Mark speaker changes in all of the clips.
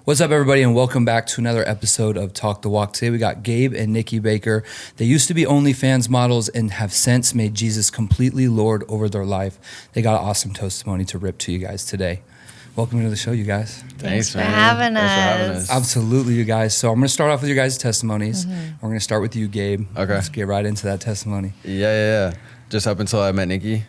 Speaker 1: What's up, everybody, and welcome back to another episode of Talk the Walk. Today we got Gabe and Nikki Baker. They used to be OnlyFans models and have since made Jesus completely Lord over their life. They got an awesome testimony to rip to you guys today. Welcome to the show, you guys.
Speaker 2: Thanks for having us.
Speaker 1: Absolutely, you guys. So I'm going to start off with your guys' testimonies. We're going to start with you, Gabe.
Speaker 2: Okay.
Speaker 1: Let's get right into that testimony.
Speaker 2: Yeah. Just up until I met Nikki?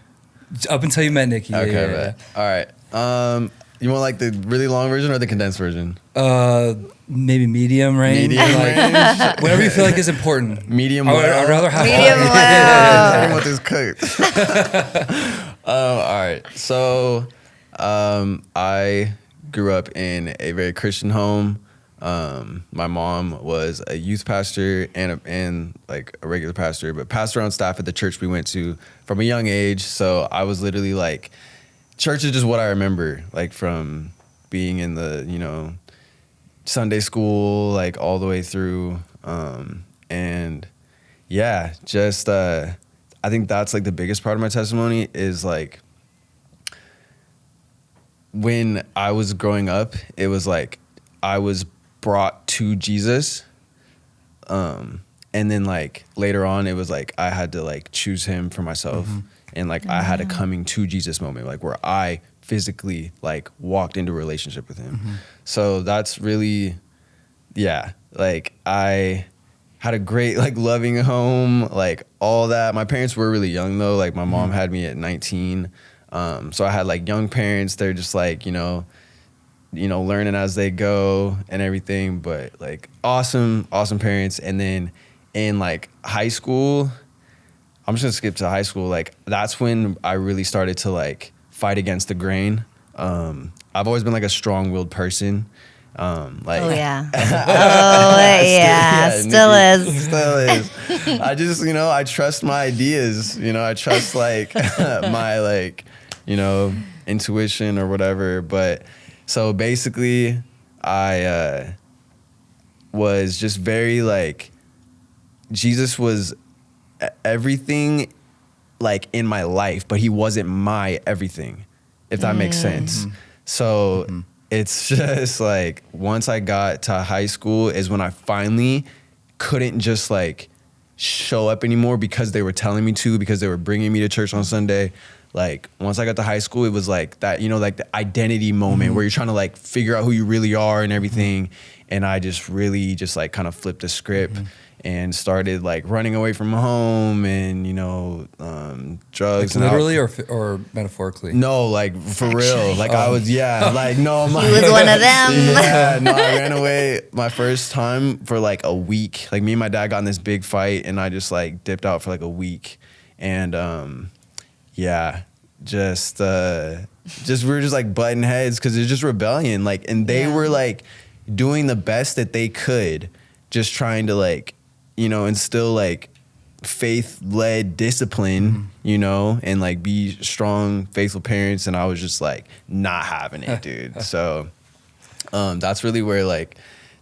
Speaker 1: Up until you met Nikki.
Speaker 2: Okay, yeah. All right. You want like the really long version or the condensed version?
Speaker 1: Maybe medium range.
Speaker 2: Range?
Speaker 1: Whatever you feel like is important.
Speaker 2: Medium well.
Speaker 1: I'd rather have
Speaker 3: medium
Speaker 1: all.
Speaker 3: well.
Speaker 2: I want this cooked. All right. So I grew up in a very Christian home. My mom was a youth pastor and like a regular pastor, but pastor on staff at the church we went to from a young age. So I was literally like, church is just what I remember, like from being in the, Sunday school, like all the way through. And yeah, just, I think that's like the biggest part of my testimony is like, when I was growing up, it was like, I was brought to Jesus. And then like later on, it was like, I had to like choose him for myself. And like I had a coming to Jesus moment, like where I physically like walked into a relationship with him. So that's really, like I had a great like loving home, like all that. My parents were really young though. Like my mom had me at 19. So I had like young parents. They're just like, learning as they go and everything, but like awesome parents. And then in like high school, I'm just gonna skip to high school. Like that's when I really started to like fight against the grain. I've always been like a strong-willed person. Still is. I just, I trust my ideas. I trust like my like, intuition or whatever. But so basically, I was just very like, Jesus was everything like in my life, but he wasn't my everything, if that makes sense. So it's just like once I got to high school is when I finally couldn't just like show up anymore because they were telling me to, because they were bringing me to church on Sunday. Like once I got to high school, it was like that, like the identity moment where you're trying to like figure out who you really are and everything. And I just really just like kind of flipped the script and started like running away from home and, drugs.
Speaker 1: Like literally or metaphorically?
Speaker 2: No, like for real. Like I was, like no.
Speaker 3: He was one of them.
Speaker 2: Yeah, no, I ran away my first time for like a week. Like me and my dad got in this big fight and I just like dipped out for like a week. And just we were just like butting heads because it's just rebellion. Like, and they were like doing the best that they could, just trying to like, instill like faith-led discipline, and like be strong, faithful parents. And I was just like not having it, dude. So that's really where like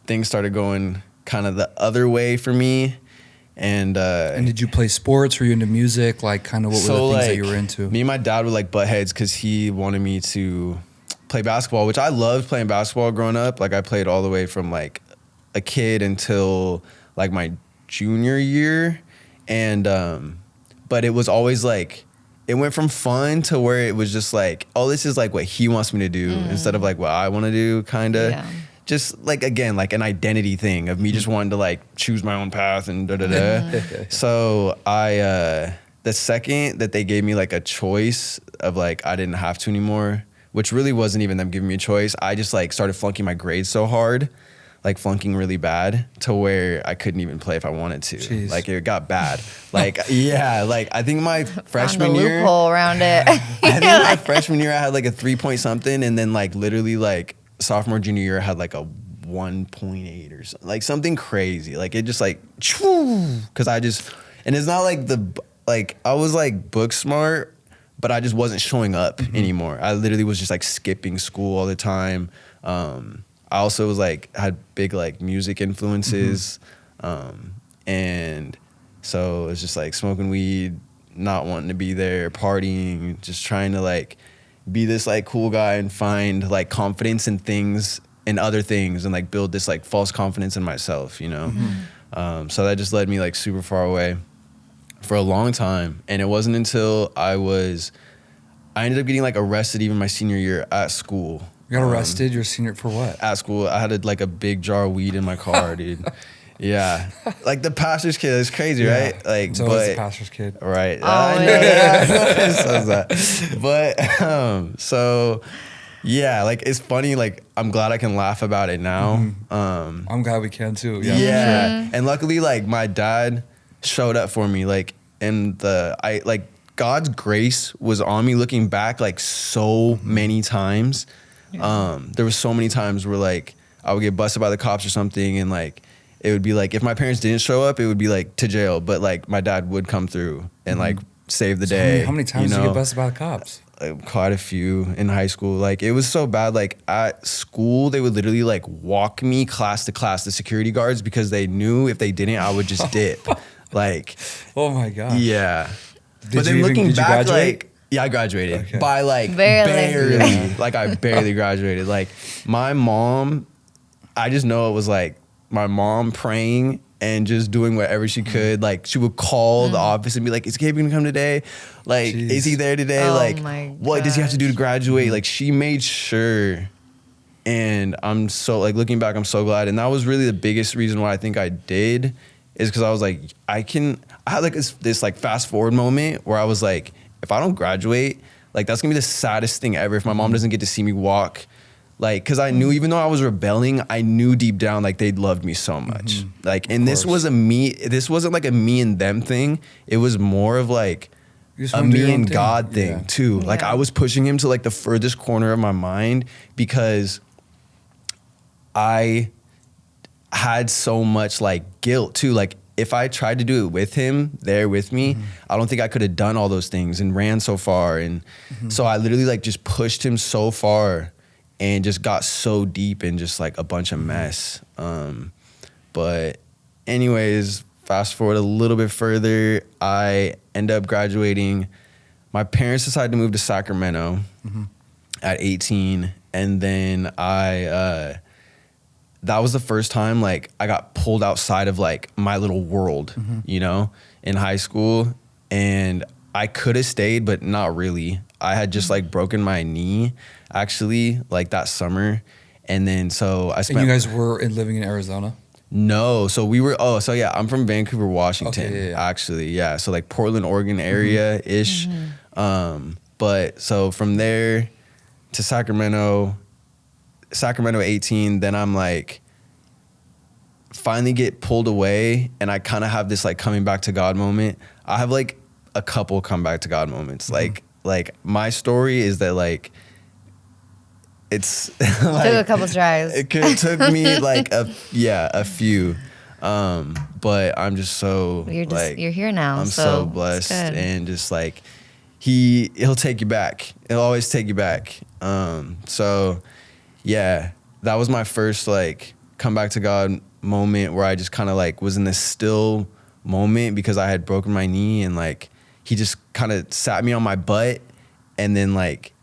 Speaker 2: things started going kind of the other way for me. And
Speaker 1: did you play sports? Were you into music? Like kind of what were the things that you were into?
Speaker 2: Me and my dad would like butt heads because he wanted me to play basketball, which I loved playing basketball growing up. Like I played all the way from like a kid until like my junior year. And but it was always like it went from fun to where it was just like, oh, this is like what he wants me to do instead of like what I want to do, kind of. Yeah. Just like, again, like an identity thing of me just wanting to like choose my own path and So I, the second that they gave me like a choice of like, I didn't have to anymore, which really wasn't even them giving me a choice. I just like started flunking my grades so hard, like flunking really bad to where I couldn't even play if I wanted to.
Speaker 1: Jeez.
Speaker 2: Like it got bad. Like, like I think my freshman year.
Speaker 3: Loophole around it.
Speaker 2: I think my freshman year I had like a 3 something, and then like literally like sophomore, junior year I had like a 1.8 or something, like something crazy. Like it just like, because I just, and it's not like I was like book smart, but I just wasn't showing up anymore. I literally was just like skipping school all the time. I also was like, had big like music influences. And so it's just like smoking weed, not wanting to be there, partying, just trying to like be this like cool guy and find like confidence in things in other things and like build this like false confidence in myself, you know? So that just led me like super far away for a long time. And it wasn't until I ended up getting like arrested even my senior year at school.
Speaker 1: You got arrested your senior for what?
Speaker 2: At school, I had like a big jar of weed in my car, dude. Yeah, like the pastor's kid. It's crazy, right? Like,
Speaker 1: so
Speaker 2: but
Speaker 1: the pastor's kid,
Speaker 2: right?
Speaker 3: Oh,
Speaker 2: I know
Speaker 3: yeah.
Speaker 2: that. It says that. But so yeah, like it's funny. Like I'm glad I can laugh about it now.
Speaker 1: I'm glad we can too.
Speaker 2: Yeah,
Speaker 1: Yeah,
Speaker 2: and luckily, like my dad showed up for me. Like God's grace was on me. Looking back, like so many times. There was so many times where like I would get busted by the cops or something, and like it would be like if my parents didn't show up, it would be like to jail. But like my dad would come through and like save the day.
Speaker 1: How many times did you get busted by the cops?
Speaker 2: Like, quite a few in high school. Like it was so bad. Like at school, they would literally like walk me class to class, the security guards, because they knew if they didn't, I would just dip. Like,
Speaker 1: oh my gosh.
Speaker 2: Yeah.
Speaker 1: Did you
Speaker 2: back,
Speaker 1: graduate?
Speaker 2: like. Yeah, I graduated
Speaker 1: Okay.
Speaker 2: by like
Speaker 3: Barely.
Speaker 2: barely. Like I barely graduated. Like my mom, I just know it was like my mom praying and just doing whatever she could. Like she would call the office and be like, "Is Gabe gonna come today? Like,
Speaker 1: Jeez.
Speaker 2: is he there today?
Speaker 3: Oh
Speaker 2: like,
Speaker 3: my
Speaker 2: what does he have to do to
Speaker 3: gosh.
Speaker 2: graduate?" Like she made sure. And I'm so like looking back, I'm so glad. And that was really the biggest reason why I think I did, is because I was like, I had like this like fast forward moment where I was like, if I don't graduate, like that's gonna be the saddest thing ever if my mom doesn't get to see me walk. Like, cause I knew even though I was rebelling, I knew deep down like they loved me so much. Like, and this wasn't like a me and them thing. It was more of like
Speaker 1: You just
Speaker 2: a
Speaker 1: wanna do your
Speaker 2: me
Speaker 1: own
Speaker 2: and
Speaker 1: thing.
Speaker 2: God thing
Speaker 1: Yeah.
Speaker 2: too. Like
Speaker 3: Yeah.
Speaker 2: I was pushing him to like the furthest corner of my mind because I had so much like guilt too. Like if I tried to do it with him there with me, I don't think I could have done all those things and ran so far. And so I literally like just pushed him so far and just got so deep in just like a bunch of mess. But anyways, fast forward a little bit further, I end up graduating. My parents decided to move to Sacramento at 18. And then that was the first time like I got pulled outside of like my little world, you know, in high school. And I could have stayed, but not really. I had just like broken my knee actually like that summer. And then so I spent.
Speaker 1: And you guys were living in Arizona?
Speaker 2: No, so I'm from Vancouver, Washington,
Speaker 1: Okay, yeah.
Speaker 2: actually. Yeah, so like Portland, Oregon area-ish. But so from there to Sacramento 18, then I'm like finally get pulled away and I kind of have this like coming back to God moment. I have like a couple come back to God moments. Like my story is that like it's like,
Speaker 3: Took a couple tries.
Speaker 2: it took me like a few. But I'm just so
Speaker 3: You're here now.
Speaker 2: I'm
Speaker 3: so
Speaker 2: so
Speaker 3: it's
Speaker 2: blessed
Speaker 3: good.
Speaker 2: and just like he'll take you back. He'll always take you back. So yeah, that was my first like come back to God moment where I just kind of like was in this still moment because I had broken my knee and like he just kind of sat me on my butt and then like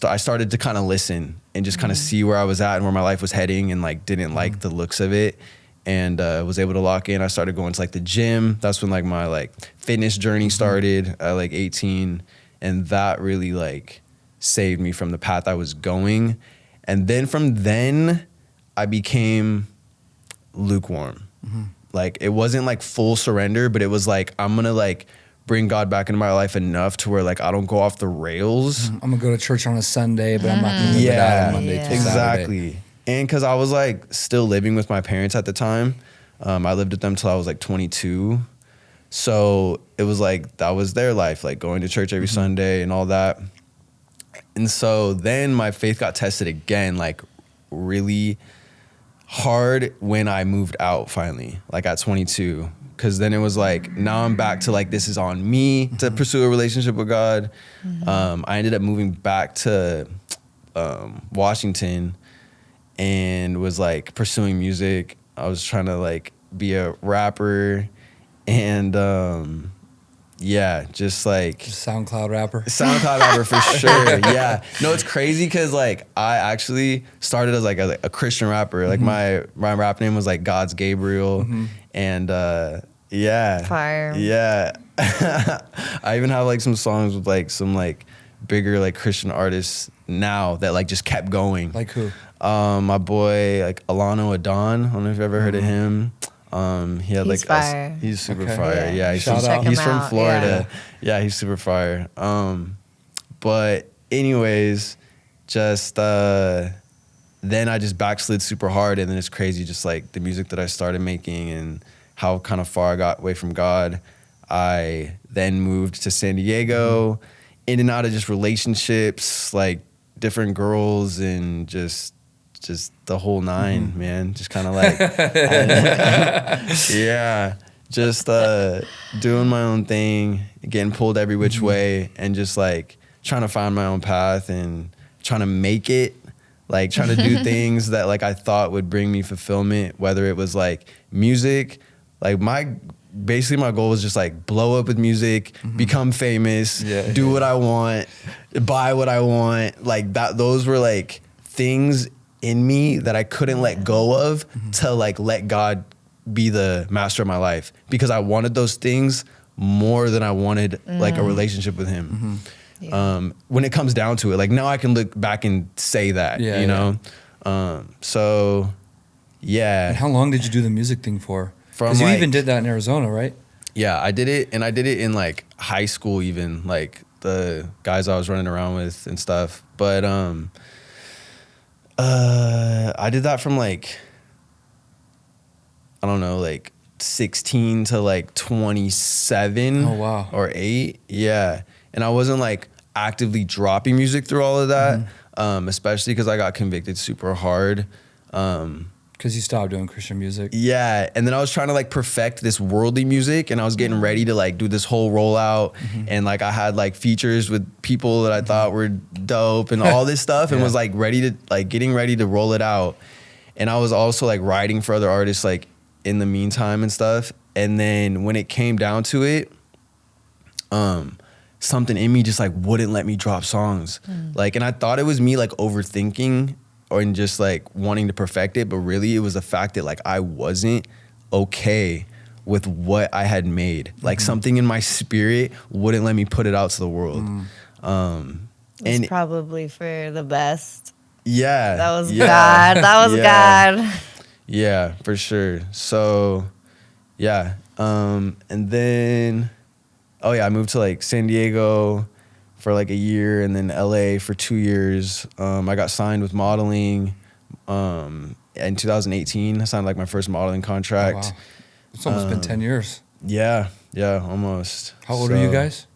Speaker 2: I started to kind of listen and just kind of see where I was at and where my life was heading and like didn't like the looks of it and was able to lock in. I started going to like the gym. That's when like my like fitness journey started at like 18 and that really like saved me from the path I was going. And then from then I became lukewarm. Like it wasn't like full surrender, but it was like, I'm going to like bring God back into my life enough to where like I don't go off the rails.
Speaker 1: I'm gonna go to church on a Sunday, but I'm not gonna live it out on Monday through Saturday.
Speaker 2: Exactly. And because I was like still living with my parents at the time. I lived with them till I was like 22. So it was like, that was their life, like going to church every Sunday and all that. And so then my faith got tested again, like really hard when I moved out finally, like at 22. Cause then it was like, now I'm back to like, this is on me to pursue a relationship with God. I ended up moving back to Washington and was like pursuing music. I was trying to like be a rapper and yeah, just like
Speaker 1: Just SoundCloud rapper.
Speaker 2: SoundCloud rapper for sure. Yeah. No, it's crazy because like I actually started as like a Christian rapper. Like my rap name was like God's Gabriel. And yeah.
Speaker 3: Fire.
Speaker 2: Yeah. I even have like some songs with like some like bigger like Christian artists now that like just kept going.
Speaker 1: Like who?
Speaker 2: My boy like Alano Adon. I don't know if you've ever heard of him. He had
Speaker 3: He's fire.
Speaker 2: He's super
Speaker 1: Okay.
Speaker 2: fire. Yeah,
Speaker 1: Shout out.
Speaker 2: he's
Speaker 3: Check
Speaker 2: from
Speaker 3: him out,
Speaker 2: Florida. Yeah, he's super fire. But anyways, just then I just backslid super hard, and then it's crazy just like the music that I started making and how kind of far I got away from God. I then moved to San Diego, in and out of just relationships, like different girls and just the whole nine, man. Just kind of like, yeah, just doing my own thing, getting pulled every which way, and just like trying to find my own path and trying to make it, like trying to do things that like I thought would bring me fulfillment, whether it was like music, like basically my goal was just like blow up with music, become famous, do what I want, buy what I want, like that. Those were like things in me that I couldn't let go of to like let God be the master of my life, because I wanted those things more than I wanted like a relationship with him. When it comes down to it, like now I can look back and say that, you know? So yeah.
Speaker 1: And how long did you do the music thing for?
Speaker 2: From
Speaker 1: Because you
Speaker 2: like,
Speaker 1: even did that in Arizona, right?
Speaker 2: Yeah, I did it, and I did it in like high school, even like the guys I was running around with and stuff. But I did that from like, I don't know, like 16 to like 27.
Speaker 1: Oh, wow.
Speaker 2: Or 8. Yeah. And I wasn't like actively dropping music through all of that, especially because I got convicted super hard.
Speaker 1: Because you stopped doing Christian music.
Speaker 2: Yeah, and then I was trying to like perfect this worldly music, and I was getting ready to like do this whole rollout, and like I had like features with people that I thought were dope and all this stuff, and was like getting ready to roll it out. And I was also like writing for other artists like in the meantime and stuff. And then when it came down to it, something in me just like wouldn't let me drop songs. Like, and I thought it was me like overthinking and just like wanting to perfect it, but really it was the fact that like I wasn't okay with what I had made. Like something in my spirit wouldn't let me put it out to the world.
Speaker 3: It's probably for the best.
Speaker 2: Yeah.
Speaker 3: That was God. That was God.
Speaker 2: Yeah, for sure. So yeah. And then I moved to like San Diego for like a year, and then LA for 2 years. I got signed with modeling in 2018. I signed like my first modeling contract.
Speaker 1: Oh, wow. It's almost been 10 years.
Speaker 2: Yeah, almost.
Speaker 1: How old are you guys?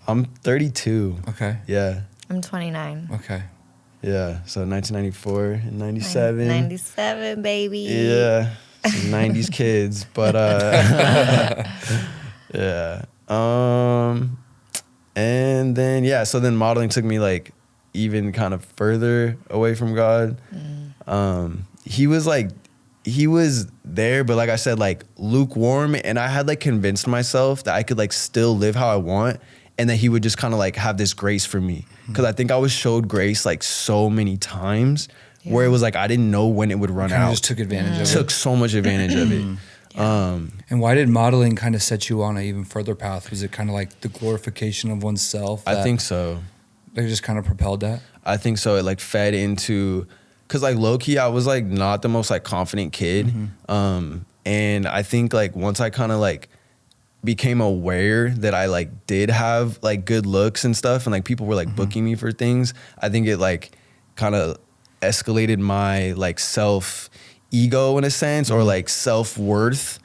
Speaker 2: I'm 32.
Speaker 1: Okay.
Speaker 2: Yeah.
Speaker 3: I'm 29.
Speaker 1: Okay.
Speaker 2: Yeah, so 1994 and 97.
Speaker 3: 97, baby.
Speaker 2: Yeah, some 90s kids, but yeah. And then so then modeling took me like even kind of further away from God. He was there, but like I said, like lukewarm, and I had like convinced myself that I could like still live how I want, and that he would just kind of like have this grace for me, because I think I was showed grace like so many times where it was like I didn't know when it would run out.
Speaker 1: Just took advantage of it.
Speaker 2: Took so much advantage of it.
Speaker 1: And why did modeling kind of set you on an even further path? Was it kind of like the glorification of oneself?
Speaker 2: I think so.
Speaker 1: They just kind of propelled that?
Speaker 2: I think so. It like fed into, because like low key, I was like not the most like confident kid. And I think like once I kind of like became aware that I like did have like good looks and stuff, and like people were like booking me for things, I think it like kind of escalated my like self ego in a sense, or like self-worth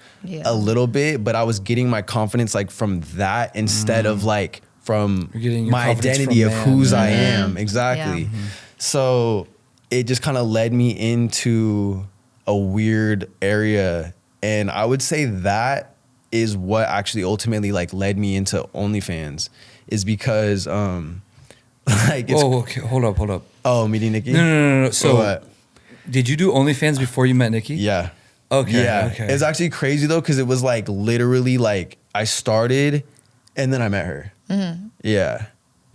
Speaker 2: a little bit, but I was getting my confidence like from that instead of like from my identity of whose I am. Exactly. So it just kind of led me into a weird area, and I would say that is what actually ultimately like led me into OnlyFans, is because like it's,
Speaker 1: okay, hold up.
Speaker 2: Oh, meeting Nikki?
Speaker 1: No. So did you do OnlyFans before you met Nikki?
Speaker 2: Yeah.
Speaker 1: Okay.
Speaker 2: Yeah.
Speaker 1: Okay.
Speaker 2: It's actually crazy though, because it was like literally like I started, and then I met her. Yeah.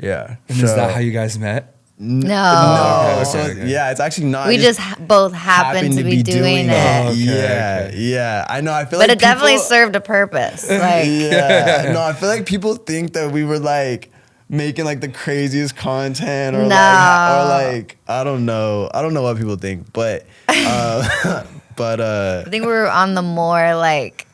Speaker 1: And is that how you guys met?
Speaker 3: No.
Speaker 2: No.
Speaker 1: Okay,
Speaker 2: So
Speaker 1: okay.
Speaker 2: yeah, it's actually not.
Speaker 3: We just both happened to be doing it.
Speaker 1: Oh, okay,
Speaker 2: yeah,
Speaker 1: okay.
Speaker 2: yeah. I know. I feel
Speaker 3: But
Speaker 2: like
Speaker 3: it definitely
Speaker 2: people-
Speaker 3: served a purpose. Like,
Speaker 2: Yeah. No, I feel like people think that we were like making like the craziest content or
Speaker 3: No.
Speaker 2: like I don't know. I don't know what people think, but
Speaker 3: I think we were on the more like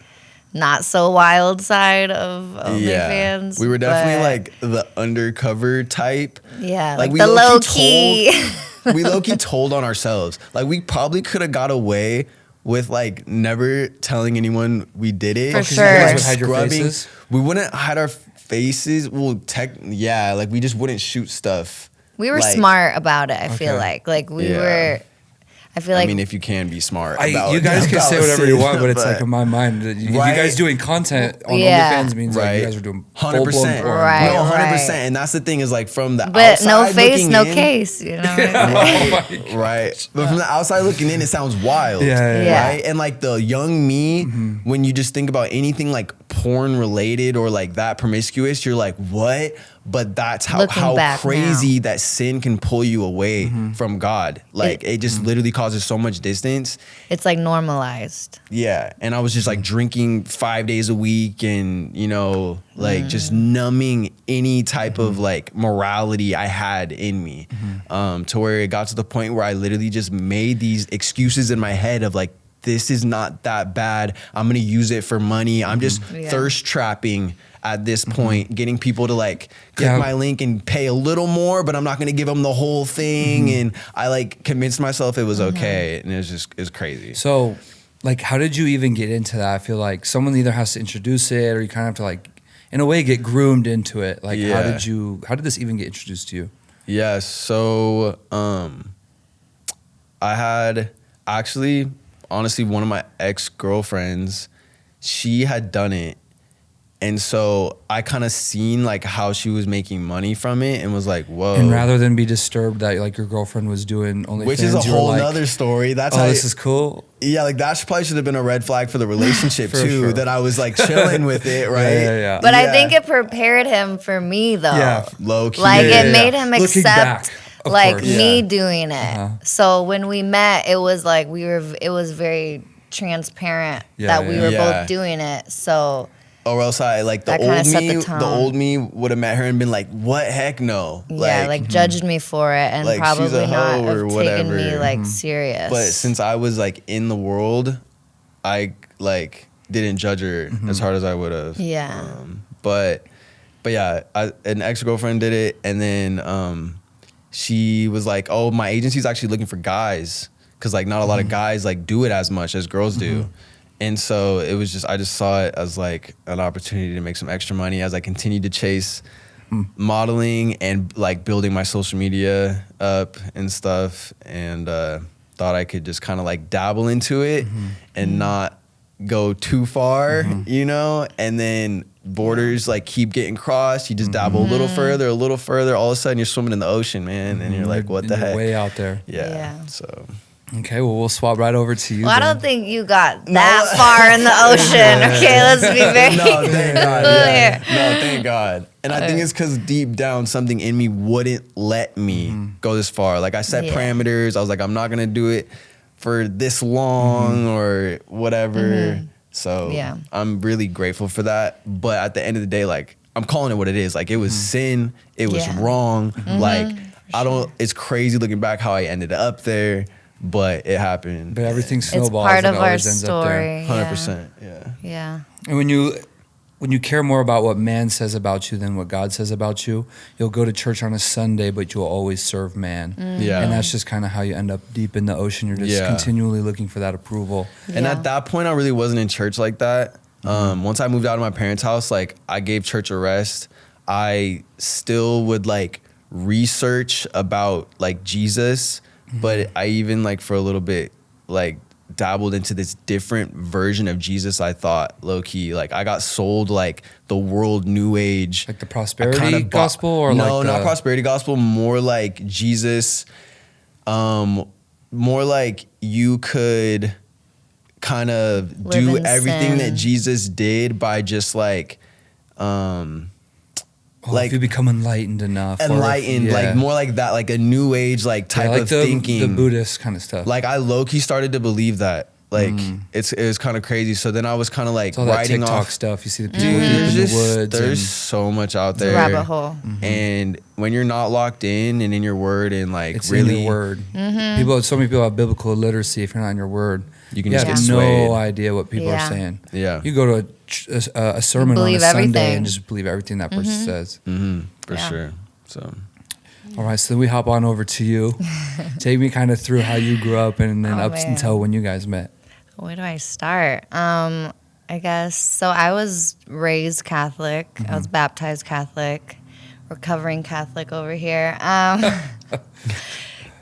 Speaker 3: not so wild side of OnlyFans.
Speaker 2: we were definitely
Speaker 3: but
Speaker 2: like the undercover type.
Speaker 3: yeah,
Speaker 2: like
Speaker 3: like
Speaker 2: we
Speaker 3: the low
Speaker 2: low-key
Speaker 3: key.
Speaker 2: We low-key told on ourselves. Like we probably could have got away with like never telling anyone we did it.
Speaker 3: For
Speaker 1: 'Cause
Speaker 3: sure.
Speaker 1: You guys
Speaker 3: Like,
Speaker 1: would hide your faces?
Speaker 2: We wouldn't hide our faces. Well, like we just wouldn't shoot stuff.
Speaker 3: We were
Speaker 2: like-
Speaker 3: smart about it. I feel
Speaker 1: Okay.
Speaker 3: like we
Speaker 2: Yeah.
Speaker 3: were. I feel like
Speaker 2: I mean, if you can be smart,
Speaker 1: You guys can say whatever you want, but it's like in my mind, you
Speaker 2: Right.
Speaker 1: guys doing content on
Speaker 3: Yeah.
Speaker 1: OnlyFans means like you guys are doing
Speaker 2: 100%.
Speaker 1: porn.
Speaker 3: Right.
Speaker 2: No, 100%. And that's the thing is like from the
Speaker 3: but no
Speaker 2: outside
Speaker 3: face,
Speaker 2: looking
Speaker 3: no
Speaker 2: in-
Speaker 3: case. You know.
Speaker 2: Right, right. But from the outside looking in, it sounds wild.
Speaker 3: Yeah.
Speaker 2: Right. And like the young me, when you just think about anything like porn related or like that promiscuous, you're like, what? But that's
Speaker 3: Looking
Speaker 2: how
Speaker 3: back
Speaker 2: crazy that sin can pull you away from God. Like it just literally causes so much distance.
Speaker 3: It's like normalized.
Speaker 2: Yeah. And I was just like drinking 5 days a week and, you know, like just numbing any type of like morality I had in me. To where it got to the point where I literally just made these excuses in my head of like, this is not that bad. I'm going to use it for money. I'm just
Speaker 3: Yeah.
Speaker 2: thirst trapping at this point, getting people to like click
Speaker 1: Yeah.
Speaker 2: my link and pay a little more, but I'm not going to give them the whole thing. And I like convinced myself it was okay. And it was crazy.
Speaker 1: So, like, how did you even get into that? I feel like someone either has to introduce it or you kind of have to like, in a way, get groomed into it. Like,
Speaker 2: Yeah.
Speaker 1: how did this even get introduced to you?
Speaker 2: Yeah, so I had actually, honestly, one of my ex-girlfriends, she had done it. And so I kind of seen like how she was making money from it and was like, whoa.
Speaker 1: And rather than be disturbed that like your girlfriend was doing OnlyFans,
Speaker 2: Which is a
Speaker 1: you were
Speaker 2: whole
Speaker 1: like,
Speaker 2: nother story. That's
Speaker 1: oh,
Speaker 2: how
Speaker 1: this is cool.
Speaker 2: yeah, like that probably should have been a red flag for the relationship
Speaker 1: For
Speaker 2: too.
Speaker 1: sure.
Speaker 2: That I was like chilling with it, right?
Speaker 1: Yeah.
Speaker 3: But I think it prepared him for me though.
Speaker 1: Yeah.
Speaker 2: Low key.
Speaker 3: Like
Speaker 1: Yeah,
Speaker 3: it
Speaker 1: yeah,
Speaker 3: made
Speaker 1: yeah.
Speaker 3: him
Speaker 1: Looking
Speaker 3: accept
Speaker 1: back, of
Speaker 3: like
Speaker 1: course.
Speaker 3: me
Speaker 2: Yeah.
Speaker 3: doing it. So when we met, it was like it was very transparent that we were
Speaker 2: Yeah.
Speaker 3: both doing it. So
Speaker 2: or else I like the
Speaker 3: That kinda
Speaker 2: old
Speaker 3: set
Speaker 2: me.
Speaker 3: the
Speaker 2: The,
Speaker 3: tone.
Speaker 2: old me would have met her and been like, "What? Heck no!"
Speaker 3: yeah, like judged me for it and
Speaker 2: Like, she's a
Speaker 3: probably not
Speaker 2: hoe or
Speaker 3: have taken me
Speaker 2: whatever.
Speaker 3: like serious.
Speaker 2: But since I was like in the world, I like didn't judge her as hard as I would have.
Speaker 3: Yeah.
Speaker 2: But yeah, an ex-girlfriend did it, and then she was like, "Oh, my agency's actually looking for guys because like not a lot of guys like do it as much as girls do." And so it was just I just saw it as like an opportunity to make some extra money as I continued to chase modeling and like building my social media up and stuff, and thought I could just kind of like dabble into it and not go too far, you know, and then borders like keep getting crossed. You just dabble a little further, all of a sudden you're swimming in the ocean, man, and you're like, what the
Speaker 1: You're
Speaker 2: heck?
Speaker 1: way out there.
Speaker 3: Yeah.
Speaker 2: So
Speaker 1: Okay, well, we'll swap right over to you.
Speaker 3: Well, I
Speaker 1: then.
Speaker 3: don't think you got that far in the ocean. Okay, let's be very
Speaker 2: no, thank God.
Speaker 3: clear.
Speaker 2: No, thank God. And I think it's because deep down, something in me wouldn't let me go this far. Like I set
Speaker 3: Yeah.
Speaker 2: parameters. I was like, I'm not gonna do it for this long or whatever. So
Speaker 3: Yeah.
Speaker 2: I'm really grateful for that. But at the end of the day, like I'm calling it what it is. Like it was sin. It was
Speaker 3: Yeah.
Speaker 2: wrong. Like I don't. It's crazy looking back how I ended up there, but it happened.
Speaker 1: But everything
Speaker 3: It's
Speaker 1: snowballs.
Speaker 3: part
Speaker 1: and
Speaker 3: of our
Speaker 1: always ends up there.
Speaker 3: story.
Speaker 2: 100%. Yeah.
Speaker 3: Yeah.
Speaker 1: And when you care more about what man says about you than what God says about you, you'll go to church on a Sunday, but you'll always serve man.
Speaker 2: Yeah.
Speaker 1: And that's just kind of how you end up deep in the ocean. You're just
Speaker 2: Yeah.
Speaker 1: continually looking for that approval.
Speaker 2: And
Speaker 3: Yeah.
Speaker 2: at that point, I really wasn't in church like that. Once I moved out of my parents' house, like I gave church a rest. I still would like research about like Jesus, but I even like for a little bit like dabbled into this different version of Jesus. I thought low key, like I got sold like the world new age,
Speaker 1: Like the
Speaker 2: I
Speaker 1: prosperity
Speaker 2: kinda
Speaker 1: gospel or
Speaker 2: no,
Speaker 1: like
Speaker 2: not
Speaker 1: the,
Speaker 2: prosperity gospel, more like Jesus, more like you could kind of
Speaker 3: Live
Speaker 2: do
Speaker 3: in
Speaker 2: everything
Speaker 3: sin.
Speaker 2: that Jesus did by just like like
Speaker 1: if you become enlightened enough.
Speaker 2: Enlightened, like more like that, like a new age like type
Speaker 1: like
Speaker 2: of
Speaker 1: the,
Speaker 2: thinking.
Speaker 1: The Buddhist kind of stuff.
Speaker 2: Like I low-key started to believe that. Like it was kind of crazy. So then I was kind of like
Speaker 1: all
Speaker 2: writing
Speaker 1: that TikTok
Speaker 2: off
Speaker 1: stuff. You see the people deep in the woods.
Speaker 2: There's so much out there.
Speaker 3: Rabbit hole.
Speaker 2: And when you're not locked in and in your word and like
Speaker 1: it's
Speaker 2: really
Speaker 1: in your word. So many people have biblical illiteracy. If you're not in your word,
Speaker 2: you can
Speaker 1: have
Speaker 2: just get
Speaker 1: no
Speaker 2: swayed.
Speaker 1: idea what people are saying.
Speaker 2: Yeah.
Speaker 1: You go to a sermon on a Sunday
Speaker 3: everything.
Speaker 1: and just believe everything that person says.
Speaker 2: For sure. So.
Speaker 1: All right, so then we hop on over to you. Take me kind of through how you grew up and then up until when you guys met.
Speaker 3: Where do I start? I guess, so I was raised Catholic. I was baptized Catholic, recovering Catholic over here.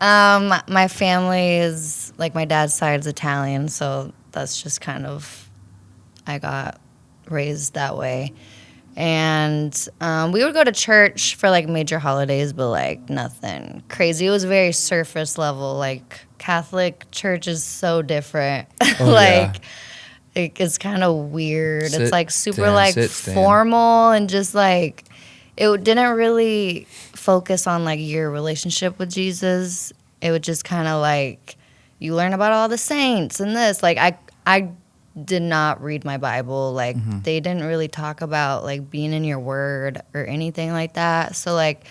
Speaker 3: My family is, like, my dad's side is Italian, so that's just kind of, I got raised that way. And we would go to church for, like, major holidays, but, like, nothing crazy. It was very surface level. Like, Catholic church is so different. It's kind of weird. It's, like, super, formal and just, like, it didn't really focus on, like, your relationship with Jesus. It would just kind of, like, you learn about all the saints and this. Like, I did not read my Bible. Like, they didn't really talk about, like, being in your word or anything like that. So, like,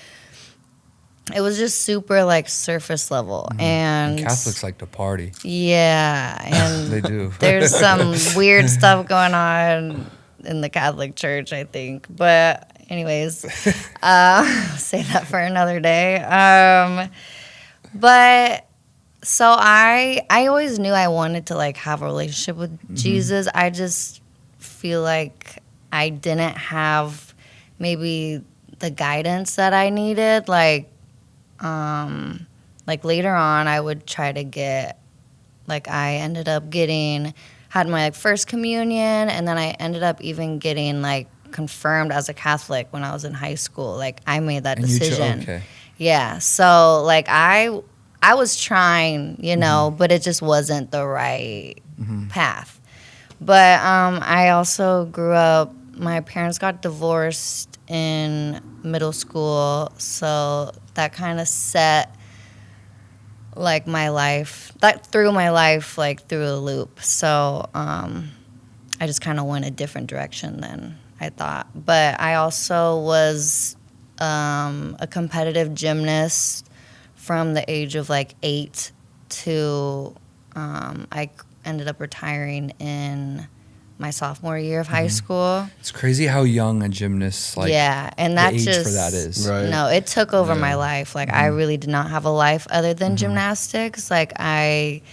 Speaker 3: it was just super, like, surface level. And
Speaker 1: Catholics like to party.
Speaker 3: Yeah. And
Speaker 1: they do.
Speaker 3: There's some weird stuff going on in the Catholic Church, I think. But anyways, say that for another day. But so I always knew I wanted to, like, have a relationship with Jesus. I just feel like I didn't have maybe the guidance that I needed. Like later on, I would try to get, like, I ended up had my, like, first communion, and then I ended up even getting, like, confirmed as a Catholic when I was in high school. Like, I made that decision.
Speaker 1: Okay.
Speaker 3: Yeah. So, like, I was trying, you know, but it just wasn't the right path. But I also grew up, my parents got divorced in middle school, so that kind of set, like, my life, that threw my life, like, through a loop. So I just kind of went a different direction than I thought. But I also was a competitive gymnast from the age of, like, 8 to I ended up retiring in my sophomore year of high school.
Speaker 1: It's crazy how young a gymnast, like,
Speaker 3: and that
Speaker 1: the age
Speaker 3: just,
Speaker 1: for that is.
Speaker 2: Right.
Speaker 3: No, it took over my life. Like, I really did not have a life other than gymnastics. Like, I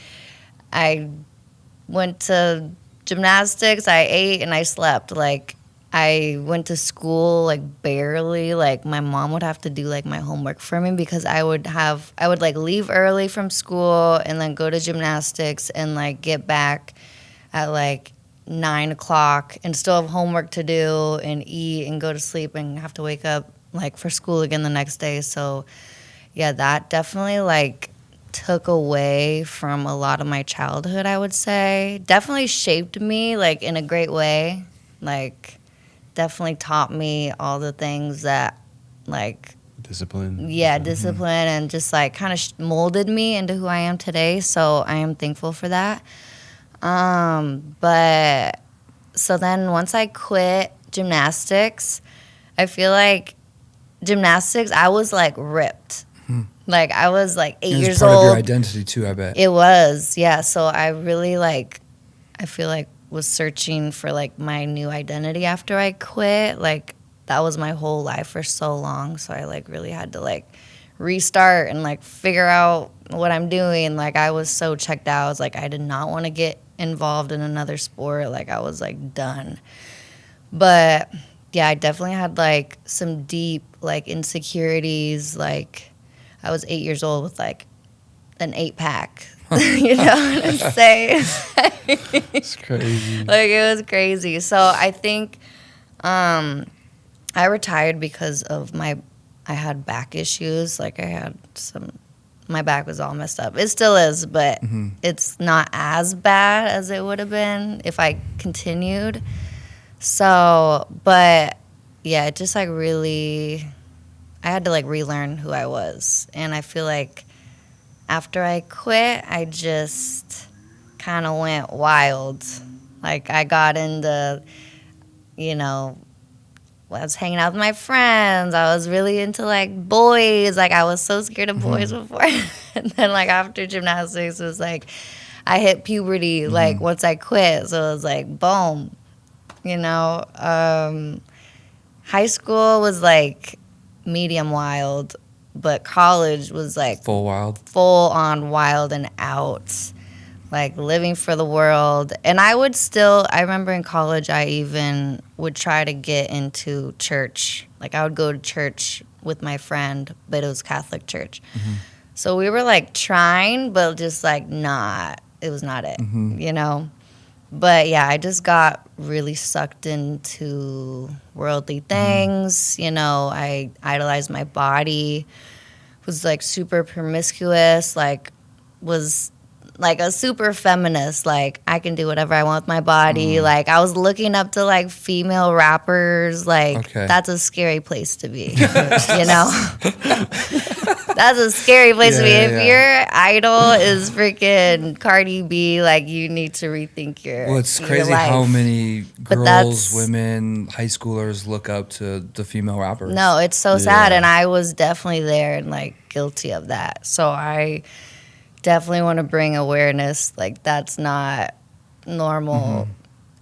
Speaker 3: went to gymnastics, I ate, and I slept. Like, I went to school, like, barely. Like, my mom would have to do, like, my homework for me because I would like, leave early from school and then go to gymnastics and, like, get back at, like, 9 o'clock and still have homework to do and eat and go to sleep and have to wake up, like, for school again the next day. So, yeah, that definitely, like, took away from a lot of my childhood, I would say. Definitely shaped me, like, in a great way. Like, definitely taught me all the things that, like,
Speaker 2: discipline.
Speaker 3: Yeah, discipline, and just, like, kind of molded me into who I am today. So I am thankful for that. But so then once I quit gymnastics, I feel like gymnastics, I was, like, ripped. Like, I was, like, 8 years old.
Speaker 1: It's part of your identity too, I bet.
Speaker 3: It was, yeah. So I really, like, I feel like was searching for, like, my new identity after I quit. Like, that was my whole life for so long. So I, like, really had to, like, restart and, like, figure out what I'm doing. Like, I was so checked out. I was like, I did not want to get involved in another sport. Like, I was, like, done. But yeah, I definitely had, like, some deep, like, insecurities. Like, I was 8 years old with, like, an 8-pack. You know what I'm saying?
Speaker 2: It's crazy.
Speaker 3: Like, it was crazy. So I think I retired because of I had back issues. Like, I had my back was all messed up. It still is, but it's not as bad as it would have been if I continued. So, but yeah, it just like really, I had to like relearn who I was. And I feel like after I quit, I just kind of went wild. Like I got into, you know, I was hanging out with my friends. I was really into like boys. Like I was so scared of boys before. And then like after gymnastics, it was like I hit puberty like once I quit. So it was like boom, you know. High school was like medium wild, but college was like
Speaker 1: Full
Speaker 3: on wild and out, like living for the world. And I remember in college, I even would try to get into church. Like I would go to church with my friend, but it was Catholic church. So we were like trying, but just like it was not it, you know? But yeah, I just got really sucked into worldly things. You know, I idolized my body, was like super promiscuous, like was like a super feminist. Like I can do whatever I want with my body. Like I was looking up to like female rappers. Like that's a scary place to be, you know? That's a scary place to be. If your idol is freaking Cardi B, like you need to rethink your
Speaker 1: Well, it's
Speaker 3: your
Speaker 1: crazy
Speaker 3: life.
Speaker 1: how many girls, women, high schoolers look up to the female rappers.
Speaker 3: No, it's so sad, and I was definitely there and like guilty of that. So I definitely want to bring awareness. Like that's not normal,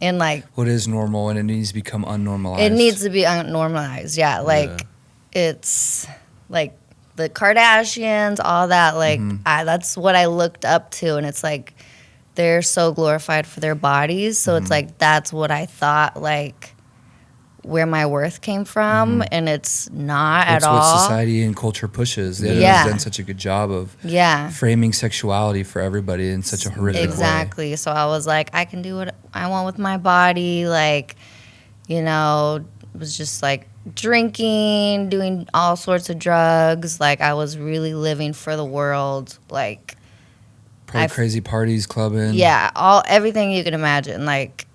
Speaker 3: and like
Speaker 1: what is normal, and it needs to become unnormalized.
Speaker 3: it needs to be unnormalized. Yeah, like it's like the Kardashians, all that. Like that's what I looked up to, and it's like they're so glorified for their bodies. So it's like that's what I thought, like where my worth came from, and it's not at all.
Speaker 1: That's what society and culture pushes. It has done such a good job of framing sexuality for everybody in such a horrific way.
Speaker 3: So I was like, I can do what I want with my body. Like, you know, it was just like drinking, doing all sorts of drugs. Like I was really living for the world. Like
Speaker 1: probably crazy parties, clubbing.
Speaker 3: Yeah, everything you can imagine. Like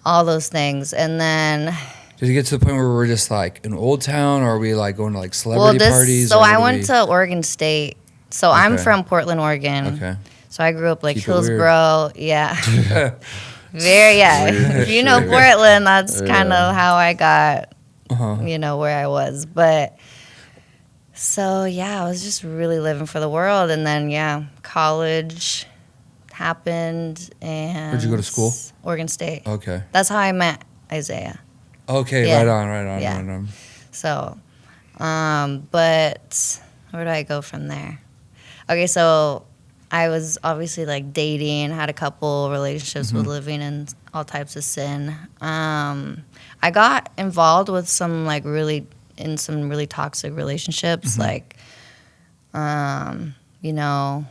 Speaker 3: all those things. And then
Speaker 1: did it get to the point where we're just like in Old Town, or are we like going to like celebrity parties?
Speaker 3: So I went to Oregon State. So I'm from Portland, Oregon.
Speaker 1: Okay.
Speaker 3: So I grew up like Hillsboro. Yeah. If you know Portland, that's kind of how I got, you know, where I was. But so yeah, I was just really living for the world. And then college happened. And
Speaker 1: where'd you go to school?
Speaker 3: Oregon State.
Speaker 1: Okay.
Speaker 3: That's how I met Isaiah.
Speaker 1: Okay, right on.
Speaker 3: So, but where do I go from there? Okay, so I was obviously like dating, had a couple relationships with living in all types of sin. I got involved with some really toxic relationships, like, you know,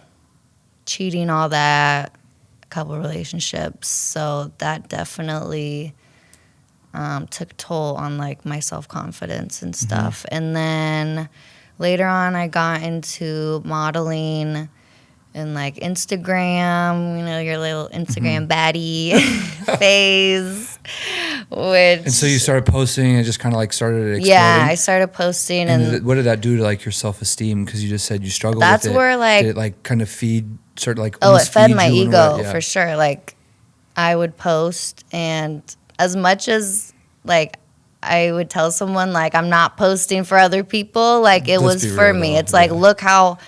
Speaker 3: cheating, all that, a couple relationships. So that definitely took a toll on like my self-confidence and stuff. And then later on I got into modeling and like Instagram, you know, your little Instagram baddie phase. And
Speaker 1: so you started posting and just kind of like started exploding?
Speaker 3: Yeah, I started posting. And
Speaker 1: what did that do to like your self-esteem? Because you just said you struggled with it.
Speaker 3: That's where like...
Speaker 1: Did it like kind of feed, sort of like...
Speaker 3: Oh, it fed my ego for sure. Like I would post, and as much as like I would tell someone like I'm not posting for other people, like it was for me. It's like look how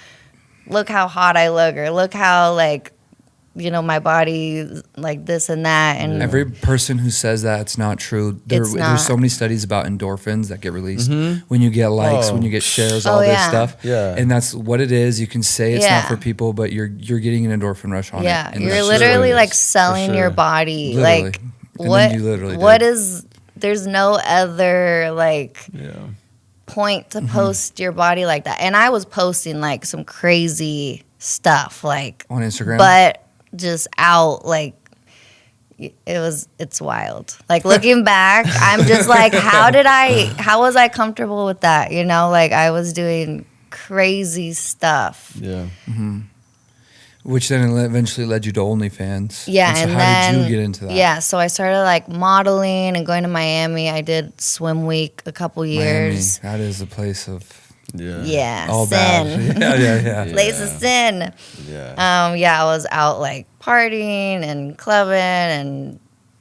Speaker 3: hot I look, or look how like, you know, my body like this and that. And
Speaker 1: every person who says that, it's not true. There's so many studies about endorphins that get released when you get likes, when you get shares, all this stuff. Yeah. And that's what it is. You can say it's not for people, but you're getting an endorphin rush on it.
Speaker 3: Yeah, you're literally like selling your body.
Speaker 1: Literally.
Speaker 3: Like
Speaker 1: and
Speaker 3: what is... There's no other like point to post your body like that. And I was posting like some crazy stuff like
Speaker 1: on Instagram,
Speaker 3: but just out like it's wild. Like looking back, I'm just like, how was I comfortable with that? You know, like I was doing crazy stuff.
Speaker 2: Yeah.
Speaker 1: Which then eventually led you to OnlyFans.
Speaker 3: Yeah,
Speaker 1: and so
Speaker 3: and
Speaker 1: how
Speaker 3: then,
Speaker 1: did you get into that?
Speaker 3: Yeah, so I started like modeling and going to Miami. I did swim week a couple years.
Speaker 1: Miami, that is a place of
Speaker 3: Yeah,
Speaker 1: all
Speaker 3: sin.
Speaker 1: bad. Yeah.
Speaker 3: Place of sin.
Speaker 2: Yeah.
Speaker 3: I was out like partying and clubbing and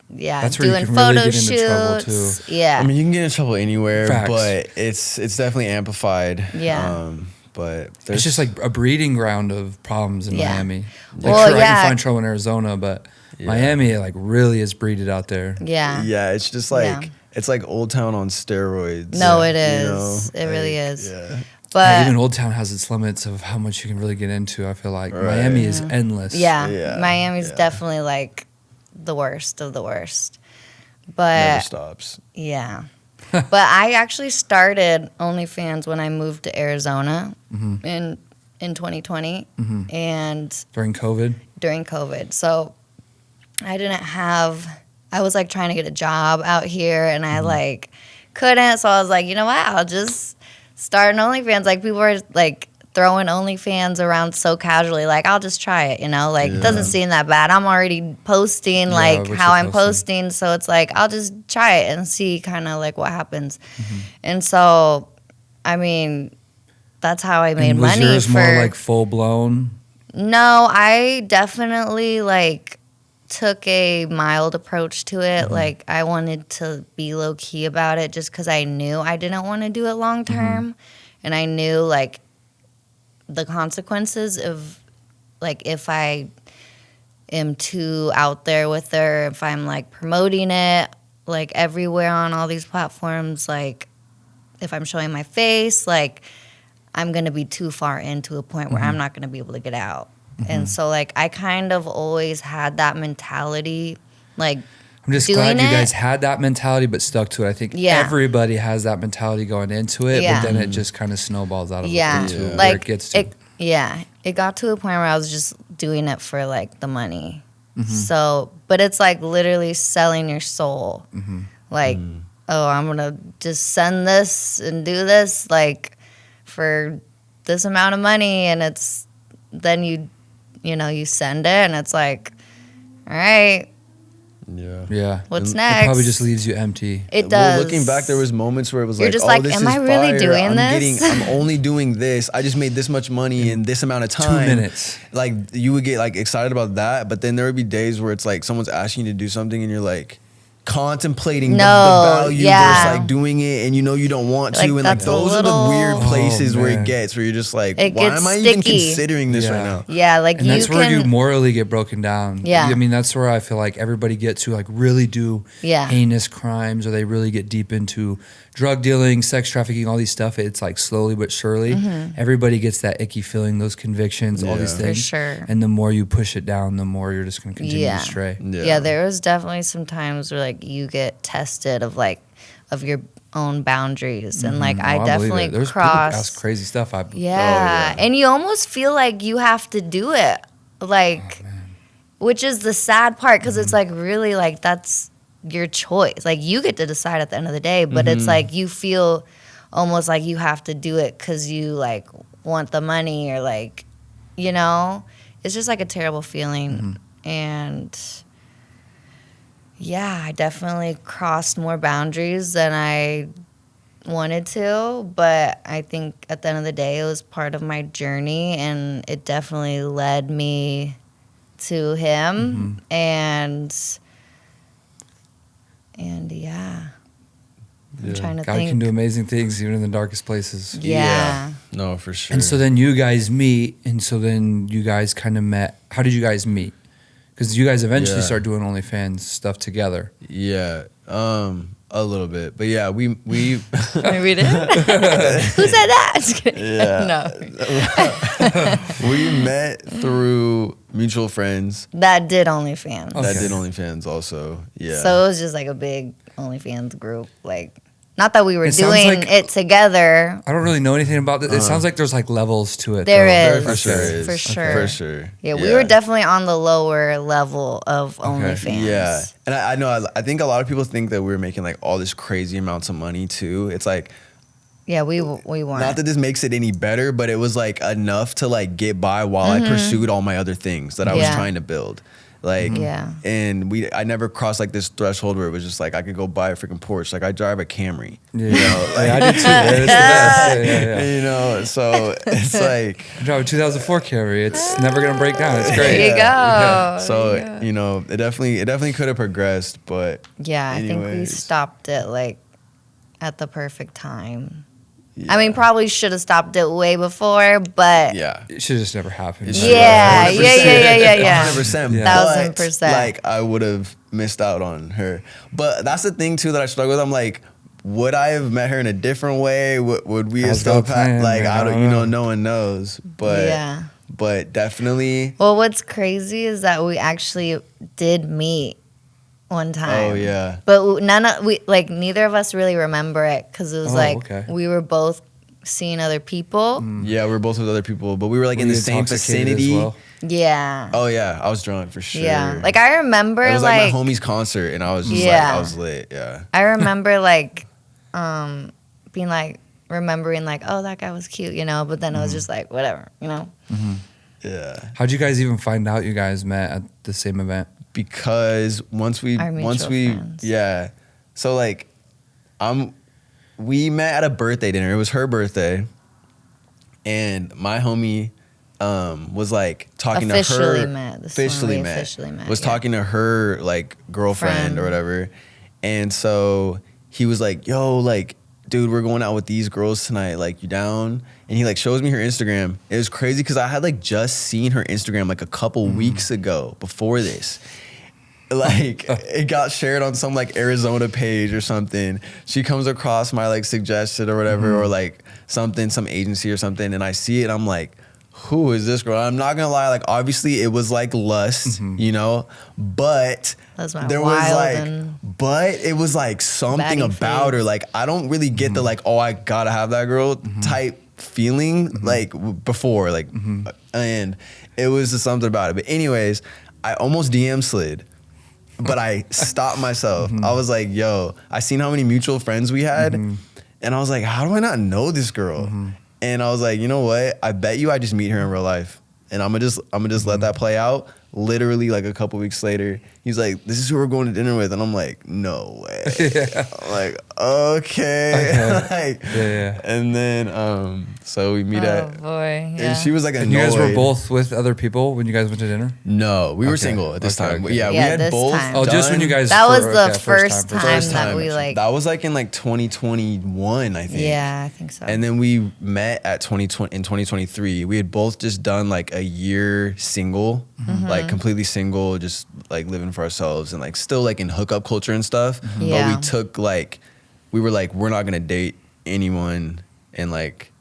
Speaker 1: That's where
Speaker 3: doing
Speaker 1: you can
Speaker 3: photo
Speaker 1: really get into trouble,
Speaker 3: shoots.
Speaker 1: too.
Speaker 3: Yeah.
Speaker 2: I mean, you can get in trouble anywhere,
Speaker 1: Facts.
Speaker 2: but it's definitely amplified.
Speaker 3: Yeah.
Speaker 2: But
Speaker 1: It's just like a breeding ground of problems in
Speaker 3: Yeah.
Speaker 1: Miami. Like,
Speaker 3: Well,
Speaker 1: sure, I
Speaker 3: yeah.
Speaker 1: can find trouble in Arizona, but Miami like really is breeded out there.
Speaker 3: Yeah.
Speaker 2: Yeah, it's just like
Speaker 3: Yeah.
Speaker 2: it's like Old Town on steroids.
Speaker 3: No, it
Speaker 2: you
Speaker 3: is.
Speaker 2: know?
Speaker 3: It really
Speaker 2: Like,
Speaker 3: is.
Speaker 2: Yeah.
Speaker 3: But
Speaker 1: Even Old Town has its limits of how much you can really get into. I feel like
Speaker 2: Right.
Speaker 1: Miami is endless.
Speaker 2: Yeah.
Speaker 3: Miami's
Speaker 2: Yeah.
Speaker 3: definitely like the worst of the worst.
Speaker 2: Never
Speaker 3: But
Speaker 2: stops.
Speaker 3: yeah. But I actually started OnlyFans when I moved to Arizona in 2020 and
Speaker 1: During COVID.
Speaker 3: during COVID. So I was like trying to get a job out here and I like couldn't. So I was like, you know what? I'll just start an OnlyFans. Like people were like throwing OnlyFans around so casually. Like I'll just try it, you know? Like it doesn't seem that bad. I'm already posting like
Speaker 1: what
Speaker 3: how
Speaker 1: you're
Speaker 3: I'm posting. So it's like I'll just try it and see kind of like what happens. And so, I mean, that's how I made
Speaker 1: And was
Speaker 3: money.
Speaker 1: yours more like full blown?
Speaker 3: No, I definitely like took a mild approach to it. Like I wanted to be low key about it just because I knew I didn't want to do it long term, and I knew like the consequences of like if I am too out there with her, if I'm like promoting it like everywhere on all these platforms, like if I'm showing my face, like I'm going to be too far into a point where I'm not going to be able to get out. And so, like, I kind of always had that mentality, like,
Speaker 1: I'm just glad you guys had that mentality but stuck to it. I think everybody has that mentality going into it, but then it just kind of snowballs out of it to where it gets to.
Speaker 3: It got to a point where I was just doing it for, like, the money. So, but it's, like, literally selling your soul. Like, oh, I'm going to just send this and do this, like, for this amount of money, and it's then you send it and it's like, all right,
Speaker 1: Yeah.
Speaker 3: what's
Speaker 1: It
Speaker 3: next?
Speaker 1: probably just leaves you empty.
Speaker 3: It does.
Speaker 2: Well, looking back, there was moments where it was
Speaker 3: You're
Speaker 2: like,
Speaker 3: just
Speaker 2: oh,
Speaker 3: like,
Speaker 2: this
Speaker 3: am
Speaker 2: is
Speaker 3: I really
Speaker 2: fire.
Speaker 3: doing this?
Speaker 2: I'm only doing this. I just made this much money in this amount of
Speaker 1: 2
Speaker 2: time.
Speaker 1: minutes.
Speaker 2: Like you would get like excited about that, but then there would be days where it's like someone's asking you to do something and you're like contemplating the value versus like doing it, and you know you don't want to,
Speaker 3: Like,
Speaker 2: and like
Speaker 3: that's a
Speaker 2: those are the
Speaker 3: little-
Speaker 2: weird places where
Speaker 1: man.
Speaker 2: it gets where you're just like,
Speaker 3: It
Speaker 2: why
Speaker 3: gets
Speaker 2: am I even
Speaker 3: sticky.
Speaker 2: considering this right now?
Speaker 3: Yeah, like
Speaker 1: And
Speaker 3: you
Speaker 1: that's
Speaker 3: can.
Speaker 1: where you morally get broken down.
Speaker 3: Yeah.
Speaker 1: I mean, that's where I feel like everybody gets who like really do
Speaker 3: Yeah.
Speaker 1: heinous crimes, or they really get deep into drug dealing, sex trafficking, all these stuff. It's like slowly but surely. Everybody gets that icky feeling, those convictions, all these
Speaker 2: Yeah.
Speaker 3: For
Speaker 1: things.
Speaker 3: sure.
Speaker 1: And the more you push it down, the more you're just going to continue to stray.
Speaker 3: Yeah, there was definitely some times where like you get tested of your own boundaries, and like I
Speaker 1: believe
Speaker 3: definitely
Speaker 1: it. There's people ask
Speaker 3: crossed.
Speaker 1: crazy stuff.
Speaker 3: Yeah. And you almost feel like you have to do it, like, which is the sad part because it's like really like that's your choice. Like you get to decide at the end of the day, but it's like you feel almost like you have to do it because you like want the money or like, you know, it's just like a terrible feeling. And yeah, I definitely crossed more boundaries than I wanted to, but I think at the end of the day, it was part of my journey, and it definitely led me to him. And yeah, I'm trying to
Speaker 1: God
Speaker 3: think.
Speaker 1: can do amazing things even in the darkest places.
Speaker 3: Yeah.
Speaker 2: No, for sure.
Speaker 1: And so then you guys meet, and so then you guys kind of met. How did you guys meet? Because you guys eventually start doing OnlyFans stuff together.
Speaker 2: Yeah, a little bit, but yeah, we
Speaker 3: Maybe we did. Who said that? Just kidding.
Speaker 2: Yeah.
Speaker 3: No.
Speaker 2: we met through mutual friends
Speaker 3: That did OnlyFans.
Speaker 1: Okay.
Speaker 2: that did OnlyFans also. Yeah.
Speaker 3: So it was just like a big OnlyFans group. Like, not that we were
Speaker 1: It sounds
Speaker 3: doing
Speaker 1: like-
Speaker 3: it together.
Speaker 1: I don't really know anything about this. It sounds like there's like levels to it.
Speaker 3: There
Speaker 1: though.
Speaker 3: is.
Speaker 2: for sure
Speaker 3: Okay.
Speaker 2: is.
Speaker 3: For sure.
Speaker 2: For sure.
Speaker 3: Yeah, we were definitely on the lower level of OnlyFans.
Speaker 2: Yeah, and I know. I think a lot of people think that we were making like all this crazy amounts of money too. It's like
Speaker 3: Yeah, we weren't.
Speaker 2: Not that this makes it any better, but it was like enough to like get by while I pursued all my other things that I was trying to build. Like, and I never crossed like this threshold where it was just like I could go buy a freaking Porsche. Like I drive a Camry.
Speaker 1: Yeah.
Speaker 2: You know, like,
Speaker 1: I did too. It's the best. Yeah.
Speaker 2: You know, so it's like
Speaker 1: I drive a 2004 Camry. It's never gonna break down. It's great.
Speaker 3: There you go.
Speaker 2: Yeah. So you know, it definitely could have progressed, but
Speaker 3: yeah, I think we
Speaker 2: anyways.
Speaker 3: stopped it like at the perfect time. Yeah. I mean, probably should have stopped it way before, but
Speaker 2: yeah,
Speaker 1: it should just never happen.
Speaker 3: Yeah.
Speaker 2: 100%.
Speaker 3: 1000%.
Speaker 2: Like I would have missed out on her. But that's the thing too that I struggle with. I'm like, would I have met her in a different way? Would we have still like I don't, you know, no one knows. But but definitely.
Speaker 3: Well, what's crazy is that we actually did meet one time.
Speaker 2: Oh yeah.
Speaker 3: But neither of us really remember it because it was we were both seeing other people.
Speaker 2: Yeah, we were both with other people, but we were like in the same vicinity.
Speaker 1: Well?
Speaker 3: Yeah.
Speaker 2: Oh yeah, I was drunk for sure.
Speaker 3: Yeah. Like I remember
Speaker 2: it was like my homie's concert and I was just like I was lit. Yeah.
Speaker 3: I remember like being like remembering like, oh, that guy was cute, you know, but then it was just like whatever, you know.
Speaker 2: Yeah.
Speaker 1: How'd you guys even find out you guys met at the same event?
Speaker 2: Because once we
Speaker 3: friends.
Speaker 2: Yeah. So like we met at a birthday dinner. It was her birthday. And my homie was like talking to her officially met. Was talking to her like girlfriend or whatever. And so he was like, yo, like, dude, we're going out with these girls tonight. Like, you down? And he like shows me her Instagram. It was crazy because I had like just seen her Instagram like a couple weeks ago before this. Like it got shared on some like Arizona page or something. She comes across my like suggested or whatever, or like something, some agency or something, and I see it. I'm like, who is this girl? I'm not gonna lie, like obviously it was like lust, you know, but there was like, but it was like something about her. Like I don't really get the like, oh, I gotta have that girl type feeling like before, like, and it was just something about it. But anyways, I almost DM slid. But I stopped myself. I was like, yo, I seen how many mutual friends we had. And I was like, how do I not know this girl? And I was like, you know what? I bet you I just meet her in real life. And I'm gonna just let that play out. Literally like a couple weeks later, he's like, this is who we're going to dinner with. And I'm like, no way. I'm like, okay. Like, and then so we meet at and she was like annoyed.
Speaker 1: And you guys were both with other people when you guys went to dinner?
Speaker 2: No, we were single at this time. Yeah, we had both
Speaker 3: time.
Speaker 1: Oh, just when you guys
Speaker 3: that was the first time that we like
Speaker 2: that was like in like 2021, I think.
Speaker 3: Yeah, I think so.
Speaker 2: And then we met at 2023. We had both just done like a year single, like completely single, just like living for ourselves and like still like in hookup culture and stuff. But we took like we were like, we're not gonna date anyone, and like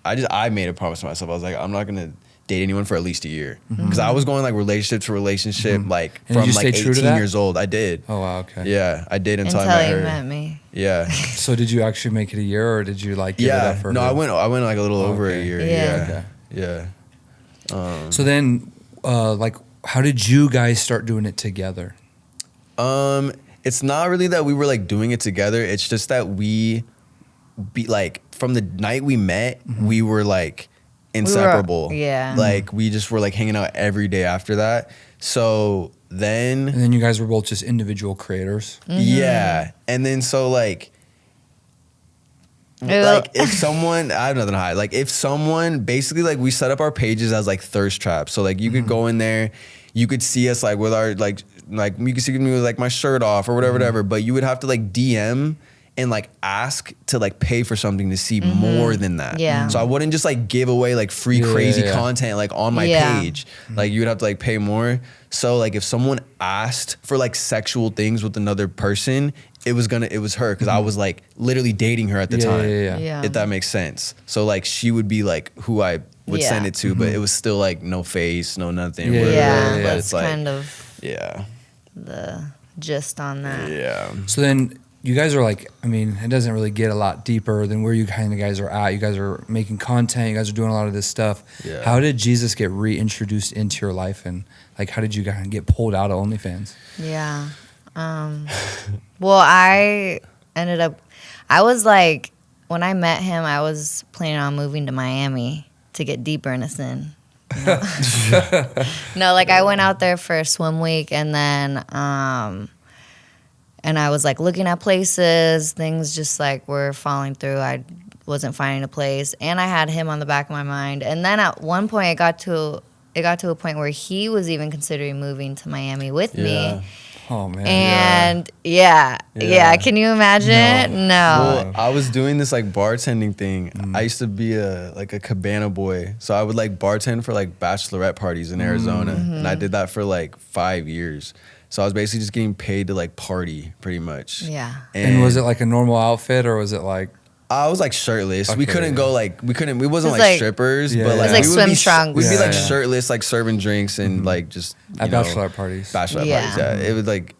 Speaker 2: I made a promise to myself. I was like, I'm not gonna date anyone for at least a year, because I was going like relationship to relationship, like
Speaker 1: and
Speaker 2: from like 18 years old. I did.
Speaker 1: Oh wow, okay.
Speaker 2: Yeah, I did until I met her.
Speaker 3: You met me.
Speaker 2: Yeah.
Speaker 1: So did you actually make it a year, or did you like give it up for her?
Speaker 2: I went like a little over a year.
Speaker 3: Yeah.
Speaker 2: Yeah.
Speaker 1: So then, like, how did you guys start doing it together?
Speaker 2: It's not really that we were like doing it together. It's just that we like from the night we met, we were like inseparable. Like we just were like hanging out every day after that. So then
Speaker 1: And then you guys were both just individual creators.
Speaker 2: Yeah. And then so like if someone, I have nothing to hide. Like if someone, basically like we set up our pages as like thirst traps. So like you could go in there, you could see us like with our like you could see me with like my shirt off or whatever, but you would have to like DM and like ask to like pay for something to see more than that.
Speaker 3: Yeah.
Speaker 2: So I wouldn't just like give away like free crazy content like on my page. Like you would have to like pay more. So like if someone asked for like sexual things with another person, it was her, because I was like literally dating her at the time. If that makes sense. So like she would be like who I would send it to, but it was still like no face, no nothing.
Speaker 3: That's
Speaker 2: like,
Speaker 3: kind of the gist on that.
Speaker 2: Yeah.
Speaker 1: So then you guys are like, I mean, it doesn't really get a lot deeper than where you kind of guys are at. You guys are making content. You guys are doing a lot of this stuff. Yeah. How did Jesus get reintroduced into your life, and like how did you kind of get pulled out of OnlyFans?
Speaker 3: Well, I was like when I met him, I was planning on moving to Miami to get deeper into sin. No, like I went out there for a swim week, and then and I was like looking at places. Things just like were falling through. I wasn't finding a place, and I had him on the back of my mind. And then at one point, it got to a point where he was even considering moving to Miami with me.
Speaker 1: Oh man.
Speaker 3: And yeah. Can you imagine? No.
Speaker 2: Well, I was doing this like bartending thing. I used to be a cabana boy, so I would like bartend for like bachelorette parties in Arizona, and I did that for like 5 years. So I was basically just getting paid to like party, pretty much.
Speaker 3: Yeah.
Speaker 1: And was it like a normal outfit, or was it like?
Speaker 2: I was like shirtless.
Speaker 1: Okay,
Speaker 2: we couldn't go like we wasn't like strippers, but
Speaker 3: it was
Speaker 2: like
Speaker 3: like
Speaker 2: we would
Speaker 3: swim
Speaker 2: be
Speaker 3: trunks.
Speaker 2: we'd be like shirtless, like serving drinks and like just
Speaker 1: At bachelorette parties.
Speaker 2: Bachelorette parties, yeah. It was like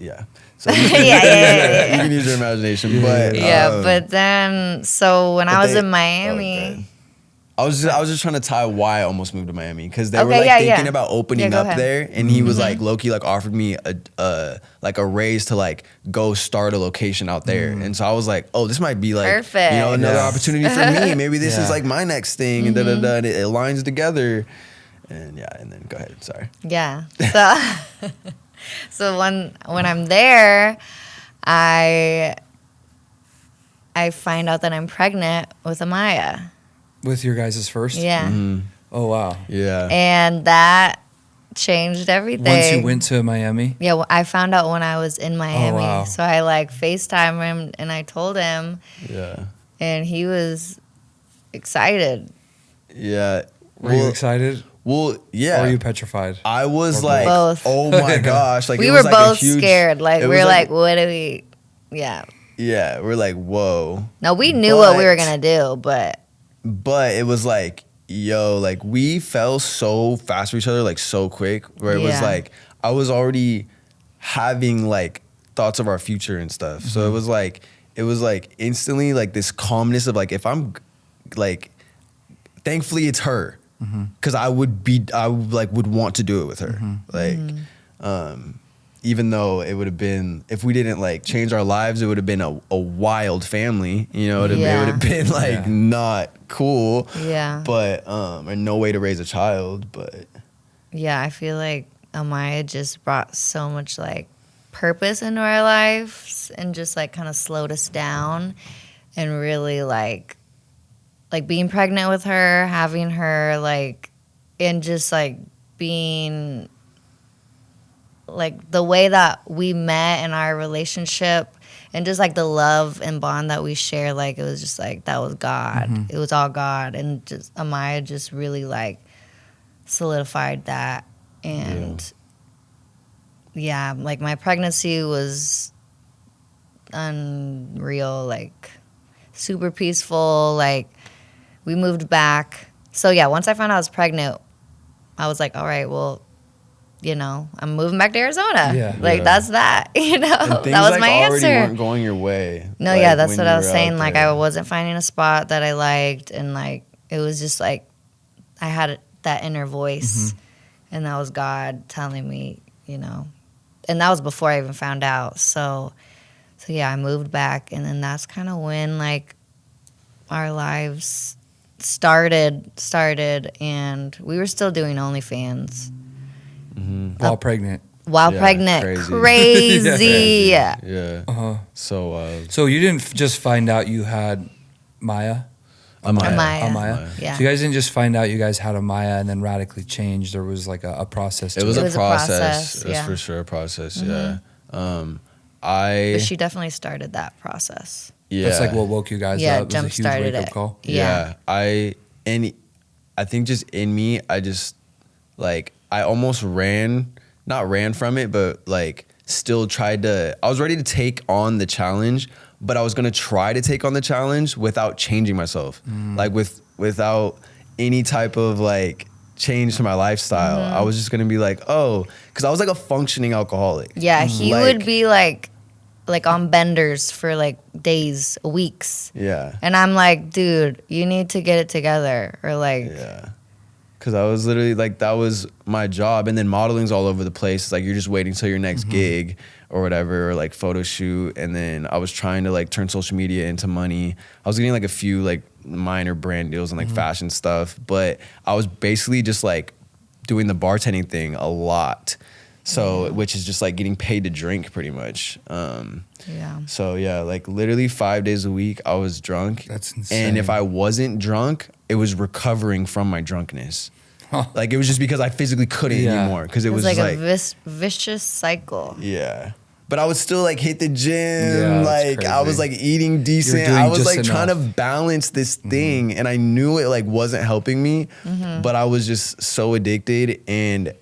Speaker 2: So
Speaker 3: Yeah.
Speaker 2: you can use your imagination, but
Speaker 3: but then so when I was in Miami,
Speaker 2: I was just trying to tie why I almost moved to Miami, because they were
Speaker 3: Okay,
Speaker 2: like
Speaker 3: yeah,
Speaker 2: thinking about opening
Speaker 3: go
Speaker 2: up
Speaker 3: ahead.
Speaker 2: there, and he was like low-key like offered me a raise to like go start a location out there, and so I was like, oh, this might be like
Speaker 3: Perfect.
Speaker 2: another
Speaker 1: Yeah.
Speaker 2: opportunity for me. Maybe this is like my next thing, and and it aligns together, and then go ahead. Sorry.
Speaker 3: yeah. So so when I'm there, I find out that I'm pregnant with Amaya.
Speaker 1: With your guys' first?
Speaker 3: Yeah.
Speaker 1: Oh wow.
Speaker 2: Yeah.
Speaker 3: And that changed everything.
Speaker 1: Once you went to Miami?
Speaker 3: Yeah, well, I found out when I was in Miami.
Speaker 1: wow.
Speaker 3: So I like FaceTime him and I told him,
Speaker 2: Yeah.
Speaker 3: and he was excited.
Speaker 2: Yeah.
Speaker 1: Were you excited?
Speaker 2: Well, yeah.
Speaker 1: Or were you petrified?
Speaker 2: I was
Speaker 1: Or
Speaker 2: like,
Speaker 3: both?
Speaker 2: oh my gosh! Like
Speaker 3: We
Speaker 2: it
Speaker 3: were
Speaker 2: was like
Speaker 3: both
Speaker 2: a huge,
Speaker 3: scared. Like
Speaker 2: it
Speaker 3: we
Speaker 2: was
Speaker 3: were like, what do we? Yeah.
Speaker 2: yeah, we're like, whoa.
Speaker 3: No, we knew what we were
Speaker 2: But-
Speaker 3: gonna do, but
Speaker 2: But it was like, yo, like we fell so fast for each other, like so quick, where it was
Speaker 3: Yeah.
Speaker 2: like I was already having like thoughts of our future and stuff. So it was like instantly like this calmness of like, if I'm like, thankfully it's her, because I would want to do it with her, like. Even though it would have been, if we didn't like change our lives, it would have been a wild family, you know, it would have been like not cool.
Speaker 3: Yeah.
Speaker 2: But, and no way to raise a child, but.
Speaker 3: yeah, I feel like Amaya just brought so much like purpose into our lives and just like kind of slowed us down, and really like being pregnant with her, having her like, and just like being like the way that we met in our relationship, and just like the love and bond that we share, like it was just like that was God. It was all God, and just Amaya just really like solidified that. And yeah, like my pregnancy was unreal, like super peaceful. Like we moved back. So yeah, once I found out I was pregnant, I was like, all right, well, you know, I'm moving back to Arizona.
Speaker 1: Yeah.
Speaker 3: Like that's that. You know,
Speaker 2: And
Speaker 3: that
Speaker 2: things
Speaker 3: was
Speaker 2: like
Speaker 3: my
Speaker 2: already
Speaker 3: answer.
Speaker 2: weren't going your way.
Speaker 3: No,
Speaker 2: like,
Speaker 3: yeah, that's
Speaker 2: when
Speaker 3: what
Speaker 2: you
Speaker 3: I was
Speaker 2: were
Speaker 3: saying.
Speaker 2: out
Speaker 3: Like
Speaker 2: there.
Speaker 3: I wasn't finding a spot that I liked, and like it was just like I had that inner voice, and that was God telling me, you know, and that was before I even found out. So yeah, I moved back, and then that's kind of when like our lives started, and we were still doing OnlyFans
Speaker 1: While pregnant.
Speaker 3: while
Speaker 2: Yeah,
Speaker 3: pregnant.
Speaker 2: crazy.
Speaker 3: Crazy.
Speaker 2: Yeah.
Speaker 1: Uh-huh.
Speaker 2: So,
Speaker 1: So you didn't just find out you had Maya?
Speaker 3: Amaya. Yeah.
Speaker 1: So you guys didn't just find out you guys had a Maya and then radically changed. There was like a process to
Speaker 2: it was
Speaker 3: It
Speaker 2: a
Speaker 3: was a
Speaker 2: process.
Speaker 3: process,
Speaker 2: It was
Speaker 3: yeah.
Speaker 2: for sure a process. Yeah.
Speaker 3: But she definitely started that process.
Speaker 2: Yeah.
Speaker 1: That's like what woke you guys
Speaker 3: Yeah,
Speaker 1: up. It was a huge
Speaker 3: jump-started
Speaker 1: wake-up
Speaker 3: it.
Speaker 1: call.
Speaker 3: Yeah.
Speaker 2: I think just in me, I just like I almost not ran from it, but like still tried to. I was ready to take on the challenge, but I was gonna try to take on the challenge without changing myself, like without any type of like change to my lifestyle. I was just gonna be like, oh, because I was like a functioning alcoholic.
Speaker 3: Yeah, he
Speaker 2: Like-
Speaker 3: would be like on benders for like days, weeks.
Speaker 2: Yeah.
Speaker 3: And I'm like, dude, you need to get it together. Or like,
Speaker 2: Yeah. Because I was literally like, that was my job. And then modeling's all over the place. It's like you're just waiting till your next gig or whatever, or like photo shoot. And then I was trying to like turn social media into money. I was getting like a few like minor brand deals and like fashion stuff. But I was basically just like doing the bartending thing a lot. So, which is just like getting paid to drink pretty much. So yeah, like literally 5 days a week I was drunk.
Speaker 1: That's insane.
Speaker 2: And if I wasn't drunk, it was recovering from my drunkenness. Like it was just because I physically couldn't anymore. Because it was
Speaker 3: like
Speaker 2: like
Speaker 3: a vicious cycle.
Speaker 2: Yeah. But I would still like hit the gym.
Speaker 1: Yeah,
Speaker 2: like I was like eating decent.
Speaker 1: doing
Speaker 2: I was
Speaker 1: just
Speaker 2: like trying to
Speaker 1: enough.
Speaker 2: balance this thing, and I knew it like wasn't helping me. But I was just so addicted, and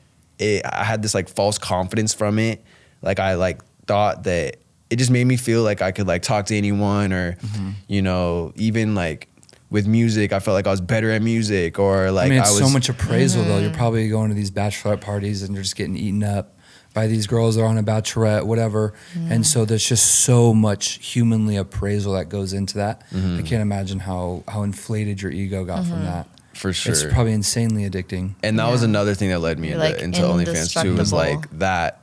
Speaker 2: I had this like false confidence from it. Like I like thought that it just made me feel like I could like talk to anyone, or you know, even like with music, I felt like I was better at music, or like
Speaker 1: I mean, it's
Speaker 2: was
Speaker 1: so much appraisal though. You're probably going to these bachelorette parties and you're just getting eaten up by these girls that are on a bachelorette, whatever. And so there's just so much humanly appraisal that goes into that. I can't imagine how inflated your ego got from that.
Speaker 2: for sure.
Speaker 1: It's probably insanely addicting.
Speaker 2: And that was another thing that led me
Speaker 3: Like
Speaker 2: into OnlyFans too, was like
Speaker 3: indestructible.
Speaker 2: that,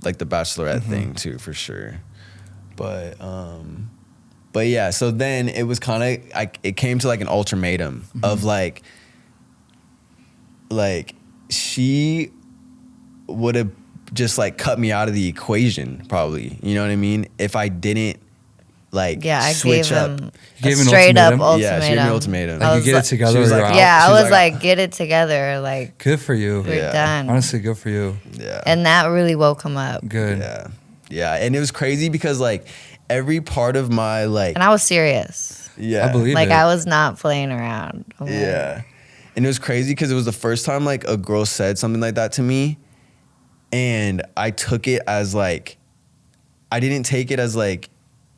Speaker 2: like the bachelorette thing too, for sure. But yeah, so then it was kind of like, it came to like an ultimatum of like she would have just like cut me out of the equation probably, you know what I mean, if I didn't like
Speaker 3: I
Speaker 2: switch
Speaker 3: gave
Speaker 2: up.
Speaker 3: him
Speaker 1: gave
Speaker 3: a
Speaker 1: an
Speaker 3: straight up
Speaker 1: ultimatum?
Speaker 3: ultimatum.
Speaker 2: Yeah, she gave me an ultimatum.
Speaker 1: Like, you get it together,
Speaker 2: she was
Speaker 1: you're
Speaker 2: like,
Speaker 1: out.
Speaker 3: Yeah, I
Speaker 2: She's
Speaker 3: was like, get it together. Like,
Speaker 1: Good for you.
Speaker 3: we're
Speaker 2: Yeah.
Speaker 3: done.
Speaker 1: Honestly, good for you.
Speaker 2: Yeah.
Speaker 3: And that really woke him up.
Speaker 1: Good.
Speaker 2: Yeah. Yeah. And it was crazy because like every part of my like,
Speaker 3: And I was serious.
Speaker 2: yeah.
Speaker 1: I believe
Speaker 3: Like,
Speaker 1: it.
Speaker 3: I was not playing around. I'm like,
Speaker 2: Yeah. And it was crazy because it was the first time like a girl said something like that to me. And I took it as like, I didn't take it as like,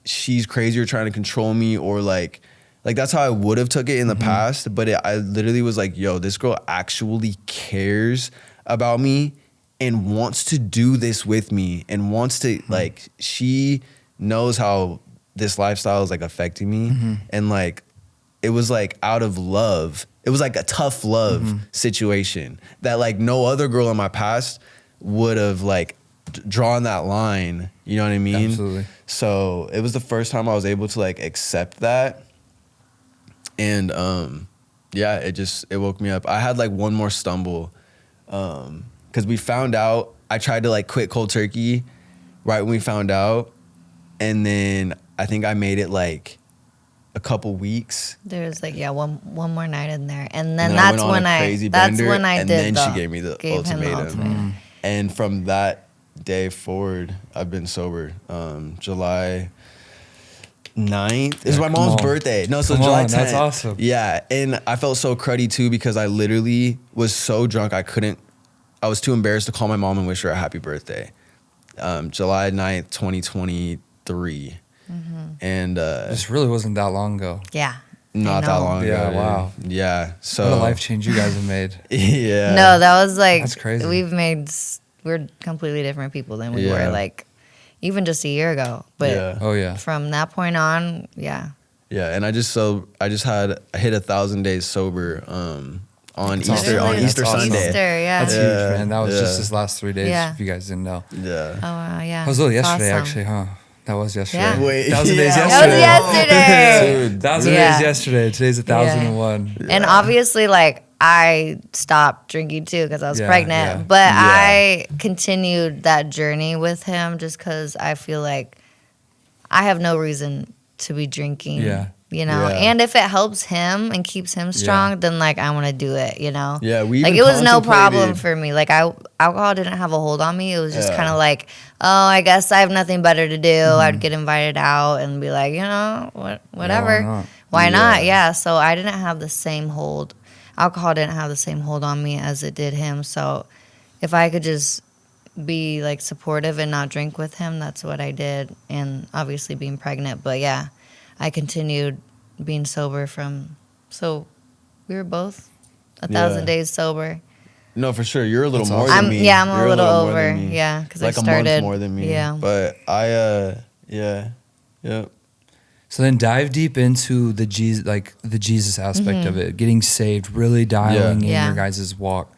Speaker 2: she's crazy or trying to control me, or like that's how I would have took it in the past. But I literally was like, yo, this girl actually cares about me and wants to do this with me, and wants to like, she knows how this lifestyle is like affecting me. And like, it was like out of love. It was like a tough love situation that like no other girl in my past would have like drawn that line. You know what I mean?
Speaker 1: Absolutely.
Speaker 2: So it was the first time I was able to like accept that. And yeah, it woke me up. I had like one more stumble. Cause we found out, I tried to like quit cold turkey right when we found out. And then I think I made it like a couple weeks.
Speaker 3: There was like, one more night in there. And then
Speaker 2: And then
Speaker 3: that's
Speaker 2: went on
Speaker 3: when
Speaker 2: a
Speaker 3: I
Speaker 2: crazy bender,
Speaker 3: did
Speaker 2: and then she
Speaker 3: the-
Speaker 2: gave me the
Speaker 3: gave him
Speaker 2: ultimatum. And from that day forward, I've been sober. July 9th is my
Speaker 1: come
Speaker 2: mom's
Speaker 1: on.
Speaker 2: birthday. No, so
Speaker 1: Come
Speaker 2: July
Speaker 1: on,
Speaker 2: 10th.
Speaker 1: that's awesome.
Speaker 2: Yeah, and I felt so cruddy too because I literally was so drunk I was too embarrassed to call my mom and wish her a happy birthday. July 9th, 2023. And
Speaker 1: This really wasn't that long ago.
Speaker 3: Yeah.
Speaker 2: not
Speaker 3: I
Speaker 2: that
Speaker 3: know.
Speaker 2: long ago.
Speaker 1: Yeah,
Speaker 2: dude.
Speaker 1: wow.
Speaker 2: Yeah, so
Speaker 1: What a life change you guys have made.
Speaker 2: Yeah.
Speaker 3: No, that was like,
Speaker 1: That's crazy.
Speaker 3: we're completely different people than we
Speaker 2: Yeah.
Speaker 3: were like even just a year ago. But
Speaker 2: Yeah.
Speaker 1: Oh, yeah.
Speaker 3: from that point on, yeah.
Speaker 2: Yeah, and I hit 1,000 days sober on
Speaker 1: That's
Speaker 2: Easter
Speaker 1: awesome.
Speaker 2: on Easter
Speaker 1: That's awesome.
Speaker 2: Sunday.
Speaker 3: Easter, yeah.
Speaker 1: That's
Speaker 2: Yeah,
Speaker 1: huge, man. That was
Speaker 2: yeah.
Speaker 1: just this last 3 days,
Speaker 3: Yeah.
Speaker 1: if you guys didn't know.
Speaker 2: Yeah.
Speaker 3: Oh, wow, yeah.
Speaker 1: That was literally yesterday,
Speaker 3: Awesome.
Speaker 1: actually, huh? That was yesterday.
Speaker 3: Yeah.
Speaker 2: Wait,
Speaker 1: 1,000 days
Speaker 2: yeah.
Speaker 1: yesterday.
Speaker 3: That was yesterday.
Speaker 2: Dude,
Speaker 1: 1,000
Speaker 3: Yeah.
Speaker 1: days yesterday. Today's 1,001.
Speaker 3: And obviously, like, I stopped drinking too because I was
Speaker 1: Yeah,
Speaker 3: pregnant.
Speaker 1: yeah.
Speaker 3: But
Speaker 2: Yeah.
Speaker 3: I continued that journey with him just because I feel like I have no reason to be drinking.
Speaker 1: Yeah.
Speaker 3: You know?
Speaker 2: Yeah.
Speaker 3: And if it helps him and keeps him strong,
Speaker 1: Yeah.
Speaker 3: then, like, I want to do it, you know?
Speaker 2: Yeah, we
Speaker 3: Like,
Speaker 2: even
Speaker 3: it was no problem
Speaker 2: contemplated-
Speaker 3: for me. Like, alcohol didn't have a hold on me. It was just
Speaker 2: Yeah.
Speaker 3: kind of like, oh, I guess I have nothing better to do. I'd get invited out and be like, you know, whatever.
Speaker 1: not?
Speaker 3: Why not?
Speaker 2: Yeah.
Speaker 3: Yeah. So I didn't have the same hold. Alcohol didn't have the same hold on me as it did him. So if I could just be like supportive and not drink with him, that's what I did. And obviously being pregnant. But yeah, I continued being sober so we were both 1,000
Speaker 2: Yeah.
Speaker 3: days sober.
Speaker 2: No, for sure. You're a little
Speaker 1: That's
Speaker 2: more
Speaker 1: awesome.
Speaker 2: than me.
Speaker 3: I'm a
Speaker 2: You're
Speaker 3: little
Speaker 2: more
Speaker 3: over.
Speaker 2: than me.
Speaker 3: Yeah. Because
Speaker 2: Like
Speaker 3: I started.
Speaker 2: a month more than me.
Speaker 3: Yeah.
Speaker 2: But I, yeah.
Speaker 1: So then dive deep into the Jesus aspect of it, getting saved, really dialing in your guys' walk.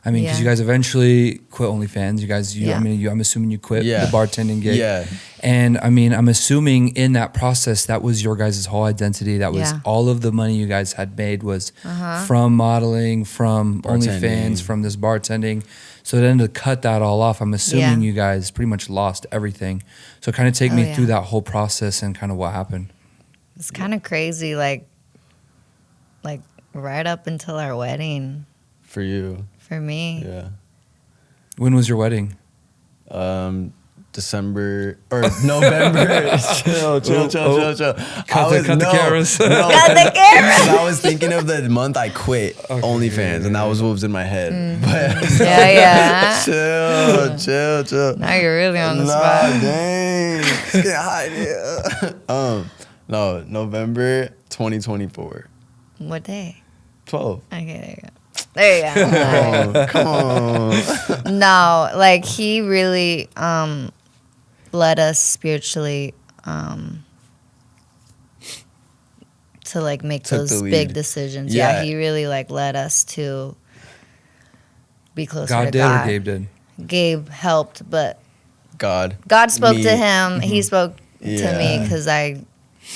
Speaker 1: I mean, because you guys eventually quit OnlyFans. You guys, I'm assuming you quit the bartending gig.
Speaker 2: Yeah.
Speaker 1: And I mean, I'm assuming in that process, that was your guys' whole identity. That was all of the money you guys had made was from modeling, from OnlyFans, from this bartending. So then to cut that all off, I'm assuming you guys pretty much lost everything. So kind of take me through that whole process and kind of what happened.
Speaker 3: It's kind of crazy, like right up until our wedding.
Speaker 2: For you.
Speaker 3: For me.
Speaker 2: Yeah.
Speaker 1: When was your wedding?
Speaker 2: December or November. chill.
Speaker 1: Cut the cameras.
Speaker 2: No,
Speaker 3: Cut the cameras.
Speaker 2: I was thinking of the month I quit OnlyFans, and that was what was in my head. But chill.
Speaker 3: Now you're really on the spot.
Speaker 2: Dang. It's getting hot here. No, November 2024.
Speaker 3: What day?
Speaker 2: 12.
Speaker 3: Okay, there you go. There you go.
Speaker 2: Come on.
Speaker 3: No, like he really led us spiritually to like make
Speaker 2: Took
Speaker 3: those
Speaker 2: the
Speaker 3: big
Speaker 2: lead.
Speaker 3: decisions.
Speaker 2: Yeah.
Speaker 3: He really like led us to be closer
Speaker 1: God
Speaker 3: to
Speaker 1: did
Speaker 3: God.
Speaker 1: or Gabe did?
Speaker 3: Gabe helped, but
Speaker 2: God
Speaker 3: spoke
Speaker 2: me.
Speaker 3: to him. He spoke to me because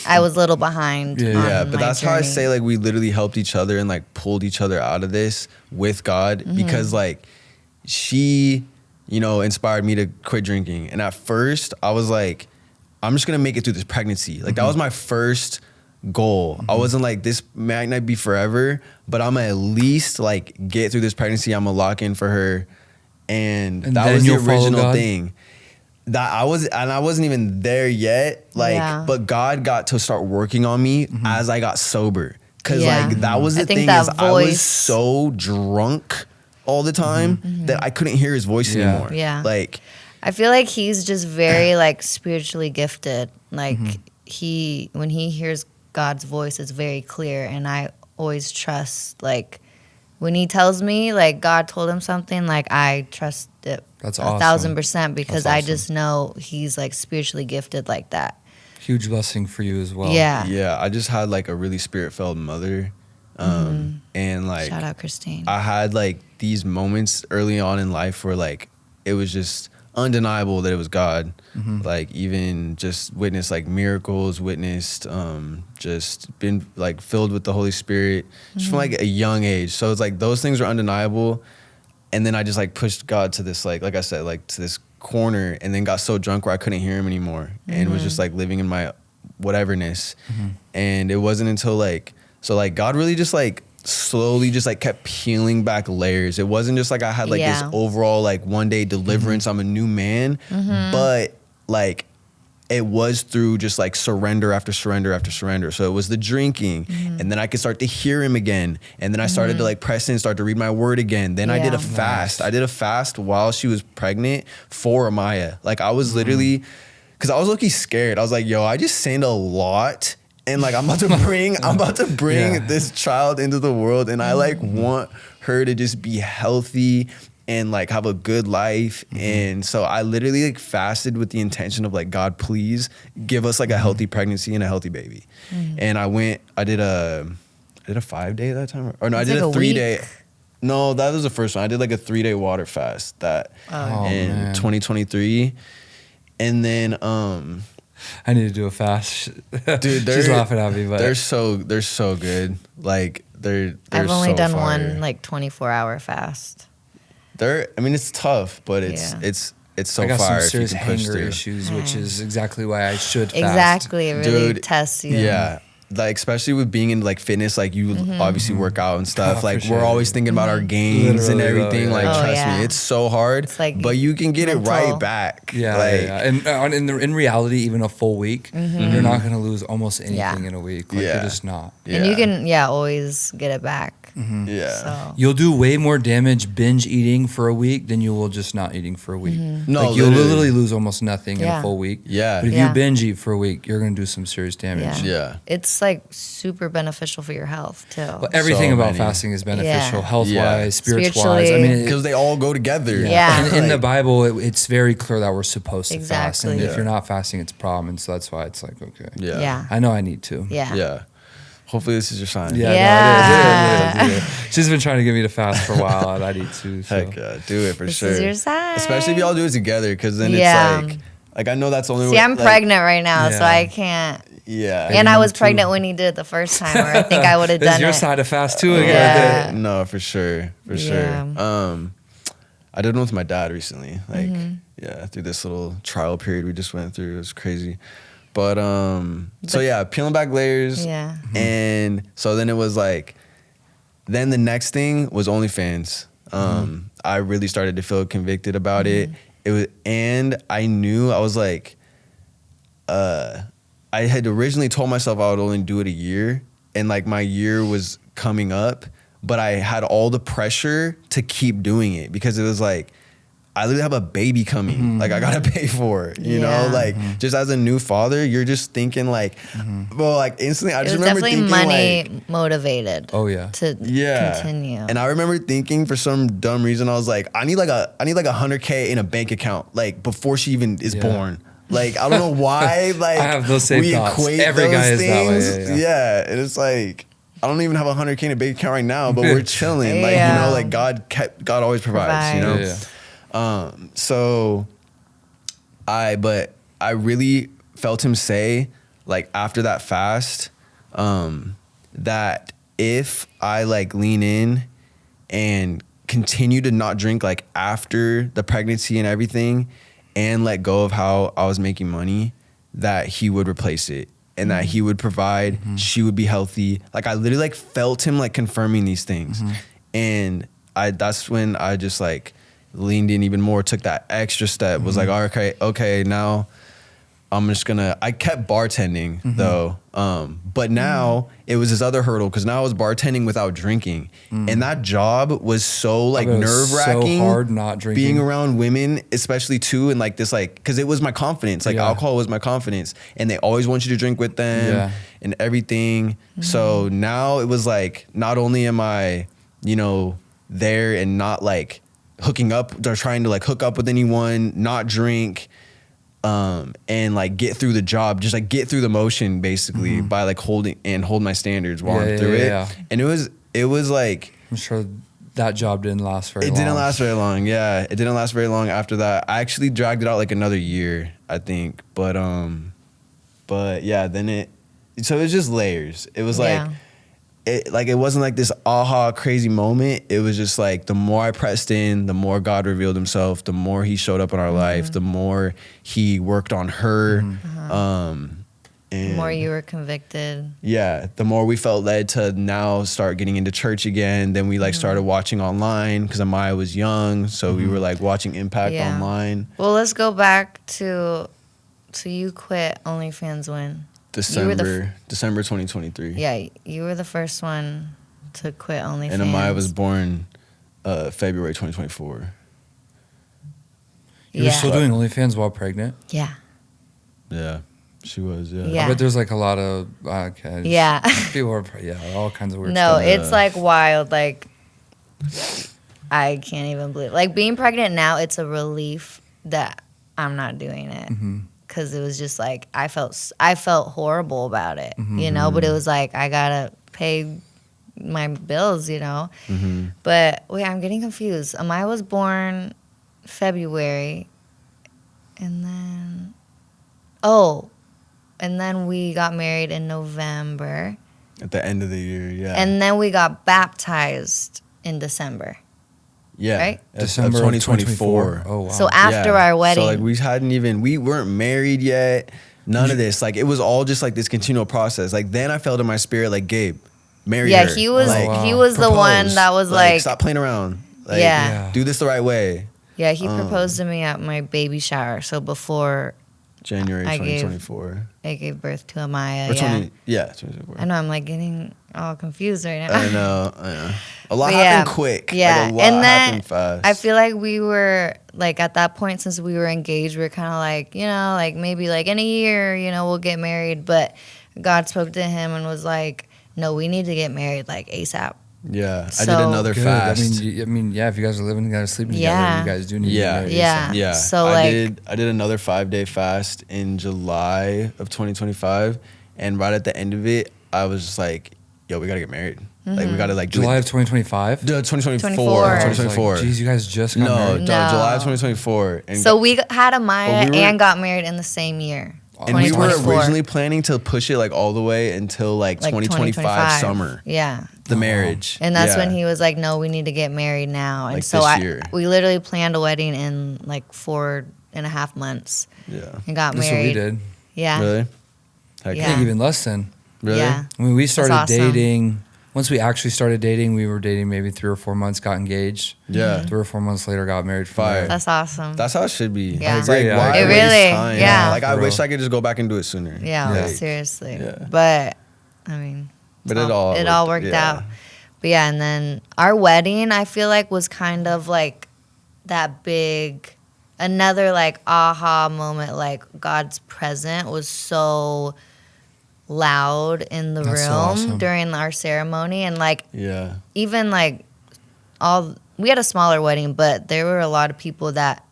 Speaker 3: I was a little behind.
Speaker 2: Yeah,
Speaker 3: on
Speaker 2: but
Speaker 3: my
Speaker 2: that's how I
Speaker 3: journey.
Speaker 2: say like we literally helped each other and like pulled each other out of this with God because like she, inspired me to quit drinking. And at first I was like, I'm just gonna make it through this pregnancy. Like that was my first goal. I wasn't like, this might not be forever, but I'm gonna at least like get through this pregnancy. I'm gonna lock in for her. And that was the original thing. That I wasn't even there yet. Like, but God got to start working on me as I got sober. Cause like that was the thing is I was so drunk all the time that I couldn't hear his voice anymore.
Speaker 3: Yeah.
Speaker 2: Like
Speaker 3: I feel like he's just very like spiritually gifted. Like when he hears God's voice, it's very clear, and I always trust like when he tells me like God told him something, like I trust it.
Speaker 1: That's
Speaker 3: 1,000% because
Speaker 1: That's
Speaker 3: I
Speaker 1: awesome.
Speaker 3: just know he's like spiritually gifted like that.
Speaker 1: Huge blessing for you as well.
Speaker 2: yeah, I just had like a really spirit-filled mother. And like
Speaker 3: Shout out Christine.
Speaker 2: I had like these moments early on in life where like it was just undeniable that it was God. Like even just witnessed like miracles, witnessed just been like filled with the Holy Spirit just from like a young age. So it's like those things are undeniable. And then I just like pushed God to this like I said, like to this corner, and then got so drunk where I couldn't hear him anymore and was just like living in my whateverness. And it wasn't until like God really just like slowly just like kept peeling back layers. It wasn't just like I had like this overall like one day deliverance, I'm a new man, but like it was through just like surrender after surrender after surrender. So it was the drinking, and then I could start to hear him again, and then I started to like press in, start to read my word again. Then I did a fast. I did a fast while she was pregnant for Amaya. Like I was literally, because I was low-key scared. I was like, yo, I just sinned a lot. And like I'm about to bring this child into the world, and I like want her to just be healthy and like have a good life. And so I literally like fasted with the intention of like, God, please give us like a healthy pregnancy and a healthy baby. And I did a 5-day that time, or no, I did
Speaker 3: like
Speaker 2: a
Speaker 3: a
Speaker 2: 3-day.
Speaker 3: week?
Speaker 2: No, that was the first one. I did like a 3-day water fast that in 2023, and then
Speaker 1: I need to do a fast.
Speaker 2: dude,
Speaker 1: She's laughing at me, but
Speaker 2: they're so good. Like they're
Speaker 3: I've only
Speaker 2: so
Speaker 3: done
Speaker 2: fire.
Speaker 3: one like 24-hour fast.
Speaker 2: I mean, it's tough, but it's so
Speaker 1: I got
Speaker 2: fire
Speaker 1: some
Speaker 2: if you
Speaker 1: serious
Speaker 2: can push
Speaker 1: hanger
Speaker 2: through.
Speaker 1: issues, which is exactly why I should fast.
Speaker 3: Exactly, it really
Speaker 2: Dude,
Speaker 3: tests you.
Speaker 2: Yeah. Like especially with being in like fitness, like you obviously work out and stuff.
Speaker 1: Oh, for
Speaker 2: like
Speaker 1: sure.
Speaker 2: we're always thinking about our gains and
Speaker 1: Literally, though,
Speaker 2: everything.
Speaker 1: yeah.
Speaker 2: Like
Speaker 3: Oh,
Speaker 2: trust
Speaker 3: yeah.
Speaker 2: me, it's so hard.
Speaker 3: It's like
Speaker 2: but you can get it
Speaker 3: mental.
Speaker 2: right back.
Speaker 1: Yeah,
Speaker 2: like,
Speaker 1: and in reality, even a full week, you're not gonna lose almost anything in a week. Like, you're just not.
Speaker 3: And you can always get it back.
Speaker 2: Yeah.
Speaker 3: So
Speaker 1: You'll do way more damage binge eating for a week than you will just not eating for a week.
Speaker 2: No,
Speaker 1: like you'll
Speaker 2: literally.
Speaker 1: literally lose almost nothing in a
Speaker 3: Yeah.
Speaker 1: full week.
Speaker 2: Yeah.
Speaker 1: But if
Speaker 3: Yeah.
Speaker 1: you binge eat for a week, you're gonna do some serious damage.
Speaker 2: Yeah.
Speaker 3: it's it's like super beneficial for your health too.
Speaker 1: Well, everything
Speaker 2: So
Speaker 1: about
Speaker 2: many.
Speaker 1: fasting is beneficial,
Speaker 3: Yeah.
Speaker 1: health-wise,
Speaker 2: Yeah.
Speaker 1: spiritual-wise. I
Speaker 3: Spiritually.
Speaker 1: mean,
Speaker 2: Because they all go together.
Speaker 3: Yeah.
Speaker 1: In the Bible, it's very clear that we're supposed to fast. And
Speaker 3: Exactly.
Speaker 1: if you're not fasting, it's a problem. And so that's why it's like, okay.
Speaker 2: Yeah.
Speaker 1: I know I need to.
Speaker 3: Yeah.
Speaker 2: Yeah. Hopefully this is your sign.
Speaker 1: Yeah.
Speaker 3: Yeah.
Speaker 1: No, it is. She's been trying to get me to fast for a while, and I need to. So.
Speaker 2: Heck yeah, do it for
Speaker 3: This
Speaker 2: sure.
Speaker 3: is your sign.
Speaker 2: Especially if y'all do it together, because then
Speaker 3: Yeah.
Speaker 2: it's like I know that's the only way.
Speaker 3: See, I'm
Speaker 2: like,
Speaker 3: pregnant right now, so
Speaker 1: Yeah.
Speaker 3: I can't.
Speaker 2: Yeah.
Speaker 3: And I was
Speaker 1: too.
Speaker 3: pregnant when he did it the first time, or I think I would have
Speaker 1: This is
Speaker 3: done
Speaker 1: your
Speaker 3: it.
Speaker 1: side of fast too again.
Speaker 3: Yeah.
Speaker 2: No, for sure. For
Speaker 3: Yeah.
Speaker 2: sure. I did one with my dad recently. Like, yeah, through this little trial period we just went through. It was crazy. But so yeah, peeling back layers.
Speaker 3: Yeah.
Speaker 2: And so then it was like, then the next thing was OnlyFans. I really started to feel convicted about it. It was, and I knew, I was like, I had originally told myself I would only do it a year, and like my year was coming up, but I had all the pressure to keep doing it because it was like, I literally have a baby coming. Like I gotta pay for it, you know? Like just as a new father, you're just thinking like, well, like instantly, I
Speaker 3: It
Speaker 2: just
Speaker 3: was
Speaker 2: remember
Speaker 3: definitely
Speaker 2: thinking
Speaker 3: money
Speaker 2: like,
Speaker 3: motivated.
Speaker 1: Oh yeah.
Speaker 3: To continue.
Speaker 2: and I remember thinking for some dumb reason, I was like, I need like a $100K in a bank account, like before she even is born. Like I don't know why. Like
Speaker 1: I have those same
Speaker 2: we
Speaker 1: thoughts.
Speaker 2: equate
Speaker 1: Every
Speaker 2: those
Speaker 1: guy is that way,
Speaker 2: things.
Speaker 1: yeah.
Speaker 2: And it's like I don't even have $100K in a bank account right now, but we're chilling. Like
Speaker 3: Yeah.
Speaker 2: you know, like God always provides. You know.
Speaker 1: Yeah.
Speaker 2: So but I really felt him say, like after that fast, that if I like lean in and continue to not drink like after the pregnancy and everything and let go of how I was making money, that he would replace it and that he would provide, she would be healthy. Like I literally like felt him like confirming these things. And that's when I just like leaned in even more, took that extra step, was like, okay, now I'm just gonna, I kept bartending though. But now it was this other hurdle because now I was bartending without drinking. And that job was so like
Speaker 1: bet it was
Speaker 2: nerve wracking.
Speaker 1: so hard not drinking.
Speaker 2: Being around women, especially too, and like this, like, cause it was my confidence. Like alcohol was my confidence. And they always want you to drink with them and everything. So now it was like, not only am I, you know, there and not like hooking up or trying to like hook up with anyone, not drink, and like get through the job, just like get through the motion basically by like hold my standards while I'm through it. And it was like,
Speaker 1: I'm sure that job didn't last very long.
Speaker 2: it didn't last very long. Yeah. It didn't last very long after that. I actually dragged it out like another year, I think. But yeah, then so it was just layers. It was like, it wasn't like this aha crazy moment. It was just like the more I pressed in, the more God revealed himself, the more he showed up in our life, the more he worked on her. And
Speaker 3: The more you were convicted.
Speaker 2: yeah, the more we felt led to now start getting into church again. Then we like started watching online because Amaya was young. So we were like watching Impact online.
Speaker 3: Well, let's go back to you quit OnlyFans when?
Speaker 2: December 2023.
Speaker 3: Yeah, you were the first one to quit OnlyFans.
Speaker 2: And Amaya was born February 2024.
Speaker 1: You were still doing OnlyFans while pregnant?
Speaker 3: Yeah.
Speaker 2: Yeah, she was. Yeah.
Speaker 3: Yeah.
Speaker 1: I bet there's like a lot of
Speaker 3: Yeah.
Speaker 1: people are all kinds of weird
Speaker 3: No,
Speaker 1: stuff.
Speaker 3: it's like wild. Like, I can't even believe. Like, being pregnant now, it's a relief that I'm not doing it. Because it was just like, I felt horrible about it, you know? But it was like, I got to pay my bills, you know? But wait, I'm getting confused. Amaya was born February. And then, and then we got married in November.
Speaker 2: At the end of the year, yeah.
Speaker 3: And then we got baptized in December.
Speaker 2: Yeah.
Speaker 3: Right?
Speaker 2: December 2024.
Speaker 1: Oh, wow.
Speaker 3: So after our wedding.
Speaker 2: So like we weren't married yet. None of this. Like it was all just like this continual process. Like then I felt in my spirit like, Gabe, marry her.
Speaker 3: Yeah, he was
Speaker 2: Like,
Speaker 3: he was the
Speaker 2: propose.
Speaker 3: one that was like
Speaker 2: stop playing around. Like,
Speaker 3: Yeah.
Speaker 2: do this the right way.
Speaker 3: Yeah, he proposed to me at my baby shower. So before
Speaker 2: January
Speaker 3: I gave-
Speaker 2: 2024.
Speaker 3: I gave birth to Amaya.
Speaker 2: Or
Speaker 3: Yeah.
Speaker 2: 2024.
Speaker 3: I know, I'm like getting all confused right now.
Speaker 2: I know. A lot
Speaker 3: But
Speaker 2: happened quick.
Speaker 3: Yeah.
Speaker 2: Like, a lot
Speaker 3: and then
Speaker 2: happened fast.
Speaker 3: I feel like we were like at that point, since we were engaged, we were kind of like, you know, like maybe like in a year, you know, we'll get married. But God spoke to him and was like, no, we need to get married like ASAP.
Speaker 2: Yeah, I
Speaker 3: So-
Speaker 2: did another
Speaker 1: Good.
Speaker 2: fast.
Speaker 1: I mean, yeah. If you guys are living together, sleeping
Speaker 3: Yeah.
Speaker 1: together, you guys do need
Speaker 2: Yeah.
Speaker 1: to get married.
Speaker 3: Yeah.
Speaker 2: Yeah.
Speaker 3: So,
Speaker 2: I did another 5-day fast in July of 2025, and right at the end of it, I was just like, "Yo, we gotta get married. Like, we gotta like do
Speaker 1: July
Speaker 2: it."
Speaker 1: of 2025.
Speaker 2: 2024.
Speaker 3: I was like,
Speaker 2: 2024.
Speaker 1: Geez, you guys just got
Speaker 2: No,
Speaker 1: married.
Speaker 3: No.
Speaker 2: July of 2024. And
Speaker 3: So we had a Maya
Speaker 2: But we were-
Speaker 3: and got married in the same year.
Speaker 2: and we were
Speaker 3: 2024.
Speaker 2: originally planning to push it like all the way until like 2025 summer.
Speaker 3: Yeah.
Speaker 2: The marriage.
Speaker 3: And that's
Speaker 2: Yeah.
Speaker 3: when he was like, no, we need to get married now. And
Speaker 2: Like
Speaker 3: so
Speaker 2: this year.
Speaker 3: we literally planned a wedding in like 4.5 months
Speaker 2: Yeah.
Speaker 3: and got
Speaker 1: That's what we
Speaker 3: married.
Speaker 1: did.
Speaker 3: Yeah.
Speaker 2: Really? Heck
Speaker 3: Yeah.
Speaker 1: I think even less than.
Speaker 2: Really?
Speaker 3: Yeah.
Speaker 1: I mean, we started
Speaker 3: awesome.
Speaker 1: dating. Once we actually started dating, we were dating maybe 3 or 4 months, got engaged.
Speaker 2: Yeah.
Speaker 1: 3 or 4 months later, got married. from
Speaker 2: Fire.
Speaker 1: there.
Speaker 3: That's awesome.
Speaker 2: That's how it should be.
Speaker 3: Yeah.
Speaker 2: It's like,
Speaker 1: Yeah,
Speaker 2: why
Speaker 1: it
Speaker 2: waste
Speaker 3: really-
Speaker 2: time?
Speaker 3: yeah.
Speaker 2: Like, I
Speaker 1: For
Speaker 2: wish
Speaker 1: real.
Speaker 2: I could just go back and do it sooner.
Speaker 3: yeah,
Speaker 2: Like,
Speaker 3: seriously.
Speaker 2: yeah.
Speaker 3: But I mean,
Speaker 2: But
Speaker 3: it all worked
Speaker 2: yeah.
Speaker 3: out. But yeah, and then our wedding, I feel like, was kind of like that big, another like aha moment. Like God's presence was so loud in the
Speaker 1: That's so
Speaker 3: room
Speaker 1: awesome.
Speaker 3: during our ceremony, and like
Speaker 2: Yeah.
Speaker 3: even like we had a smaller wedding, but there were a lot of people that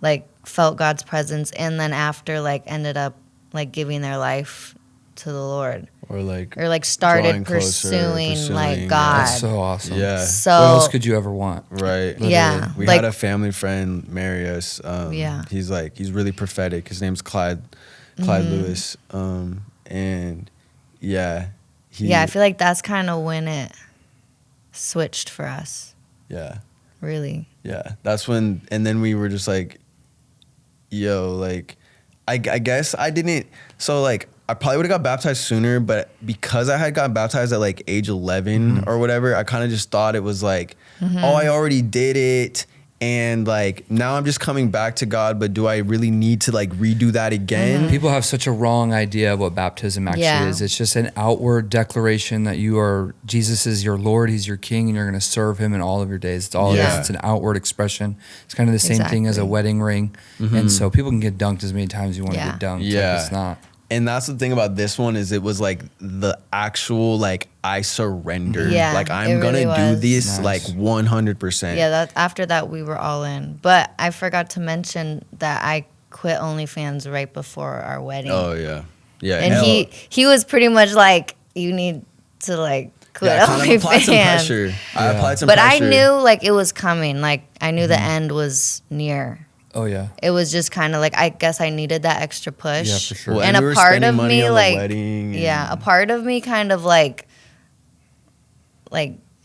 Speaker 3: like felt God's presence, and then after like ended up like giving their life to the Lord,
Speaker 2: Or like,
Speaker 3: or like started
Speaker 2: Drawing closer,
Speaker 3: pursuing like
Speaker 2: pursuing,
Speaker 3: God.
Speaker 1: That's so awesome.
Speaker 2: yeah.
Speaker 3: So
Speaker 1: What else could you ever want?
Speaker 2: Right.
Speaker 3: Yeah,
Speaker 2: We
Speaker 3: like-
Speaker 2: had a family friend marry us.
Speaker 3: Yeah.
Speaker 2: He's really prophetic. His name's Clyde Lewis. And yeah.
Speaker 3: yeah, I feel like that's kind of when it switched for us.
Speaker 2: Yeah.
Speaker 3: Really.
Speaker 2: Yeah. That's when, and then we were just like, yo, like, I guess I didn't, so like, I probably would have got baptized sooner, but because I had gotten baptized at like age 11 or whatever, I kind of just thought it was like, oh, I already did it. And like, now I'm just coming back to God, but do I really need to like redo that again?
Speaker 1: People have such a wrong idea of what baptism actually
Speaker 3: Yeah.
Speaker 1: is. It's just an outward declaration that Jesus is your Lord, He's your King, and you're going to serve Him in all of your days. It's all it
Speaker 2: Yeah.
Speaker 1: is. It's an outward expression. It's kind of the same thing as a
Speaker 3: Exactly.
Speaker 1: wedding ring. And so people can get dunked as many times as you want
Speaker 3: Yeah.
Speaker 1: to get dunked.
Speaker 2: Yeah.
Speaker 1: Like, it's not.
Speaker 2: And that's the thing about this one is it was like the actual like I surrender.
Speaker 3: Yeah,
Speaker 2: like
Speaker 3: it
Speaker 2: I'm
Speaker 3: really
Speaker 2: gonna do
Speaker 3: was.
Speaker 2: this
Speaker 1: Nice.
Speaker 2: like 100%.
Speaker 3: Yeah, that after that we were all in. But I forgot to mention that I quit OnlyFans right before our wedding.
Speaker 2: Oh yeah. Yeah.
Speaker 3: and
Speaker 2: hell-
Speaker 3: he was pretty much like, you need to like quit
Speaker 2: yeah, I kind of applied some
Speaker 3: OnlyFans.
Speaker 2: pressure. I
Speaker 1: Yeah.
Speaker 2: applied some
Speaker 3: But
Speaker 2: pressure.
Speaker 3: I knew like it was coming. Like I knew the end was near.
Speaker 1: Oh, yeah.
Speaker 3: It was just kind of like, I guess I needed that extra push.
Speaker 1: Yeah, for sure.
Speaker 2: Well,
Speaker 3: And
Speaker 2: we
Speaker 3: a
Speaker 2: were
Speaker 3: part
Speaker 2: spending
Speaker 3: of
Speaker 2: money
Speaker 3: me
Speaker 2: on the
Speaker 3: like,
Speaker 2: wedding
Speaker 3: yeah, a
Speaker 2: and-
Speaker 3: part of me kind of like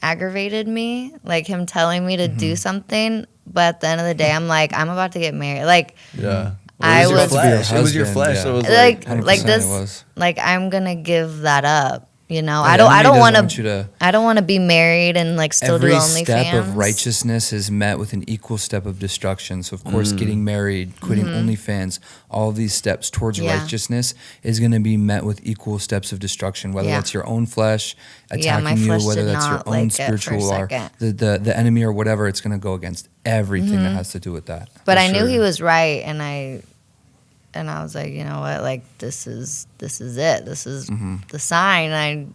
Speaker 3: aggravated me, like him telling me to do something. But at the end of the day, I'm like, I'm about to get married. Like,
Speaker 2: Yeah.
Speaker 3: I
Speaker 2: it was your
Speaker 3: was-
Speaker 2: flesh. It was your
Speaker 1: husband,
Speaker 2: flesh.
Speaker 1: yeah.
Speaker 2: So it was
Speaker 3: like,
Speaker 1: 100%
Speaker 3: this,
Speaker 1: it was.
Speaker 3: like I'm gonna give that up. You know,
Speaker 1: The
Speaker 3: I don't
Speaker 1: enemy
Speaker 3: want
Speaker 1: doesn't you
Speaker 3: to. I don't want to be married and like still do
Speaker 1: Every
Speaker 3: OnlyFans.
Speaker 1: step of righteousness is met with an equal step of destruction. So, of course, getting married, quitting OnlyFans, all of these steps towards
Speaker 3: Mm-hmm. Yeah.
Speaker 1: righteousness is going to be met with equal steps of destruction, whether
Speaker 3: Yeah.
Speaker 1: that's your own flesh
Speaker 3: Yeah, my
Speaker 1: attacking you,
Speaker 3: flesh
Speaker 1: whether
Speaker 3: did
Speaker 1: that's your
Speaker 3: not
Speaker 1: own
Speaker 3: like it for a
Speaker 1: spiritual or
Speaker 3: second.
Speaker 1: the enemy or whatever. It's going to go against everything that has to do with that.
Speaker 3: But
Speaker 2: For
Speaker 3: I knew
Speaker 2: sure.
Speaker 3: he was right, and I was like, you know what, like this is it. This is the sign.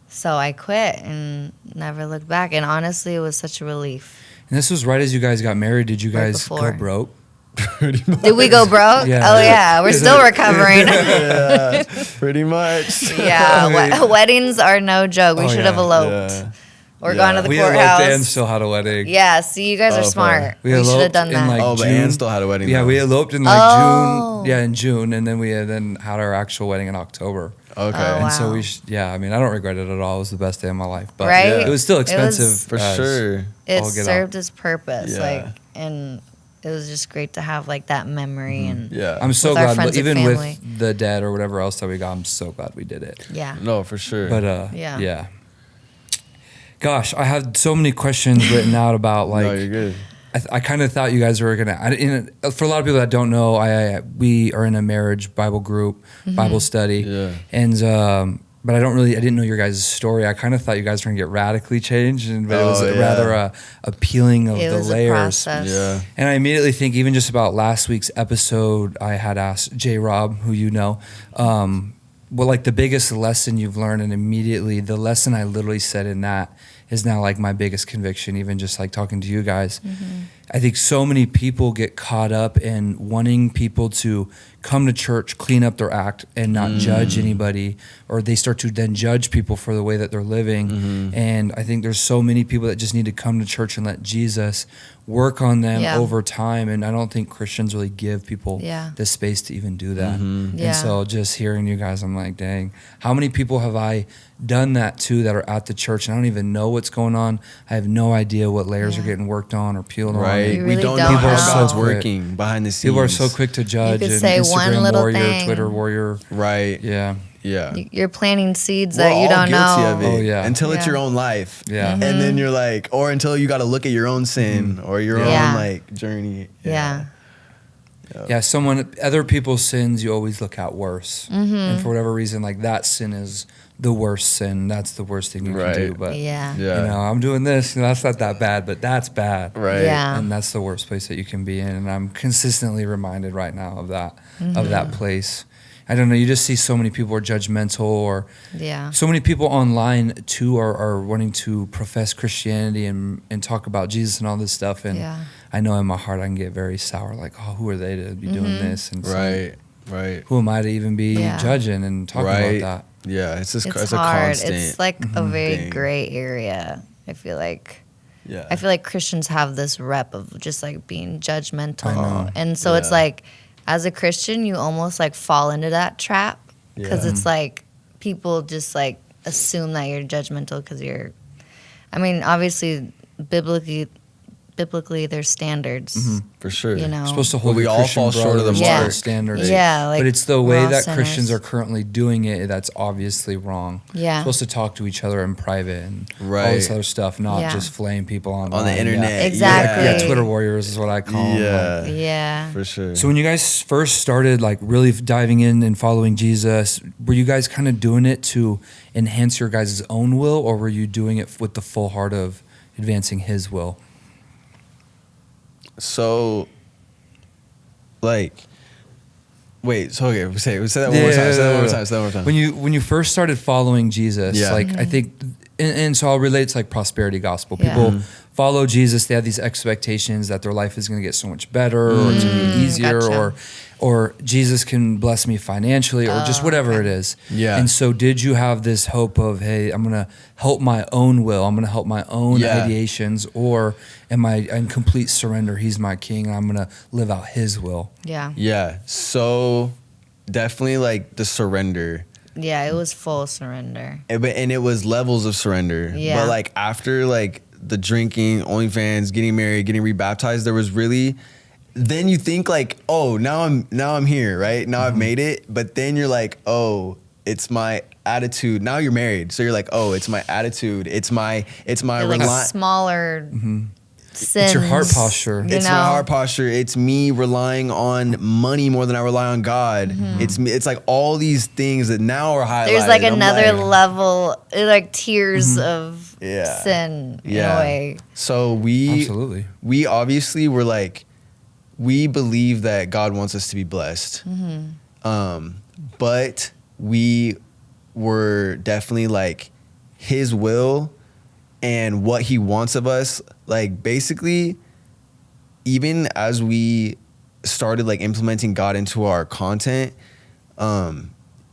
Speaker 3: So I quit and never looked back. And honestly, it was such a relief.
Speaker 1: And this was right as you guys got married. Did you
Speaker 3: Right
Speaker 1: guys go
Speaker 3: before.
Speaker 1: broke?
Speaker 2: pretty much.
Speaker 3: Did we go broke?
Speaker 1: Yeah.
Speaker 3: Oh yeah, we're
Speaker 1: Is
Speaker 3: still
Speaker 1: it-
Speaker 3: recovering.
Speaker 2: Yeah, pretty much.
Speaker 3: Yeah, weddings are no joke. We
Speaker 1: Oh,
Speaker 3: should have
Speaker 1: yeah.
Speaker 3: eloped
Speaker 2: Yeah.
Speaker 3: or
Speaker 2: Yeah.
Speaker 3: gone to the
Speaker 1: We eloped
Speaker 3: courthouse.
Speaker 1: and still had a wedding.
Speaker 3: Yeah, see, you guys are
Speaker 2: Oh,
Speaker 3: smart.
Speaker 2: fine.
Speaker 3: We should have
Speaker 1: eloped
Speaker 3: done
Speaker 1: in,
Speaker 3: that.
Speaker 1: like,
Speaker 2: Oh, but
Speaker 1: June.
Speaker 2: Ann still had a wedding.
Speaker 1: Yeah,
Speaker 2: though.
Speaker 1: we eloped in like
Speaker 3: Oh.
Speaker 1: June. Yeah, in June, and then we then had our actual wedding in October.
Speaker 2: Okay.
Speaker 3: Oh, wow.
Speaker 1: And so I mean, I don't regret it at all. It was the best day of my life. But
Speaker 3: Right?
Speaker 1: it was still
Speaker 3: It was-
Speaker 1: expensive.
Speaker 2: For
Speaker 1: as
Speaker 2: sure.
Speaker 3: It
Speaker 1: all get out.
Speaker 3: served its purpose.
Speaker 2: Yeah.
Speaker 3: Like, and it was just great to have like that memory and
Speaker 2: Yeah.
Speaker 1: I'm so
Speaker 3: With our
Speaker 1: glad,
Speaker 3: friends and
Speaker 1: even
Speaker 3: family.
Speaker 1: with the debt or whatever else that we got, I'm so glad we did it.
Speaker 3: yeah.
Speaker 2: No, for sure.
Speaker 1: But
Speaker 3: Yeah.
Speaker 1: yeah. Gosh, I had so many questions written out about like
Speaker 2: no, you're good.
Speaker 1: I kind of thought you guys were gonna. For a lot of people that don't know, we are in a marriage Bible group, Bible study,
Speaker 2: Yeah.
Speaker 1: and but I didn't know your guys' story. I kind of thought you guys were gonna get radically changed, but it was
Speaker 2: Oh, yeah.
Speaker 1: rather a peeling of
Speaker 3: It
Speaker 1: the
Speaker 3: was a
Speaker 1: layers.
Speaker 3: process.
Speaker 2: Yeah.
Speaker 1: And I immediately think, even just about last week's episode, I had asked J. Rob, who you know, well, like the biggest lesson you've learned, and immediately the lesson I literally said in that is now like my biggest conviction, even just like talking to you guys. I think so many people get caught up in wanting people to come to church, clean up their act, and not judge anybody, or they start to then judge people for the way that they're living. And I think there's so many people that just need to come to church and let Jesus work on them over time. And I don't think Christians really give people the space to even do that. And so just hearing you guys, I'm like, dang, how many people have I done that to that are at the church and I don't even know what's going on? I have no idea what layers are getting worked on or peeled on.
Speaker 3: You
Speaker 2: We
Speaker 3: really
Speaker 2: don't
Speaker 3: don't
Speaker 2: know how
Speaker 3: know.
Speaker 2: God's working behind the scenes.
Speaker 1: People are so quick to judge.
Speaker 3: You could
Speaker 1: And
Speaker 3: say
Speaker 1: Instagram
Speaker 3: one little
Speaker 1: warrior,
Speaker 3: thing.
Speaker 1: Twitter warrior.
Speaker 2: Right.
Speaker 1: Yeah.
Speaker 2: Yeah.
Speaker 3: You're planting seeds
Speaker 2: We're
Speaker 3: that you
Speaker 2: all
Speaker 3: don't
Speaker 2: guilty
Speaker 3: know.
Speaker 2: of it
Speaker 1: Oh, yeah.
Speaker 2: until it's
Speaker 3: Yeah.
Speaker 2: your own life.
Speaker 1: Yeah.
Speaker 2: And then you're like, or until you got to look at your own sin or your own like journey.
Speaker 3: Yeah.
Speaker 1: Yeah, other people's sins you always look at worse. And for whatever reason, like that sin is the worst sin. That's the worst thing you can do. But,
Speaker 3: Yeah.
Speaker 1: you know, I'm doing this, that's not that bad, but that's bad.
Speaker 2: Right.
Speaker 3: Yeah.
Speaker 1: And that's the worst place that you can be in. And I'm consistently reminded right now of that place. I don't know, you just see so many people are judgmental, or so many people online too are wanting to profess Christianity and talk about Jesus and all this stuff. And I know in my heart I can get very sour, like, oh, who are they to be doing this? And so, who am I to even be judging and talking about that?
Speaker 2: Yeah, it's just
Speaker 3: It's
Speaker 2: a
Speaker 3: hard.
Speaker 2: constant.
Speaker 3: It's like a very
Speaker 2: thing.
Speaker 3: gray area. I feel like.
Speaker 2: Yeah.
Speaker 3: I feel like Christians have this rep of just like being judgmental,
Speaker 1: I know.
Speaker 3: and so it's like, as a Christian, you almost like fall into that trap because it's like people just like assume that you're judgmental because you're. I mean, obviously, biblically, there's standards.
Speaker 2: For sure.
Speaker 3: You know,
Speaker 1: You're supposed to hold
Speaker 2: we
Speaker 1: your
Speaker 2: all
Speaker 1: Christian
Speaker 2: fall short of the
Speaker 1: brothers to
Speaker 3: mark.
Speaker 1: those standards.
Speaker 3: Yeah, like,
Speaker 1: but it's the
Speaker 3: we're
Speaker 1: way
Speaker 3: all
Speaker 1: that
Speaker 3: sinners.
Speaker 1: Christians are currently doing it that's obviously wrong.
Speaker 3: Yeah.
Speaker 1: Supposed to talk to each other in private and all
Speaker 2: Right.
Speaker 1: this other stuff, not
Speaker 3: Yeah.
Speaker 1: just flame people
Speaker 2: On
Speaker 1: online.
Speaker 2: the internet.
Speaker 1: Yeah.
Speaker 3: Exactly.
Speaker 1: Yeah, Twitter warriors is what I call them.
Speaker 2: Yeah.
Speaker 3: Yeah.
Speaker 2: For sure.
Speaker 1: So when you guys first started like really diving in and following Jesus, were you guys kind of doing it to enhance your guys' own will, or were you doing it with the full heart of advancing his will?
Speaker 2: So, like, wait. So okay, say that one more time. Say that one more time.
Speaker 1: When you first started following Jesus, like I think, and so I'll relate to like prosperity gospel.
Speaker 3: Yeah.
Speaker 1: People follow Jesus; they have these expectations that their life is going to get so much better, or it's going to be easier,
Speaker 3: Gotcha.
Speaker 1: or Jesus can bless me financially, or just whatever it is.
Speaker 2: Yeah.
Speaker 1: And so, did you have this hope of, hey, I'm going to help my own will, I'm going to help my own ideations, or am I in complete surrender? He's my king, and I'm going to live out His will.
Speaker 3: Yeah.
Speaker 2: Yeah. So definitely like the surrender.
Speaker 3: Yeah. It was full surrender.
Speaker 2: And it was levels of surrender.
Speaker 3: Yeah.
Speaker 2: But like after like the drinking, OnlyFans, getting married, getting rebaptized, there was really. Then you think like, oh, now I'm here, right? Now I've made it. But then you're like, oh, it's my attitude. Now you're married, so you're like, oh, it's my attitude. It's my
Speaker 3: They're like smaller sins.
Speaker 1: It's your heart posture.
Speaker 3: you
Speaker 2: It's
Speaker 3: know?
Speaker 2: my heart posture. It's me relying on money more than I rely on God. It's like all these things that now are highlighted.
Speaker 3: There's like
Speaker 2: I'm
Speaker 3: another
Speaker 2: like,
Speaker 3: level, like tiers of sin in a way.
Speaker 2: So we
Speaker 1: Absolutely.
Speaker 2: we obviously were like, we believe that God wants us to be blessed. But we were definitely like His will and what He wants of us. Like basically, even as we started like implementing God into our content,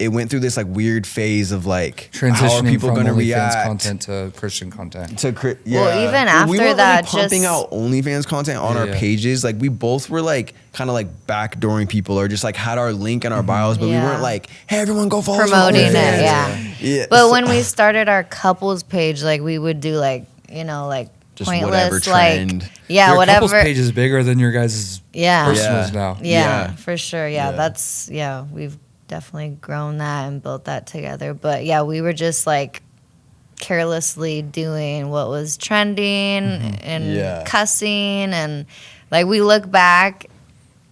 Speaker 2: it went through this like weird phase of like, how are
Speaker 1: Transitioning
Speaker 2: people
Speaker 1: from
Speaker 2: going to
Speaker 1: OnlyFans
Speaker 2: react
Speaker 1: content to Christian content.
Speaker 3: Well, even after
Speaker 2: we weren't
Speaker 3: that,
Speaker 2: really pumping
Speaker 3: just-
Speaker 2: out OnlyFans content on our pages. Like we both were like kind of like backdooring people, or just like had our link in our bios, but we
Speaker 3: Yeah.
Speaker 2: weren't like, hey, everyone go follow us on
Speaker 3: Promoting it,
Speaker 2: OnlyFans.
Speaker 3: yeah.
Speaker 2: Yeah.
Speaker 3: But
Speaker 2: so-
Speaker 3: when we started our couples page, like we would do like, you know, like
Speaker 2: Just
Speaker 3: pointless,
Speaker 2: whatever
Speaker 3: like
Speaker 2: trend.
Speaker 3: yeah,
Speaker 1: Your
Speaker 3: whatever.
Speaker 1: couples page is bigger than your guys' personals now.
Speaker 3: Yeah, for sure.
Speaker 2: Yeah.
Speaker 3: That's we've definitely grown that and built that together. But yeah, we were just like carelessly doing what was trending and cussing, and like we look back,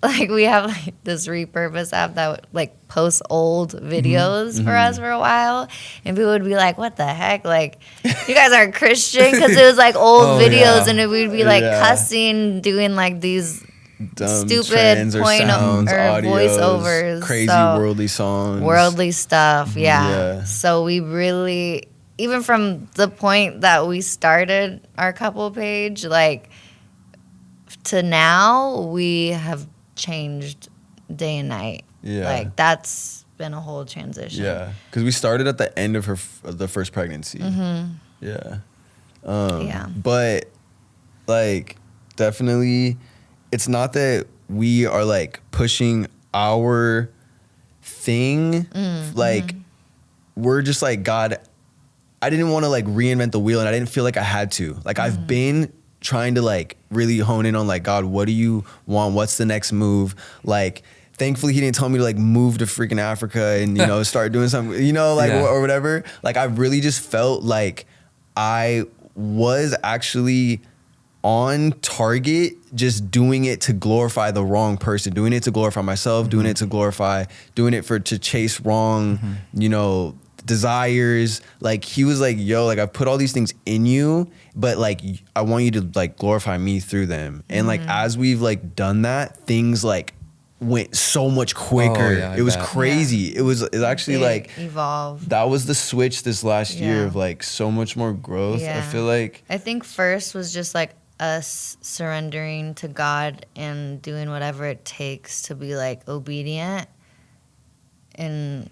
Speaker 3: like we have like this repurpose app that like posts old videos for us for a while, and people would be like, what the heck, like you guys aren't Christian, because it was like old videos and it would be like cussing, doing like these
Speaker 2: dumb
Speaker 3: stupid
Speaker 2: trends or
Speaker 3: point
Speaker 2: sounds,
Speaker 3: or
Speaker 2: audios,
Speaker 3: voiceovers,
Speaker 2: crazy
Speaker 3: so
Speaker 2: worldly songs,
Speaker 3: worldly stuff. Yeah.
Speaker 2: Yeah.
Speaker 3: So we really, even from the point that we started our couple page, like to now, we have changed day and night.
Speaker 2: Yeah.
Speaker 3: Like that's been a whole transition.
Speaker 2: Yeah, because we started at the end of the first pregnancy. Yeah.
Speaker 3: Yeah.
Speaker 2: But like definitely, it's not that we are like pushing our thing. Like we're just like, God, I didn't want to like reinvent the wheel, and I didn't feel like I had to. Like I've been trying to like really hone in on like, God, what do you want? What's the next move? Like, thankfully he didn't tell me to like move to freaking Africa and, you know, start doing something, you know, like or whatever. Like I really just felt like I was actually on target, just doing it to glorify the wrong person, doing it to glorify myself, doing it to chase wrong, you know, desires. Like he was like, yo, like I put all these things in you, but like I want you to like glorify me through them. And like as we've like done that, things like went so much quicker. It was crazy. It was actually like
Speaker 3: evolved.
Speaker 2: That was the switch this last year of like so much more growth. I feel like
Speaker 3: I think first was just like us surrendering to God and doing whatever it takes to be like obedient in,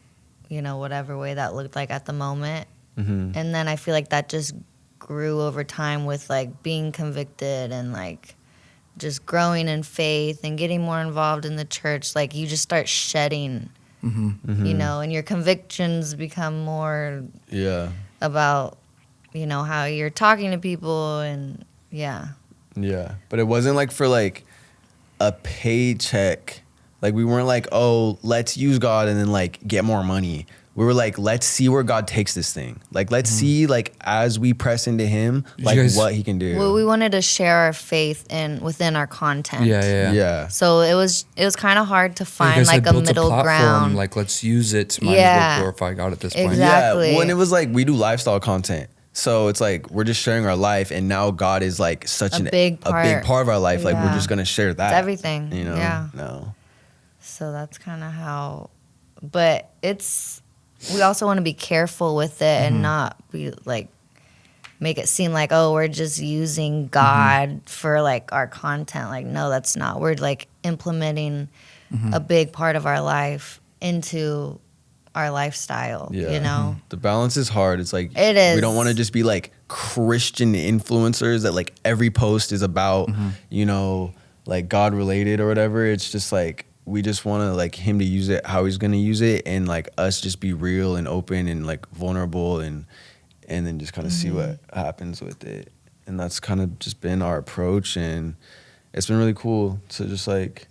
Speaker 3: you know, whatever way that looked like at the moment. And then I feel like that just grew over time with like being convicted and like just growing in faith and getting more involved in the church. Like you just start shedding, you know, and your convictions become more about, you know, how you're talking to people and but
Speaker 2: it wasn't like for like a paycheck. Like we weren't like, oh, let's use God and then like get more money. We were like, let's see where God takes this thing. Like, let's see, like, as we press into Him, like, what He can do.
Speaker 3: Well, we wanted to share our faith within our content.
Speaker 2: Yeah.
Speaker 3: So it was kind of hard to find like a middle ground.
Speaker 1: Like, let's use it to might as well glorify God at this point.
Speaker 3: Exactly.
Speaker 2: Yeah. When it was like we do lifestyle content, so it's like we're just sharing our life, and now God is like such a big part of our life. Like we're just gonna share that.
Speaker 3: It's everything.
Speaker 2: You know.
Speaker 3: Yeah.
Speaker 2: No.
Speaker 3: So that's kind of how, but we also want to be careful with it and not be like, make it seem like, oh, we're just using God for like our content. Like, no, that's not. We're like implementing a big part of our life into our lifestyle, you know?
Speaker 2: The balance is hard. It's like,
Speaker 3: it is.
Speaker 2: We don't want to just be like Christian influencers that like every post is about, you know, like God related or whatever. It's just like, we just want to like Him to use it how He's going to use it, and like us just be real and open and like vulnerable and then just kind of see what happens with it. And that's kind of just been our approach, and it's been really cool to just like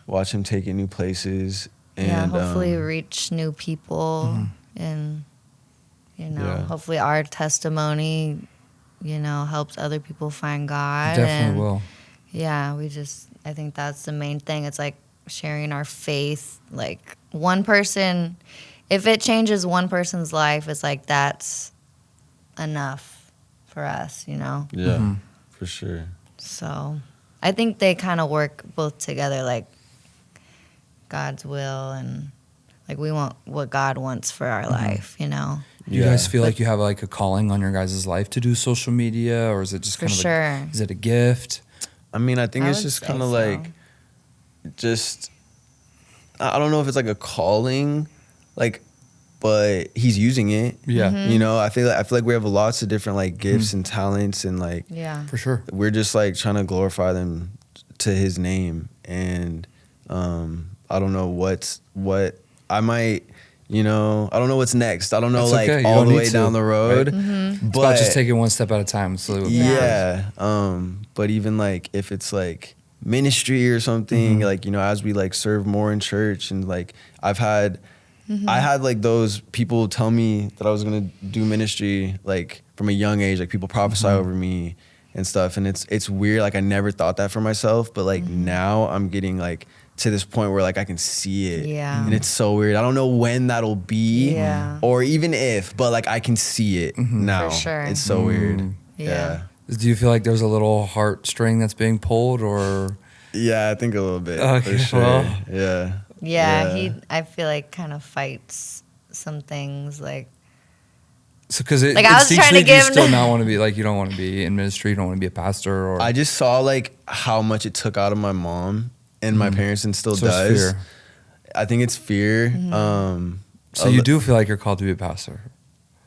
Speaker 2: watch Him take it new places and
Speaker 3: hopefully reach new people and, you know, hopefully our testimony, you know, helps other people find God.
Speaker 1: It definitely will.
Speaker 3: Yeah, I think that's the main thing. It's like sharing our faith. Like one person, if it changes one person's life, it's like that's enough for us, you know?
Speaker 2: Yeah, for sure.
Speaker 3: So I think they kind of work both together, like God's will and like we want what God wants for our life, you know?
Speaker 1: Do you guys feel like you have like a calling on your guys' life to do social media, or is it just kind of is it a gift?
Speaker 2: I mean, I think it's just kind of like I don't know if it's like a calling, like, but He's using it.
Speaker 1: Yeah.
Speaker 2: You know, I feel like we have lots of different like gifts and talents, and like
Speaker 1: for sure.
Speaker 2: We're just like trying to glorify them to His name. And I don't know what I might, you know, I don't know what's next. I don't know all the way down the road.
Speaker 1: Right? But just take it one step at a time. So
Speaker 2: but even like if it's like ministry or something, like, you know, as we like serve more in church, and like I had like those people tell me that I was gonna do ministry like from a young age, like people prophesy over me and stuff, and it's weird. Like I never thought that for myself, but like now I'm getting like to this point where like I can see it, and it's so weird. I don't know when that'll be, or even if, but like I can see it now.
Speaker 3: For sure.
Speaker 2: It's so weird. Yeah.
Speaker 1: Do you feel like there's a little heartstring that's being pulled, or
Speaker 2: Yeah, I think a little bit.
Speaker 1: Okay,
Speaker 2: For sure.
Speaker 1: well.
Speaker 2: Yeah.
Speaker 3: Yeah, he I feel like kind of fights some things like
Speaker 1: So, because
Speaker 3: Like, I was trying to
Speaker 1: instinctually,
Speaker 3: give
Speaker 1: you
Speaker 3: him
Speaker 1: still
Speaker 3: the-
Speaker 1: not want to be like, you don't want to be in ministry, you don't want to be a pastor, or
Speaker 2: I just saw like how much it took out of my mom and my parents, and still
Speaker 1: so it's
Speaker 2: does.
Speaker 1: fear.
Speaker 2: I think it's fear.
Speaker 1: So you do feel like you're called to be a pastor.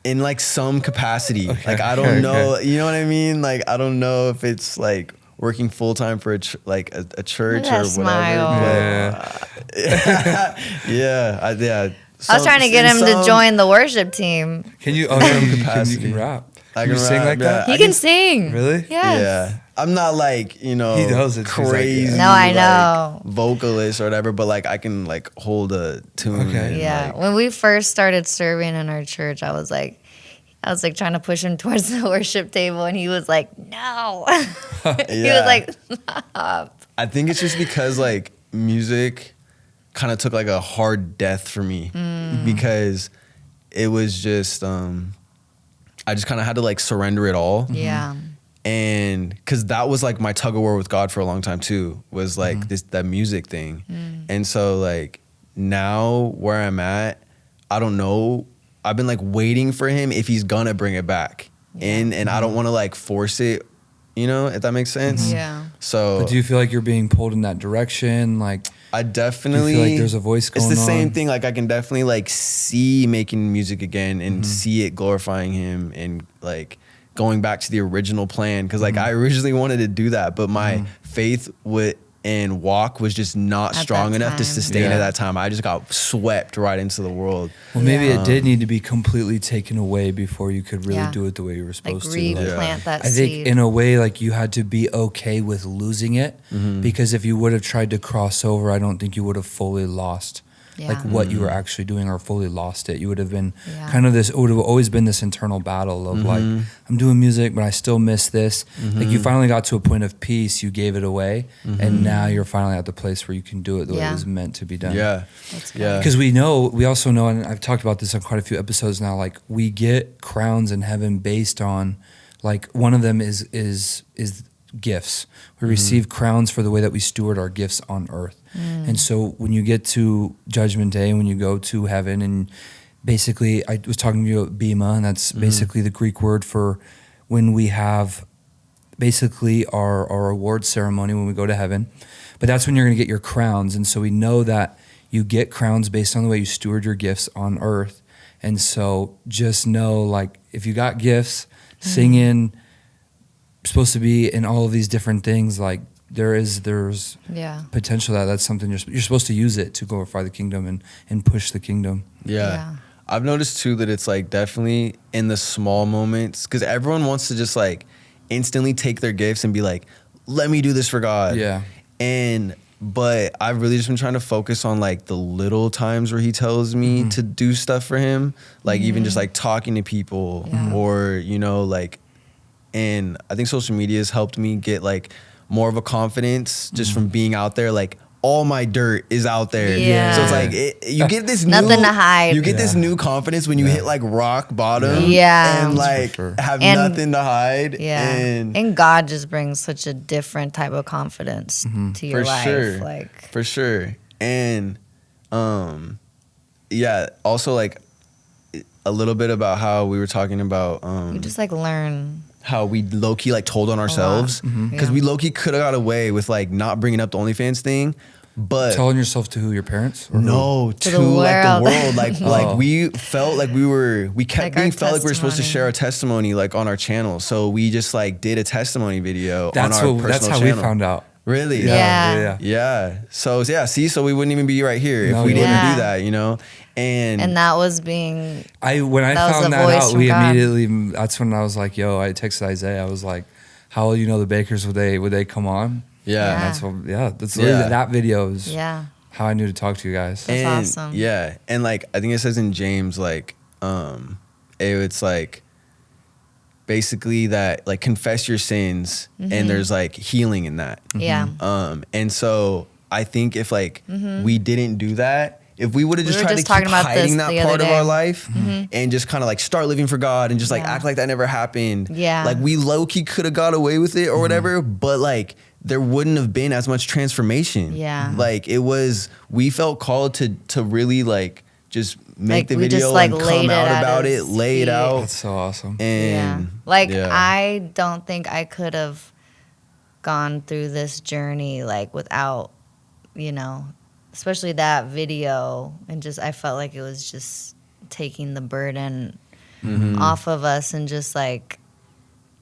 Speaker 2: In like some capacity.
Speaker 1: Okay,
Speaker 2: Like I don't
Speaker 1: okay,
Speaker 2: know,
Speaker 1: okay.
Speaker 2: you know what I mean? Like I don't know if it's like working full time for a church or
Speaker 3: That
Speaker 2: whatever.
Speaker 3: smile.
Speaker 2: But yeah. Yeah.
Speaker 3: I was trying to get him to join the worship team.
Speaker 1: Can you? Oh, yeah, you
Speaker 2: capacity.
Speaker 1: can rap.
Speaker 2: I
Speaker 1: you
Speaker 2: can
Speaker 1: sing
Speaker 2: rap,
Speaker 1: like that?
Speaker 2: yeah.
Speaker 3: He can sing.
Speaker 1: Really?
Speaker 3: Yes.
Speaker 2: Yeah. I'm not like, you know,
Speaker 1: He does it. He's like,
Speaker 2: crazy
Speaker 1: yeah.
Speaker 3: No, I
Speaker 2: like,
Speaker 3: know.
Speaker 2: vocalist or whatever, but like I can like hold a tune.
Speaker 1: Okay.
Speaker 2: and,
Speaker 3: Yeah.
Speaker 2: like,
Speaker 3: When we first started serving in our church, I was like trying to push him towards the worship table, and he was like, no. He
Speaker 2: Yeah.
Speaker 3: was like, stop.
Speaker 2: I think it's just because like music kind of took like a hard death for me because it was just I just kind of had to like surrender it all.
Speaker 3: Yeah.
Speaker 2: And because that was like my tug of war with God for a long time too, was like that music thing. And so like now where I'm at, I don't know. I've been like waiting for him if he's gonna bring it back in, and I don't want to like force it, you know, if that makes sense.
Speaker 3: Yeah.
Speaker 2: So
Speaker 1: But do you feel like you're being pulled in that direction? Like,
Speaker 2: I definitely
Speaker 1: do you feel like there's a voice going on?
Speaker 2: It's the same thing. Like I can definitely like see making music again and see it glorifying him and like going back to the original plan. Cause like I originally wanted to do that, but my faith and walk was just not
Speaker 3: At
Speaker 2: strong
Speaker 3: that
Speaker 2: enough to
Speaker 3: time.
Speaker 2: sustain
Speaker 1: Yeah.
Speaker 2: at that time. I just got swept right into the world.
Speaker 1: well, maybe
Speaker 3: Yeah.
Speaker 1: it did need to be completely taken away before you could really
Speaker 3: Yeah.
Speaker 1: do it the way you were
Speaker 3: Like
Speaker 1: supposed to. Like,
Speaker 3: replant that
Speaker 1: I think
Speaker 3: seed.
Speaker 1: in a way, like you had to be okay with losing it because if you would have tried to cross over, I don't think you would have fully lost
Speaker 3: Yeah.
Speaker 1: like what you were actually doing or fully lost it. You would have been
Speaker 3: Yeah.
Speaker 1: kind of this, it would have always been this internal battle of like, I'm doing music, but I still miss this. Like you finally got to a point of peace, you gave it away, and now you're finally at the place where you can do it the way
Speaker 3: Yeah.
Speaker 1: it was meant to be done.
Speaker 2: Yeah.
Speaker 3: That's good.
Speaker 2: Yeah.
Speaker 1: Because we also know, and I've talked about this on quite a few episodes now, like we get crowns in heaven based on, like one of them is gifts. We receive crowns for the way that we steward our gifts on earth. And so when you get to Judgment Day, when you go to heaven, and basically I was talking to you about bema, and that's basically the Greek word for when we have basically our award ceremony when we go to heaven. But that's when you're going to get your crowns. And so we know that you get crowns based on the way you steward your gifts on earth. And so just know, like, if you got gifts, singing, supposed to be in all of these different things, like there's
Speaker 3: Yeah.
Speaker 1: potential that's something you're supposed to use it to glorify the kingdom and push the kingdom.
Speaker 2: Yeah. I've noticed too that it's like definitely in the small moments, because everyone wants to just like instantly take their gifts and be like, let me do this for God.
Speaker 1: Yeah.
Speaker 2: But I've really just been trying to focus on like the little times where he tells me to do stuff for him, like even just like talking to people or, you know, like, and I think social media has helped me get like more of a confidence just from being out there. Like all my dirt is out there.
Speaker 3: Yeah.
Speaker 2: So it's like you get this
Speaker 3: Nothing to hide.
Speaker 2: You get this new confidence when you hit like rock bottom.
Speaker 3: Yeah.
Speaker 2: And
Speaker 3: That's
Speaker 1: for
Speaker 2: like
Speaker 1: sure.
Speaker 2: have
Speaker 3: And-
Speaker 2: nothing to hide.
Speaker 3: Yeah.
Speaker 2: And
Speaker 3: And God just brings such a different type of confidence to your
Speaker 2: for
Speaker 3: life.
Speaker 2: sure.
Speaker 3: Like,
Speaker 2: For sure. And yeah, also like a little bit about how we were talking about
Speaker 3: you just like learn.
Speaker 2: how we low-key like told on ourselves because we low-key could have got away with like not bringing up the OnlyFans thing, but
Speaker 1: Telling yourself to who, your parents? Or who?
Speaker 2: no, to
Speaker 3: the
Speaker 2: like the
Speaker 3: world.
Speaker 2: world. Like we felt like we kept
Speaker 3: Like
Speaker 2: being
Speaker 3: our
Speaker 2: felt like we were supposed to
Speaker 3: testimony.
Speaker 2: share our testimony like on our channel. So we just like did a testimony video
Speaker 1: That's
Speaker 2: on our
Speaker 1: what.
Speaker 2: personal
Speaker 1: That's how
Speaker 2: channel.
Speaker 1: we found out.
Speaker 2: Really?
Speaker 3: Yeah.
Speaker 2: Yeah. So yeah, see, so we wouldn't even be right here
Speaker 1: No,
Speaker 2: if we
Speaker 1: we
Speaker 2: didn't
Speaker 3: wouldn't.
Speaker 2: do that, you know?
Speaker 3: And that was being,
Speaker 1: When I
Speaker 3: That was
Speaker 1: found
Speaker 3: a
Speaker 1: that
Speaker 3: voice
Speaker 1: out,
Speaker 3: from
Speaker 1: we
Speaker 3: God.
Speaker 1: immediately. That's when I was like, "Yo!" I texted Isaiah. I was like, "How will you know the Bakers? Would they come on?"
Speaker 2: yeah.
Speaker 3: Yeah.
Speaker 1: That's what. Yeah, that's literally
Speaker 2: Yeah.
Speaker 1: that video is
Speaker 3: yeah.
Speaker 1: how I knew to talk to you guys.
Speaker 3: That's
Speaker 2: And,
Speaker 3: awesome.
Speaker 2: Yeah. And like I think it says in James, like, it's like basically that like confess your sins and there's like healing in that.
Speaker 3: Yeah.
Speaker 2: And so I think if like we didn't do that, if we would have
Speaker 3: We
Speaker 2: just
Speaker 3: were
Speaker 2: tried
Speaker 3: just
Speaker 2: to keep
Speaker 3: talking about
Speaker 2: hiding
Speaker 3: this
Speaker 2: that
Speaker 3: the
Speaker 2: part
Speaker 3: other
Speaker 2: of our
Speaker 3: day.
Speaker 2: life and just kind of like start living for God and just like
Speaker 3: Yeah.
Speaker 2: act like that never happened.
Speaker 3: Yeah.
Speaker 2: Like we low key could have got away with it or whatever, but like there wouldn't have been as much transformation.
Speaker 3: Yeah.
Speaker 2: Like we felt called to really like just make the
Speaker 3: we
Speaker 2: video
Speaker 3: just, like,
Speaker 2: and
Speaker 3: laid
Speaker 2: come
Speaker 3: it
Speaker 2: out
Speaker 3: at
Speaker 2: about it,
Speaker 3: his
Speaker 2: lay it
Speaker 3: feet.
Speaker 2: out.
Speaker 1: That's so awesome.
Speaker 2: And
Speaker 3: I don't think I could have gone through this journey like without, especially that video, and just I felt like it was just taking the burden off of us and just like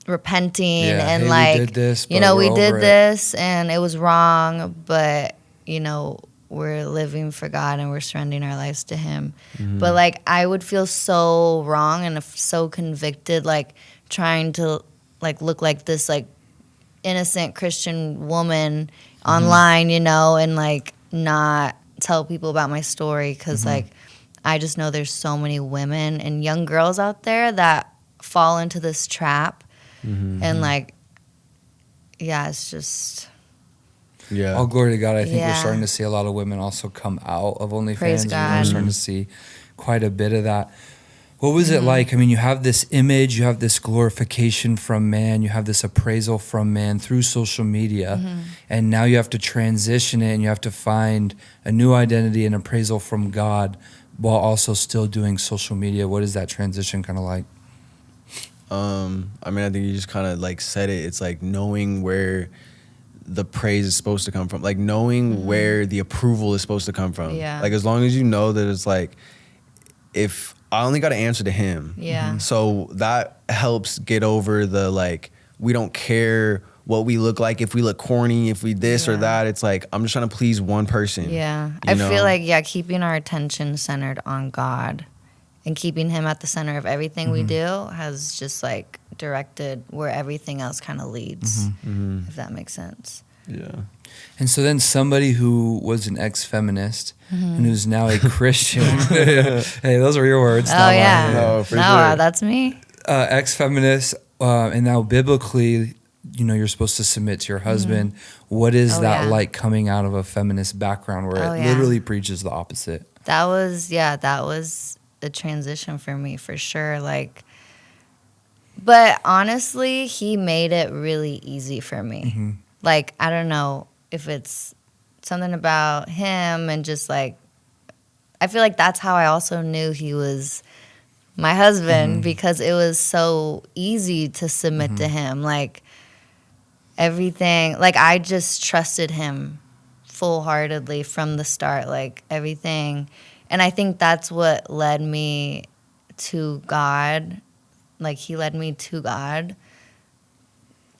Speaker 3: repenting and
Speaker 1: hey,
Speaker 3: like
Speaker 1: we did this,
Speaker 3: we
Speaker 1: but
Speaker 3: did
Speaker 1: we're
Speaker 3: this and it was wrong, but we're living for God and we're surrendering our lives to Him. But like I would feel so wrong and so convicted, like trying to like look like this like innocent Christian woman online, and like not tell people about my story, because like I just know there's so many women and young girls out there that fall into this trap, and like it's just
Speaker 1: all glory to God. I think we're
Speaker 3: Yeah.
Speaker 1: starting to see a lot of women also come out of OnlyFans.
Speaker 3: Praise God.
Speaker 1: We're starting to see quite a bit of that. What was it like? I mean, you have this image, you have this glorification from man, you have this appraisal from man through social media, and now you have to transition it and you have to find a new identity and appraisal from God while also still doing social media. What is that transition kind of like?
Speaker 2: I mean, I think you just kind of like said it. It's like knowing where the praise is supposed to come from, like knowing where the approval is supposed to come from.
Speaker 3: Yeah.
Speaker 2: Like as long as you know that it's like, if I only got to answer to Him.
Speaker 3: Yeah.
Speaker 2: So that helps get over the like, we don't care what we look like, if we look corny, if we this or that. It's like, I'm just trying to please one person.
Speaker 3: Yeah.
Speaker 2: You know?
Speaker 3: Feel like, keeping our attention centered on God and keeping Him at the center of everything we do has just like directed where everything else kind of leads, if that makes sense.
Speaker 2: Yeah.
Speaker 1: And so then somebody who was an ex-feminist and who's now a Christian, hey, those are your words.
Speaker 3: Oh,
Speaker 1: not mine.
Speaker 3: yeah.
Speaker 2: No, for
Speaker 3: No,
Speaker 2: sure.
Speaker 3: that's me.
Speaker 1: Ex-feminist, and now biblically, you're supposed to submit to your husband. What is that like coming out of a feminist background where it literally preaches the opposite?
Speaker 3: That was a transition for me for sure. Like, but honestly, He made it really easy for me. Like, I don't know if it's something about Him and just like, I feel like that's how I also knew He was my husband, because it was so easy to submit to Him. Like everything, like I just trusted Him full-heartedly from the start, like everything. And I think that's what led me to God. Like He led me to God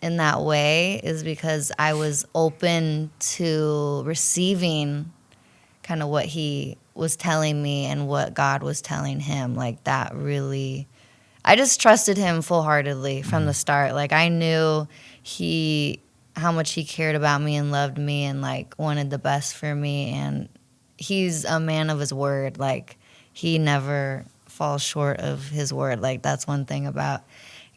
Speaker 3: in that way, is because I was open to receiving kind of what He was telling me and what God was telling Him. Like that really, I just trusted Him full-heartedly from the start. Like I knew how much He cared about me and loved me and like wanted the best for me. And He's a man of His word. Like He never falls short of His word. Like that's one thing about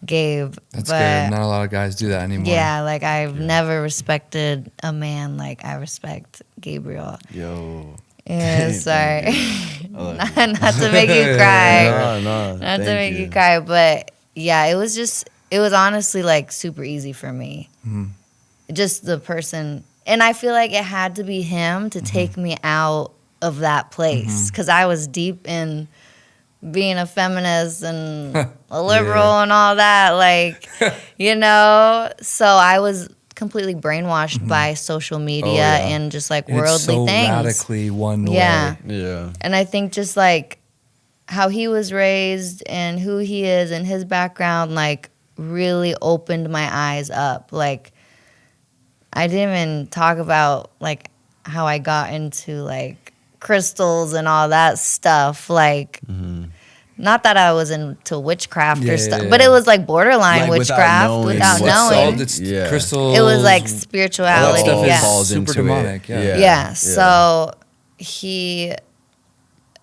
Speaker 3: Gabe.
Speaker 1: That's
Speaker 3: but
Speaker 1: good. Not a lot of guys do that anymore.
Speaker 3: yeah, like I've never respected a man like I respect Gabriel.
Speaker 2: Yo.
Speaker 3: Yeah, sorry.
Speaker 2: I love
Speaker 3: not to make you cry.
Speaker 2: No.
Speaker 3: Not to
Speaker 2: thank
Speaker 3: make you cry, but yeah, it was honestly like super easy for me. Just the person, and I feel like it had to be Him to take me out of that place, because I was deep in being a feminist and a liberal and all that, like, so I was completely brainwashed by social media and just like
Speaker 1: And
Speaker 3: worldly
Speaker 1: it's so
Speaker 3: things.
Speaker 1: radically one
Speaker 3: Yeah.
Speaker 1: way.
Speaker 2: Yeah.
Speaker 3: And I think just like how he was raised and who he is and his background, like really opened my eyes up. Like I didn't even talk about like how I got into like crystals and all that stuff. Like not that I was into witchcraft or stuff, but it was like borderline
Speaker 2: Like,
Speaker 3: witchcraft without knowing.
Speaker 1: It's
Speaker 2: Yeah.
Speaker 1: crystals.
Speaker 3: It was like
Speaker 1: all that
Speaker 3: spirituality.
Speaker 1: stuff
Speaker 3: Yeah.
Speaker 1: is
Speaker 2: falls
Speaker 1: super
Speaker 2: into it.
Speaker 1: demonic. Yeah.
Speaker 3: Yeah. So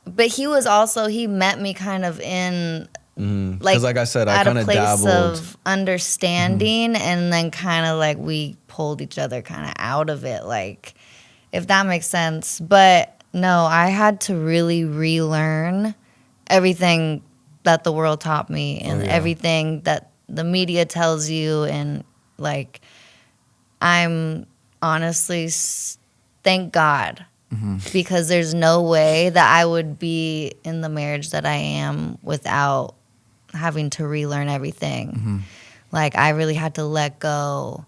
Speaker 3: but he was also, he met me kind of in like,
Speaker 2: 'Cause like I said, I
Speaker 3: at
Speaker 2: kind
Speaker 3: a
Speaker 2: of
Speaker 3: place
Speaker 2: dabbled.
Speaker 3: of understanding, and then kind of like we pulled each other kind of out of it, like if that makes sense. But no, I had to really relearn everything that the world taught me and everything that the media tells you, and like I'm honestly thank God. Because there's no way that I would be in the marriage that I am without having to relearn everything. Like, I really had to let go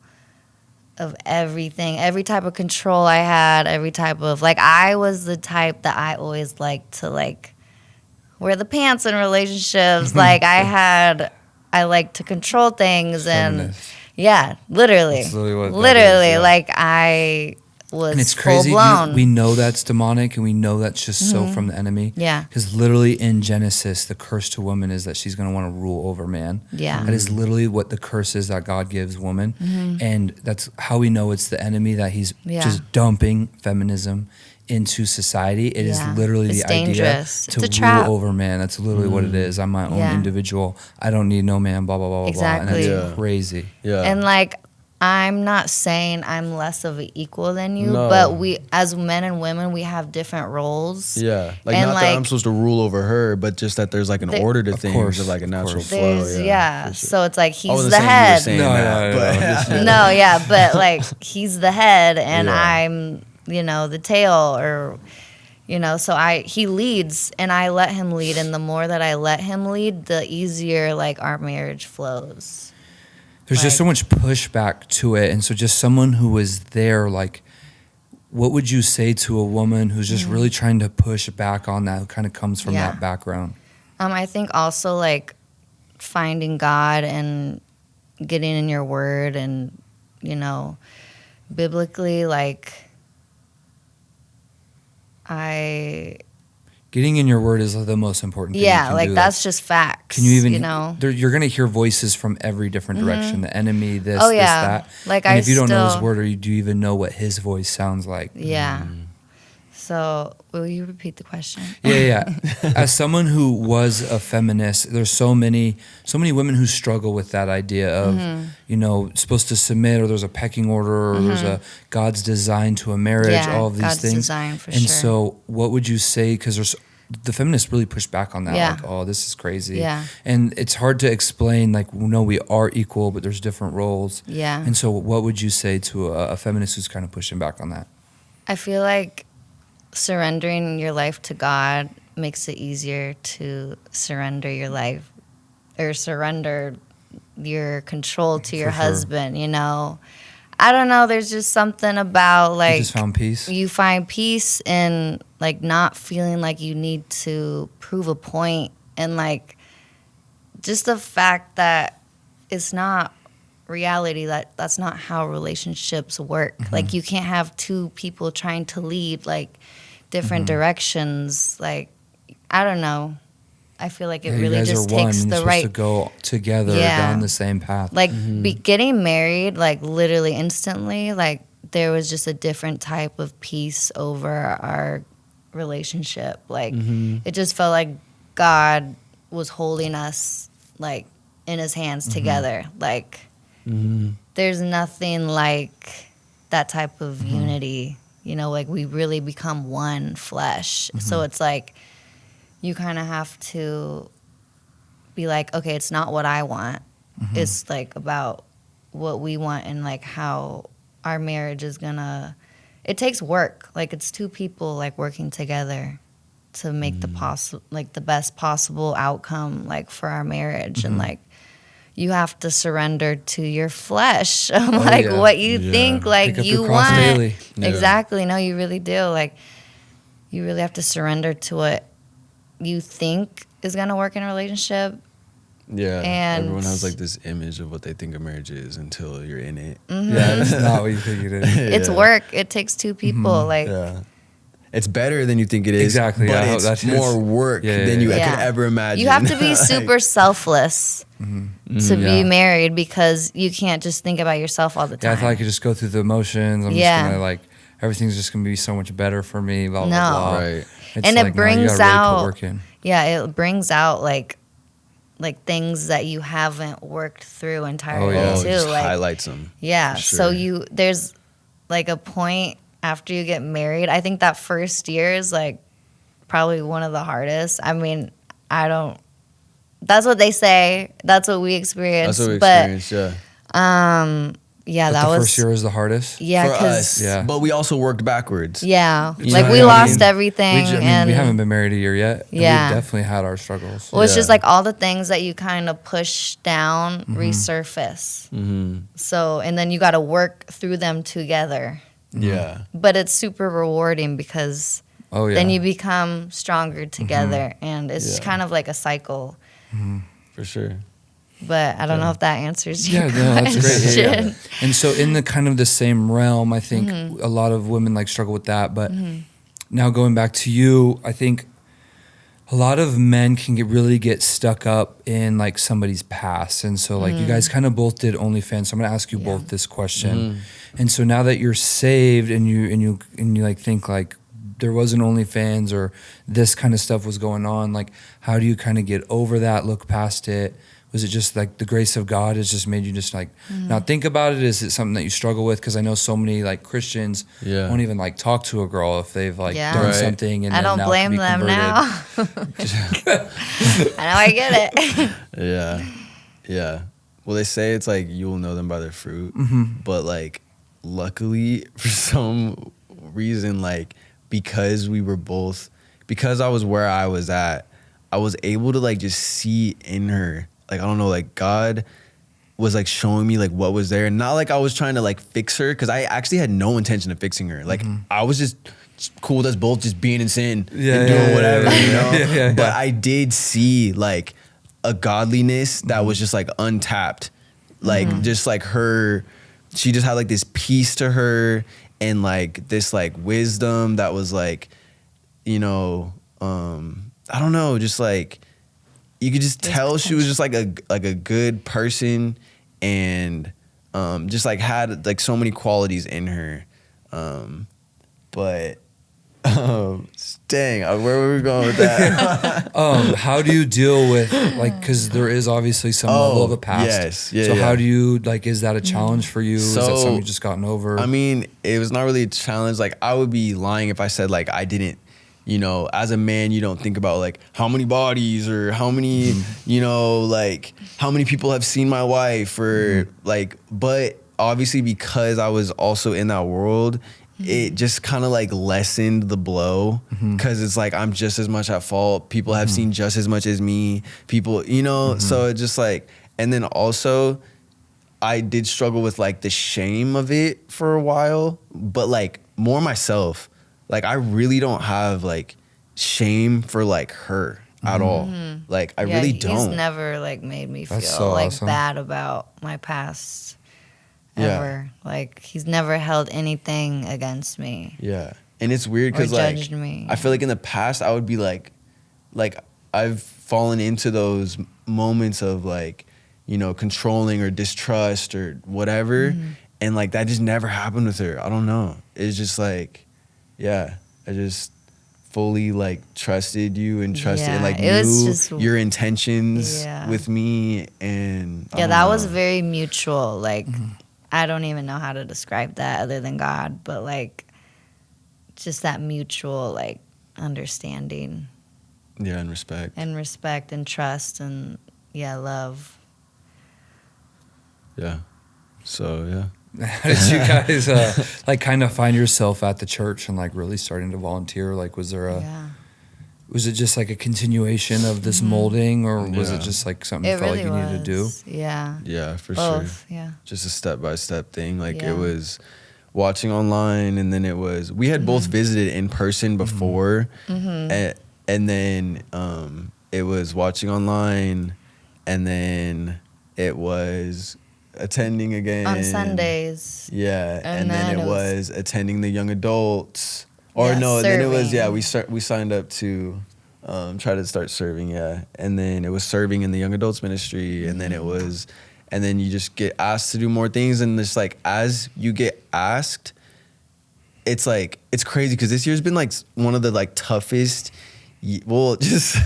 Speaker 3: of everything, every type of control I had, every type of, like, I was the type that I always liked to, like, wear the pants in relationships. Like, I like to control things.
Speaker 1: Feminist.
Speaker 3: And, yeah, literally.
Speaker 1: That's literally what that
Speaker 3: literally,
Speaker 1: is, yeah.
Speaker 3: like, I was
Speaker 1: And it's crazy.
Speaker 3: full blown.
Speaker 1: We know that's demonic, and we know that's just so from the enemy.
Speaker 3: Yeah.
Speaker 1: Because literally in Genesis, the curse to woman is that she's going to want to rule over man.
Speaker 3: Yeah.
Speaker 1: That is literally what the curse is that God gives woman. And that's how we know it's the enemy, that he's just dumping feminism into society. It is literally
Speaker 3: It's
Speaker 1: the
Speaker 3: dangerous.
Speaker 1: idea
Speaker 3: It's
Speaker 1: to
Speaker 3: a trap.
Speaker 1: rule over man. That's literally what it is. I'm my own individual. I don't need no man, blah, blah, blah, blah,
Speaker 3: Exactly.
Speaker 1: blah. And that's crazy.
Speaker 2: Yeah.
Speaker 3: And, like, I'm not saying I'm less of an equal than you,
Speaker 2: No.
Speaker 3: but we, as men and women, we have different roles.
Speaker 2: Yeah, like,
Speaker 3: And,
Speaker 2: not
Speaker 3: like,
Speaker 2: that I'm supposed to rule over her, but just that there's like an order to things,
Speaker 1: course,
Speaker 2: or like a
Speaker 1: of
Speaker 2: natural
Speaker 1: course.
Speaker 2: flow.
Speaker 3: There's,
Speaker 2: Yeah, for sure.
Speaker 3: So it's like
Speaker 2: I
Speaker 3: he's
Speaker 2: wasn't
Speaker 3: the
Speaker 2: saying you were
Speaker 3: head.
Speaker 2: saying
Speaker 1: No,
Speaker 2: that,
Speaker 1: no,
Speaker 2: but
Speaker 1: just-
Speaker 3: No, yeah, but, like, he's the head and
Speaker 2: Yeah.
Speaker 3: I'm, the tail, or, so he leads and I let him lead. And the more that I let him lead, the easier, like, our marriage flows.
Speaker 1: There's just so much pushback to it. And so just someone who was there, like, what would you say to a woman who's just really trying to push back on that, who kind of comes from that background?
Speaker 3: I think also, like, finding God and getting in your word and, biblically, like,
Speaker 1: Getting in your word is the most important thing you
Speaker 3: yeah,
Speaker 1: can
Speaker 3: like,
Speaker 1: do.
Speaker 3: that's just facts.
Speaker 1: Can you even, you're going to hear voices from every different direction. The enemy, this,
Speaker 3: Oh,
Speaker 1: this,
Speaker 3: yeah.
Speaker 1: that.
Speaker 3: Like,
Speaker 1: and
Speaker 3: I
Speaker 1: if you don't know his
Speaker 3: still-
Speaker 1: word, or do you even know what his voice sounds like?
Speaker 3: Yeah. So, will you repeat the question?
Speaker 1: Yeah. As someone who was a feminist, there's so many women who struggle with that idea of, supposed to submit, or there's a pecking order, or there's a God's design to a marriage,
Speaker 3: Yeah,
Speaker 1: all of these
Speaker 3: God's
Speaker 1: things.
Speaker 3: design, for
Speaker 1: and
Speaker 3: sure.
Speaker 1: so what would you say, because the feminists really push back on that,
Speaker 3: Yeah.
Speaker 1: like, oh, this is crazy.
Speaker 3: Yeah.
Speaker 1: And it's hard to explain, like, no, we are equal, but there's different roles.
Speaker 3: Yeah.
Speaker 1: And so what would you say to a feminist who's kind of pushing back on that?
Speaker 3: I feel like surrendering your life to God makes it easier to surrender your life, or surrender your control to your
Speaker 1: For sure.
Speaker 3: husband, I don't know, there's just something about, like,
Speaker 1: You just found peace?
Speaker 3: you find peace in, like, not feeling like you need to prove a point, and, like, just the fact that it's not reality, that's not how relationships work. Like, you can't have two people trying to lead, like, different directions. Like, I don't know, I feel like it
Speaker 1: Yeah, you
Speaker 3: really
Speaker 1: guys
Speaker 3: just
Speaker 1: are one,
Speaker 3: takes
Speaker 1: and
Speaker 3: the
Speaker 1: you're
Speaker 3: right,
Speaker 1: supposed to go together down the same path.
Speaker 3: like, getting married, like, literally instantly, like, there was just a different type of peace over our relationship. Like, it just felt like God was holding us, like, in his hands together. Like, there's nothing like that type of unity, like, we really become one flesh. So it's like, you kind of have to be like, okay, it's not what I want. It's, like, about what we want, and, like, how our marriage is gonna, it takes work. Like, it's two people, like, working together to make the best possible outcome, like, for our marriage. And, like, you have to surrender to your flesh, like,
Speaker 1: yeah.
Speaker 3: what you think, like,
Speaker 1: Pick up
Speaker 3: you
Speaker 1: your cross
Speaker 3: want.
Speaker 1: daily.
Speaker 2: Yeah.
Speaker 3: Exactly. No, you really do. Like, you really have to surrender to what you think is gonna work in a relationship.
Speaker 2: Yeah,
Speaker 3: And-
Speaker 2: everyone has like this image of what they think a marriage is until you're in it.
Speaker 1: Yeah, it's not what you think it is.
Speaker 3: It's work. It takes two people. Like,
Speaker 2: Yeah, it's better than you think it is.
Speaker 1: Exactly,
Speaker 2: but
Speaker 1: yeah, I hope
Speaker 2: it's
Speaker 1: that's-
Speaker 2: more work
Speaker 1: Yeah,
Speaker 2: than you
Speaker 3: yeah.
Speaker 2: could ever imagine.
Speaker 3: you have to be
Speaker 2: Like,
Speaker 3: super selfless to
Speaker 1: Yeah.
Speaker 3: be married, because you can't just think about yourself all the
Speaker 1: Yeah,
Speaker 3: time.
Speaker 1: I feel like I could just go through the emotions. I'm
Speaker 3: Yeah.
Speaker 1: just gonna, like, everything's just gonna be so much better for me. Blah blah
Speaker 3: No.
Speaker 1: blah.
Speaker 2: Right.
Speaker 1: It's
Speaker 3: And it
Speaker 1: like, no, you
Speaker 3: brings
Speaker 1: gotta really
Speaker 3: out-
Speaker 1: put work in.
Speaker 3: Yeah, it brings out, like things that you haven't worked through entirely
Speaker 1: yeah.
Speaker 2: Oh,
Speaker 3: too.
Speaker 2: just
Speaker 3: Like,
Speaker 2: highlights them.
Speaker 3: yeah.
Speaker 2: for
Speaker 3: So
Speaker 2: sure.
Speaker 3: there's, like, a point after you get married. I think that first year is, like, probably one of the hardest. I mean, that's what they say. That's what we experienced.
Speaker 2: That's what we
Speaker 3: but
Speaker 2: experienced. Yeah.
Speaker 3: yeah,
Speaker 1: But
Speaker 3: that
Speaker 1: the
Speaker 3: was
Speaker 1: first year was the hardest.
Speaker 3: yeah,
Speaker 2: for
Speaker 3: because
Speaker 2: us.
Speaker 1: Yeah.
Speaker 2: But we also worked backwards.
Speaker 3: yeah,
Speaker 2: You
Speaker 3: like
Speaker 2: know
Speaker 3: we
Speaker 2: what I
Speaker 3: lost
Speaker 2: mean?
Speaker 3: everything, and
Speaker 1: we haven't been married a year yet. And
Speaker 3: Yeah.
Speaker 1: we've definitely had our struggles.
Speaker 3: well, it's just
Speaker 2: Yeah.
Speaker 3: like all the things that you kind of push down
Speaker 1: Mm-hmm.
Speaker 3: resurface.
Speaker 2: Mm-hmm.
Speaker 3: So, and then you got to work through them together.
Speaker 2: Yeah.
Speaker 3: But it's super rewarding because
Speaker 1: Oh yeah.
Speaker 3: then you become stronger together, and it's
Speaker 2: Yeah.
Speaker 3: kind of like a cycle.
Speaker 2: For sure.
Speaker 3: But I don't know
Speaker 2: Yeah.
Speaker 3: if that answers
Speaker 1: Yeah,
Speaker 3: your
Speaker 1: no, that's great.
Speaker 3: question.
Speaker 1: Yeah. And so in the kind of the same realm, I think
Speaker 3: Mm-hmm.
Speaker 1: a lot of women like struggle with that. But now going back to you, I think a lot of men can really get stuck up in like somebody's past. And so like you guys kind of both did OnlyFans. So I'm gonna ask you
Speaker 3: Mm-hmm. Yeah.
Speaker 1: both this question. And so now that you're saved and you like think like there was an OnlyFans or this kind of stuff was going on, like how do you kind of get over that, look past it? Was it just like the grace of God has just made you just like not think about it? Is it something that you struggle with? Because I know so many like Christians
Speaker 2: Yeah.
Speaker 1: won't even like talk to a girl if they've like
Speaker 3: Yeah.
Speaker 1: done
Speaker 2: Right.
Speaker 1: something and
Speaker 3: I
Speaker 1: then
Speaker 3: don't
Speaker 1: now
Speaker 3: blame
Speaker 1: can be
Speaker 3: them
Speaker 1: converted.
Speaker 3: now. I know I get it.
Speaker 2: Yeah. Yeah. Well, they say it's like you will know them by their fruit. But like, luckily, for some reason, like, because I was where I was at, I was able to like just see in her, like, I don't know, like God was like showing me like what was there. And not like I was trying to like fix her, because I actually had no intention of fixing her. Like I was just cool with us both just being in sin and doing whatever, you know?
Speaker 1: Yeah.
Speaker 2: But I did see like a godliness that was just like untapped. Like just like her, she just had like this peace to her and like this like wisdom that was like, you know, I don't know, just like you could just tell she was just like a good person and just like had like so many qualities in her. But dang, where were we going with that?
Speaker 1: How do you deal with like, because there is obviously some level of a past.
Speaker 2: Yes. Yeah,
Speaker 1: so
Speaker 2: yeah.
Speaker 1: how do you like, is that a challenge for you? Is that
Speaker 2: So,
Speaker 1: something you've just gotten over?
Speaker 2: I mean, it was not really a challenge. Like, I would be lying if I said, like, I didn't, you know, as a man, you don't think about, like, how many bodies or how many, you know, like, how many people have seen my wife or, like, but obviously because I was also in that world, it just kind of, like, lessened the blow because it's, like, I'm just as much at fault. People have seen just as much as me. People, you know, so it just, like, and then also I did struggle with like the shame of it for a while, but like more myself. Like I really don't have like shame for like her at all. Like I really don't.
Speaker 3: He's never like made me feel
Speaker 1: That's so
Speaker 3: like
Speaker 1: awesome.
Speaker 3: bad about my past
Speaker 2: Yeah.
Speaker 3: ever. Like he's never held anything against me.
Speaker 2: Yeah. And it's weird
Speaker 3: Or
Speaker 2: because like
Speaker 3: judged me.
Speaker 2: I feel like in the past I would be like I've fallen into those moments of like, you know, controlling or distrust or whatever. And like that just never happened with her. I don't know. It's just like, yeah, I just fully like trusted you and trusted and like
Speaker 3: Yeah, it was
Speaker 2: knew
Speaker 3: just-
Speaker 2: your intentions
Speaker 3: Yeah.
Speaker 2: with me. And I
Speaker 3: Yeah,
Speaker 2: don't
Speaker 3: that
Speaker 2: know.
Speaker 3: was very mutual. Like I don't even know how to describe that other than God, but like just that mutual like understanding
Speaker 2: Yeah, and respect.
Speaker 3: and respect and trust and love.
Speaker 2: Yeah. So yeah.
Speaker 1: How did you guys like kind of find yourself at the church and like really starting to volunteer? Like, was there was it just like a continuation of this molding, or was it
Speaker 2: Yeah.
Speaker 1: just like something you
Speaker 3: It
Speaker 1: felt
Speaker 3: really
Speaker 1: like you needed to do?
Speaker 3: was. Yeah.
Speaker 2: Yeah, for sure.
Speaker 3: Both. Yeah.
Speaker 2: Just a step-by-step thing. Like
Speaker 3: Yeah.
Speaker 2: it was watching online, and then it was we had both visited in person before, and then it was watching online, and then it was attending again
Speaker 3: On Sundays.
Speaker 2: Yeah, and then
Speaker 3: then
Speaker 2: it
Speaker 3: it was-
Speaker 2: was attending the young adults, or
Speaker 3: Yeah,
Speaker 2: no, and then it was
Speaker 3: serving.
Speaker 2: we signed up to try to start serving, and then it was serving in the young adults ministry, and then it was, and then you just get asked to do more things, and just like as you get asked, it's like it's crazy because this year's been like one of the like toughest, just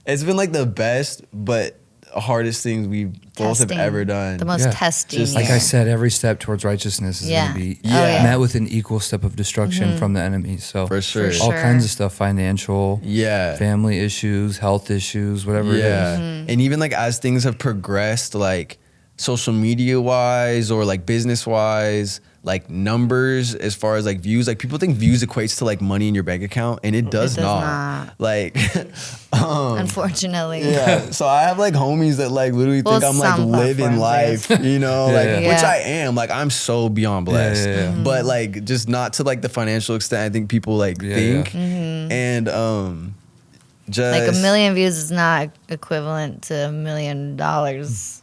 Speaker 2: it's been like the best but hardest things we both have
Speaker 3: Testing.
Speaker 2: ever done.
Speaker 3: The most
Speaker 1: Yeah.
Speaker 3: testing.
Speaker 2: Just
Speaker 1: Like
Speaker 3: year.
Speaker 1: I said, every step towards righteousness is
Speaker 3: Yeah.
Speaker 1: going to be
Speaker 3: Oh, yeah.
Speaker 1: met with an equal step of destruction from the enemy. So
Speaker 2: For sure.
Speaker 3: For
Speaker 1: all
Speaker 3: sure.
Speaker 1: kinds of stuff, financial,
Speaker 2: Yeah.
Speaker 1: family issues, health issues, whatever
Speaker 2: Yeah.
Speaker 1: it is.
Speaker 2: And even like as things have progressed, like social media wise or like business wise, like numbers as far as like views. Like people think views equates to like money in your bank account, and it does not. Like,
Speaker 3: unfortunately.
Speaker 2: yeah. So I have like homies that like literally think I'm like
Speaker 3: some
Speaker 2: living life, you know, like
Speaker 3: Yeah.
Speaker 2: which I am. Like I'm so beyond blessed,
Speaker 1: Yeah.
Speaker 2: but like just not to like the financial extent I think people like think, and just
Speaker 3: Like 1 million views is not equivalent to $1 million.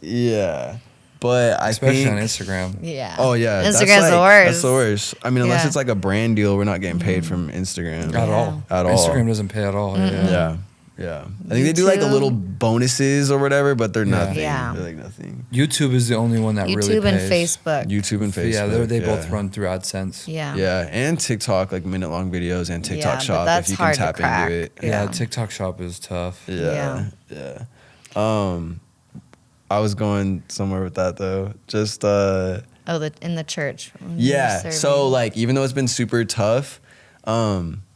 Speaker 2: yeah. But I
Speaker 1: Especially
Speaker 2: think
Speaker 1: on Instagram.
Speaker 3: Yeah.
Speaker 2: oh yeah,
Speaker 3: Instagram's
Speaker 2: that's
Speaker 3: the
Speaker 2: like,
Speaker 3: worst.
Speaker 2: That's the worst. I mean, unless
Speaker 3: Yeah.
Speaker 2: it's like a brand deal, we're not getting paid from Instagram
Speaker 1: At all.
Speaker 2: At all.
Speaker 1: Instagram doesn't pay at all. Yeah.
Speaker 2: Yeah. I think they do like the
Speaker 3: YouTube.
Speaker 2: little bonuses or whatever, but they're nothing.
Speaker 3: Yeah.
Speaker 2: They're like nothing.
Speaker 1: YouTube is the only one that really
Speaker 3: YouTube and
Speaker 1: pays.
Speaker 3: Facebook.
Speaker 2: YouTube and Facebook.
Speaker 1: Yeah, they both run through AdSense.
Speaker 3: Yeah.
Speaker 2: Yeah, and TikTok, like minute-long videos, and TikTok
Speaker 3: Yeah, but
Speaker 2: Shop
Speaker 3: that's
Speaker 2: if you can
Speaker 3: hard to
Speaker 2: tap
Speaker 3: crack.
Speaker 2: into it.
Speaker 1: Yeah,
Speaker 3: Yeah.
Speaker 1: TikTok Shop is tough.
Speaker 2: Yeah. I was going somewhere with that though. Just
Speaker 3: In the church. when you were
Speaker 2: yeah.
Speaker 3: serving.
Speaker 2: So like, even though it's been super tough,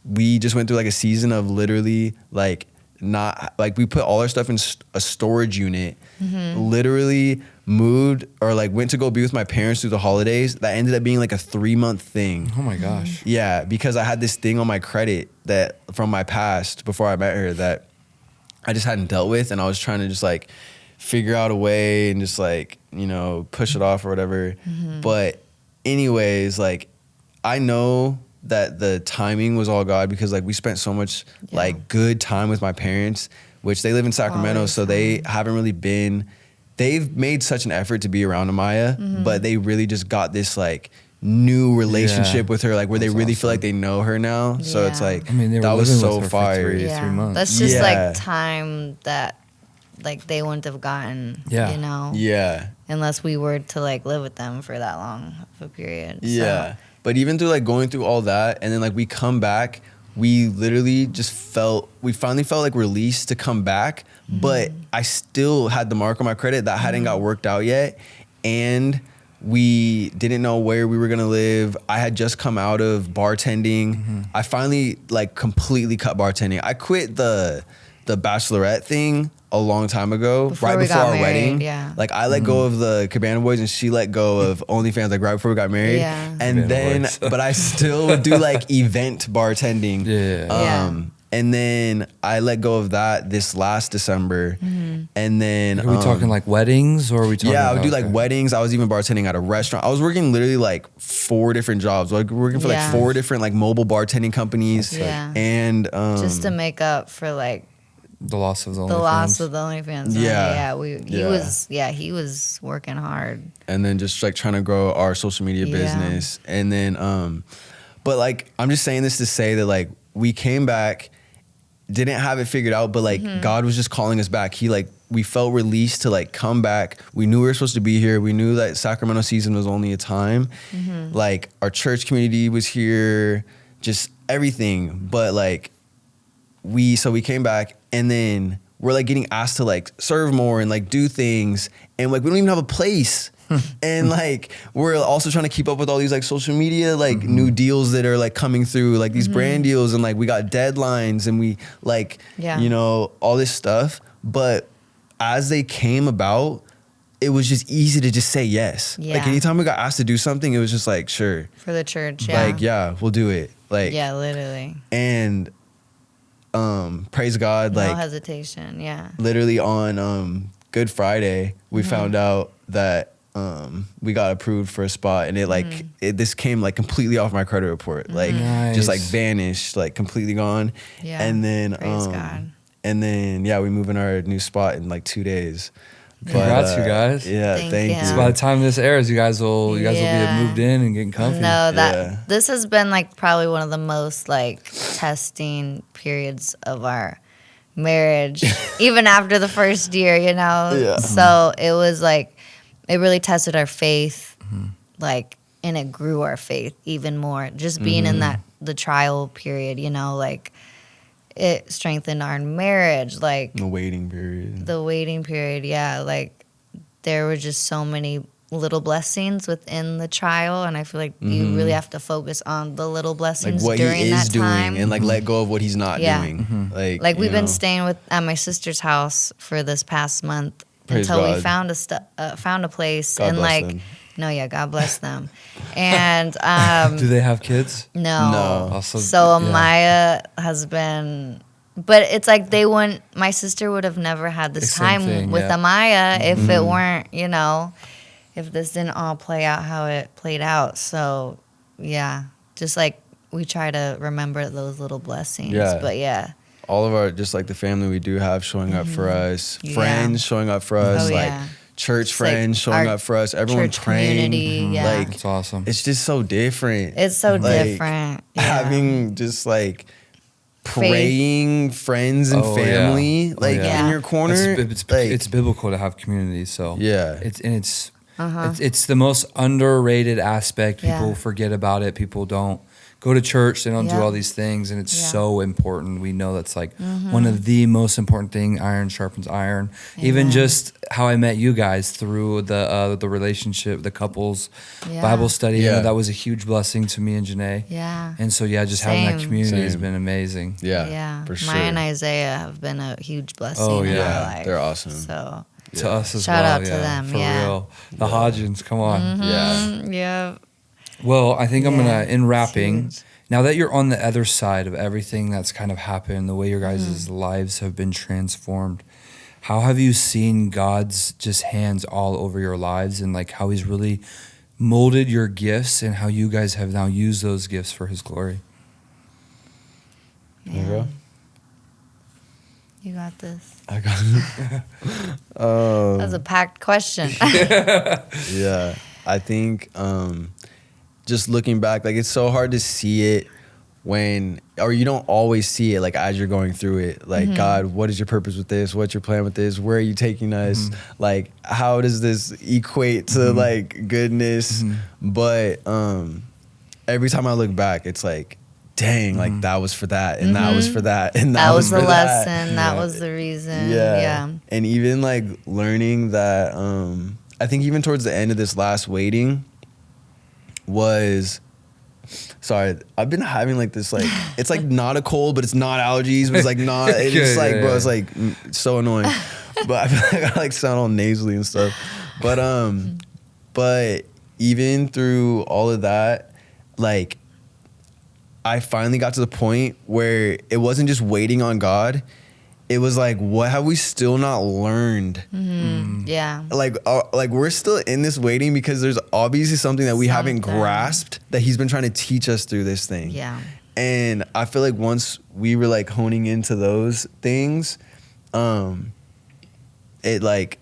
Speaker 2: we just went through like a season of literally like not like we put all our stuff in a storage unit. Literally moved or like went to go be with my parents through the holidays. That ended up being like a 3-month thing.
Speaker 1: Oh my gosh.
Speaker 2: Yeah, because I had this thing on my credit that from my past before I met her that I just hadn't dealt with, and I was trying to just like figure out a way and just like, you know, push it off or whatever. But anyways, like I know that the timing was all God because like we spent so much like good time with my parents, which they live in Sacramento,
Speaker 3: Quality
Speaker 2: so they haven't really been. They've made such an effort to be around Amaya, but they really just got this like new relationship with her, like where they
Speaker 1: That's
Speaker 2: really feel
Speaker 1: awesome.
Speaker 2: like they know her now. So it's
Speaker 3: Yeah.
Speaker 2: like
Speaker 1: I mean, they were
Speaker 2: that was
Speaker 1: living
Speaker 2: so
Speaker 1: with her for
Speaker 2: fire.
Speaker 1: 3 months.
Speaker 3: That's just
Speaker 2: Yeah.
Speaker 3: like time that like they wouldn't have gotten,
Speaker 1: Yeah.
Speaker 3: you know,
Speaker 2: Yeah.
Speaker 3: unless we were to like live with them for that long of a period.
Speaker 2: Yeah.
Speaker 3: So,
Speaker 2: But even through like going through all that and then like we come back, we literally just we finally felt like released to come back, but I still had the mark on my credit that hadn't got worked out yet. And we didn't know where we were gonna live. I had just come out of bartending. I finally like completely cut bartending. I quit the bachelorette thing a long time ago,
Speaker 3: Before
Speaker 2: right
Speaker 3: we
Speaker 2: before
Speaker 3: got
Speaker 2: our
Speaker 3: married,
Speaker 2: wedding.
Speaker 3: yeah.
Speaker 2: Like I let go of the Cabana Boys and she let go of OnlyFans like right before we got married.
Speaker 3: Yeah.
Speaker 2: And
Speaker 1: Cabana
Speaker 2: then,
Speaker 1: Boys.
Speaker 2: but I still would do like event bartending.
Speaker 1: Yeah.
Speaker 2: And then I let go of that this last December. And then
Speaker 1: Are we talking like weddings or are we talking?
Speaker 2: yeah, I would do like
Speaker 1: okay.
Speaker 2: weddings. I was even bartending at a restaurant. I was working literally like 4 different jobs. Like working for like
Speaker 3: Yeah.
Speaker 2: 4 different like mobile bartending companies.
Speaker 3: Yeah.
Speaker 2: And
Speaker 3: just to make up for like
Speaker 1: the loss of the
Speaker 3: the loss
Speaker 1: OnlyFans.
Speaker 3: of the OnlyFans.
Speaker 2: Yeah.
Speaker 3: He was working hard.
Speaker 2: and then just like trying to grow our social media
Speaker 3: Yeah.
Speaker 2: business. And then but like I'm just saying this to say that like we came back, didn't have it figured out, but like God was just calling us back. He like we felt released to like come back. We knew we were supposed to be here. We knew that Sacramento season was only a time. Like our church community was here, just everything. But like we came back, and then we're like getting asked to like serve more and like do things, and like we don't even have a place. And like we're also trying to keep up with all these like social media like new deals that are like coming through, like these brand deals, and like we got deadlines and we like you know all this stuff. But as they came about, it was just easy to just say yes. Like
Speaker 3: Yeah.
Speaker 2: anytime we got asked to do something, it was just like sure,
Speaker 3: For the church, yeah.
Speaker 2: like yeah, we'll do it. Like
Speaker 3: Yeah, literally.
Speaker 2: and praise God,
Speaker 3: No
Speaker 2: like
Speaker 3: hesitation, yeah.
Speaker 2: literally on Good Friday, we found out that we got approved for a spot, and this came like completely off my credit report, like just like
Speaker 1: Nice.
Speaker 2: vanished, like completely gone.
Speaker 3: Yeah,
Speaker 2: And then
Speaker 3: praise God.
Speaker 2: and then we move in our new spot in like 2 days.
Speaker 1: Congrats, you guys.
Speaker 2: Yeah,
Speaker 3: Thank
Speaker 2: thank
Speaker 3: you.
Speaker 2: you.
Speaker 1: So by the time this airs, you guys will
Speaker 3: Yeah.
Speaker 1: be moved in and getting comfy.
Speaker 3: No,
Speaker 2: Yeah.
Speaker 3: this has been like probably one of the most like testing periods of our marriage, even after the first year, you know?
Speaker 2: Yeah.
Speaker 3: So it was like, it really tested our faith, like, and it grew our faith even more. Just being in the trial period, you know, like, it strengthened our marriage, like,
Speaker 2: The waiting period.
Speaker 3: the waiting period, yeah, like there were just so many little blessings within the trial, and I feel like you really have to focus on the little
Speaker 2: Like
Speaker 3: blessings
Speaker 2: what
Speaker 3: during
Speaker 2: he is
Speaker 3: that
Speaker 2: doing,
Speaker 3: time.
Speaker 2: and like let go of what he's not
Speaker 3: Yeah.
Speaker 2: doing. Like
Speaker 3: Like
Speaker 2: you
Speaker 3: we've been
Speaker 2: know.
Speaker 3: staying at my sister's house for this past month,
Speaker 2: Praise
Speaker 3: until we
Speaker 2: God.
Speaker 3: found a place.
Speaker 2: God
Speaker 3: and
Speaker 2: bless
Speaker 3: like,
Speaker 2: them.
Speaker 3: no, yeah, God bless them. And
Speaker 1: Do they have kids?
Speaker 3: no.
Speaker 1: Also,
Speaker 3: So
Speaker 1: yeah.
Speaker 3: Amaya has been, but it's like my sister would have never had this
Speaker 1: Same
Speaker 3: time
Speaker 1: thing,
Speaker 3: with
Speaker 1: yeah.
Speaker 3: Amaya if it weren't, if this didn't all play out how it played out. So yeah, just like we try to remember those little blessings.
Speaker 2: Yeah.
Speaker 3: But yeah.
Speaker 2: All of our, just like the family we do have showing up for us,
Speaker 3: Yeah.
Speaker 2: friends showing up for us,
Speaker 3: Oh,
Speaker 2: like
Speaker 3: yeah.
Speaker 2: church
Speaker 3: Just, like,
Speaker 2: friends showing
Speaker 3: our
Speaker 2: up for us, everyone
Speaker 3: church
Speaker 2: praying.
Speaker 3: community, yeah.
Speaker 2: Like,
Speaker 1: That's awesome.
Speaker 2: it's just so different.
Speaker 3: It's so
Speaker 2: Like,
Speaker 3: different. Yeah.
Speaker 2: Having just like praying friends and
Speaker 1: Oh,
Speaker 2: family
Speaker 1: yeah.
Speaker 2: like
Speaker 3: yeah.
Speaker 2: in your corner.
Speaker 1: It's biblical to have community. So
Speaker 2: Yeah.
Speaker 1: it's the most underrated aspect. People
Speaker 3: Yeah.
Speaker 1: forget about it. People don't go to church. They don't do
Speaker 3: Yeah.
Speaker 1: all these things, and it's
Speaker 3: Yeah.
Speaker 1: so important. We know that's like one of the most important thing. Iron sharpens iron. Even
Speaker 3: Amen.
Speaker 1: just how I met you guys through the relationship, the couples
Speaker 3: Yeah.
Speaker 1: Bible study. You know,
Speaker 2: Yeah.
Speaker 1: that was a huge blessing to me and Janae.
Speaker 3: Yeah.
Speaker 1: And so yeah, just having that
Speaker 3: Same.
Speaker 1: community has
Speaker 2: Same.
Speaker 1: been amazing.
Speaker 2: Yeah, for sure.
Speaker 3: Maya and Isaiah have been a huge blessing
Speaker 1: Oh,
Speaker 3: in
Speaker 1: yeah.
Speaker 3: our life.
Speaker 2: They're awesome.
Speaker 3: So
Speaker 1: To us as
Speaker 3: Shout
Speaker 1: well.
Speaker 3: out to them,
Speaker 1: For
Speaker 3: yeah.
Speaker 1: real. The Hodgins, come on.
Speaker 2: Yeah.
Speaker 3: yeah.
Speaker 1: Well, I think I'm
Speaker 3: Yeah,
Speaker 1: gonna, in
Speaker 3: it's
Speaker 1: wrapping,
Speaker 3: huge.
Speaker 1: now that you're on the other side of everything that's kind of happened, the way your guys' lives have been transformed, how have you seen God's just hands all over your lives and like how He's really molded your gifts and how you guys have now used those gifts for His glory?
Speaker 2: You go?
Speaker 3: You got this.
Speaker 2: I got it.
Speaker 3: That was a packed question.
Speaker 2: Yeah, I think just looking back, like it's so hard to see it or you don't always see it like as you're going through it. Like, God, what is your purpose with this? What's your plan with this? Where are you taking us? Like, how does this equate to like goodness? But every time I look back, it's like, dang, like that was for that, and that was for that, and that,
Speaker 3: That was the
Speaker 2: for that.
Speaker 3: lesson. That was the reason.
Speaker 2: Yeah.
Speaker 3: Yeah.
Speaker 2: And even like learning that, I think even towards the end of this last waiting sorry, I've been having like this, like, it's like not a cold, but it's not allergies, but it's like not, it's just like, bro, it's like so annoying. But I feel like I like sound all nasally and stuff. But even through all of that, like, I finally got to the point where it wasn't just waiting on God. It was like, what have we still not learned?
Speaker 3: Yeah.
Speaker 2: Like we're still in this waiting because there's obviously something that we haven't
Speaker 3: Something.
Speaker 2: grasped that He's been trying to teach us through this thing.
Speaker 3: Yeah.
Speaker 2: And I feel like once we were like honing into those things, it like,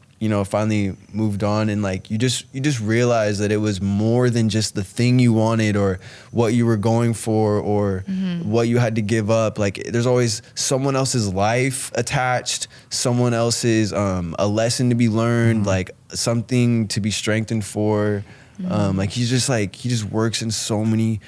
Speaker 2: finally moved on, and like you just realize that it was more than just the thing you wanted or what you were going for or what you had to give up. Like there's always someone else's life attached, someone else's a lesson to be learned, like something to be strengthened for. Like he just works in so many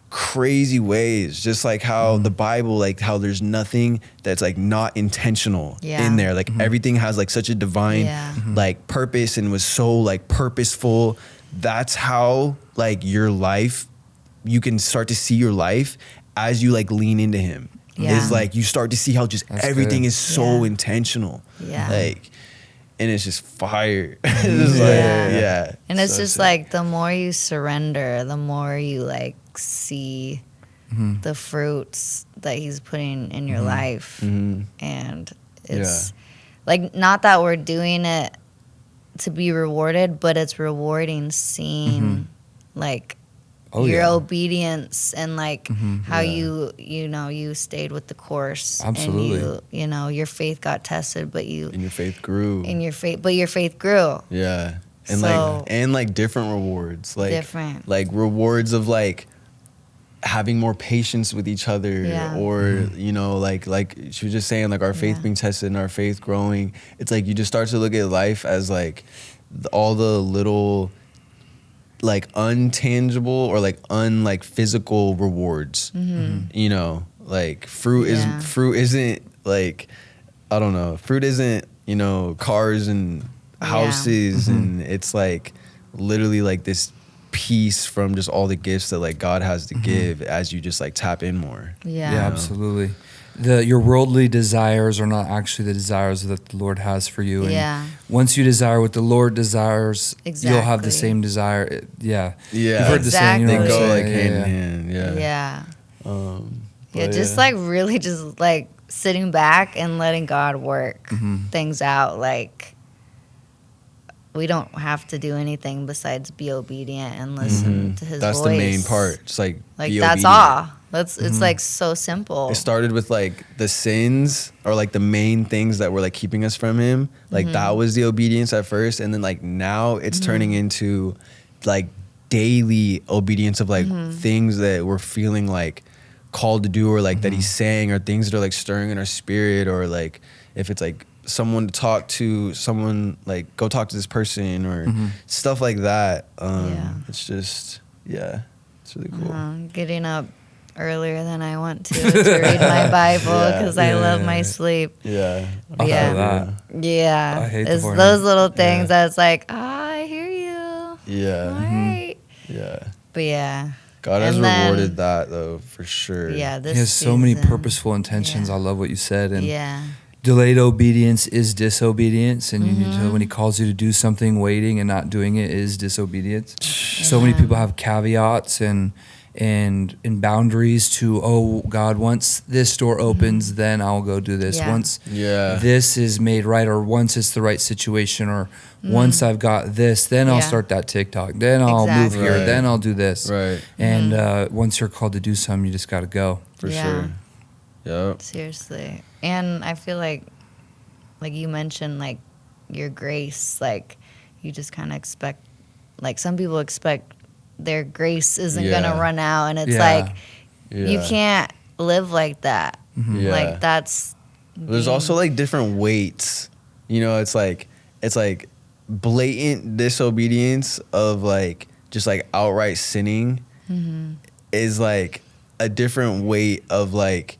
Speaker 2: crazy ways, just like how the Bible, like how there's nothing that's like not intentional in there. Like everything has like such a divine like purpose and was so like purposeful. That's how like your life, you can start to see your life as you like lean into Him. Is like you start to see how just
Speaker 1: That's
Speaker 2: everything
Speaker 1: good.
Speaker 2: is so intentional.
Speaker 3: Yeah.
Speaker 2: Like, and it's just fire. It's just like,
Speaker 3: And it's
Speaker 2: so
Speaker 3: just
Speaker 2: sick.
Speaker 3: like the more you surrender, the more you like see the fruits that He's putting in your life. And it's like, not that we're doing it to be rewarded, but it's rewarding seeing like your obedience and like how you stayed with the course.
Speaker 1: Absolutely.
Speaker 3: And your faith got tested, but
Speaker 2: and your faith grew.
Speaker 3: your faith grew.
Speaker 2: Yeah. And
Speaker 3: So-
Speaker 2: like different rewards. Like
Speaker 3: Different.
Speaker 2: like rewards of like having more patience with each other or like she was just saying, like our faith being tested and our faith growing. It's like you just start to look at life as like all the little like untangible or like like physical rewards. Like fruit isn't like, I don't know, fruit isn't cars and houses and it's like literally like this peace from just all the gifts that like God has to give as you just like tap in more.
Speaker 3: Yeah.
Speaker 1: Yeah, absolutely. your worldly desires are not actually the desires that the Lord has for you. And once you desire what the Lord desires, you'll have the same desire. Yeah.
Speaker 2: Yeah.
Speaker 1: You've heard the saying. You know
Speaker 2: they
Speaker 1: what I'm
Speaker 2: go
Speaker 1: saying?
Speaker 2: like hand in hand.
Speaker 3: Yeah. Just like really just like sitting back and letting God work things out. Like, we don't have to do anything besides be obedient and listen to his
Speaker 2: That's
Speaker 3: voice.
Speaker 2: the main part. It's like be
Speaker 3: that's
Speaker 2: obedient.
Speaker 3: all. It's like so simple.
Speaker 2: It started with like the sins or like the main things that were like keeping us from him. Like that was the obedience at first, and then like now it's turning into like daily obedience of like things that we're feeling like called to do, or like that he's saying, or things that are like stirring in our spirit, or like if it's like someone to talk to, someone like go talk to this person, or stuff like that. It's just it's really cool.
Speaker 3: Getting up earlier than I want to read my Bible because I love my sleep.
Speaker 2: Yeah.
Speaker 1: I feel that.
Speaker 3: Yeah.
Speaker 1: I hate
Speaker 3: it's
Speaker 1: the morning.
Speaker 3: those little things that's like, I hear you.
Speaker 2: Yeah.
Speaker 3: All right.
Speaker 2: Yeah.
Speaker 3: But yeah.
Speaker 2: God has
Speaker 3: And then-
Speaker 2: rewarded that though, for sure.
Speaker 3: Yeah. This
Speaker 1: He has so many
Speaker 3: season.
Speaker 1: purposeful intentions. I love what you said. And
Speaker 3: delayed
Speaker 1: obedience is disobedience, and you need to, when he calls you to do something, waiting and not doing it is disobedience. So many people have caveats and boundaries to, oh God, once this door opens, then I'll go do this. Once this is made right, or once it's the right situation, or once I've got this, then I'll start that TikTok, then I'll move here, then I'll do this.
Speaker 2: Right.
Speaker 1: And once you're called to do something, you just got to go.
Speaker 2: For sure. Yep.
Speaker 3: Seriously. And I feel like you mentioned, like, your grace, like, you just kind of expect, like, some people expect their grace isn't going to run out. And it's like, you can't live like that. Like, that's...
Speaker 2: There's also, like, different weights. You know, it's like blatant disobedience of, like, just, like, outright sinning is, like, a different weight of, like,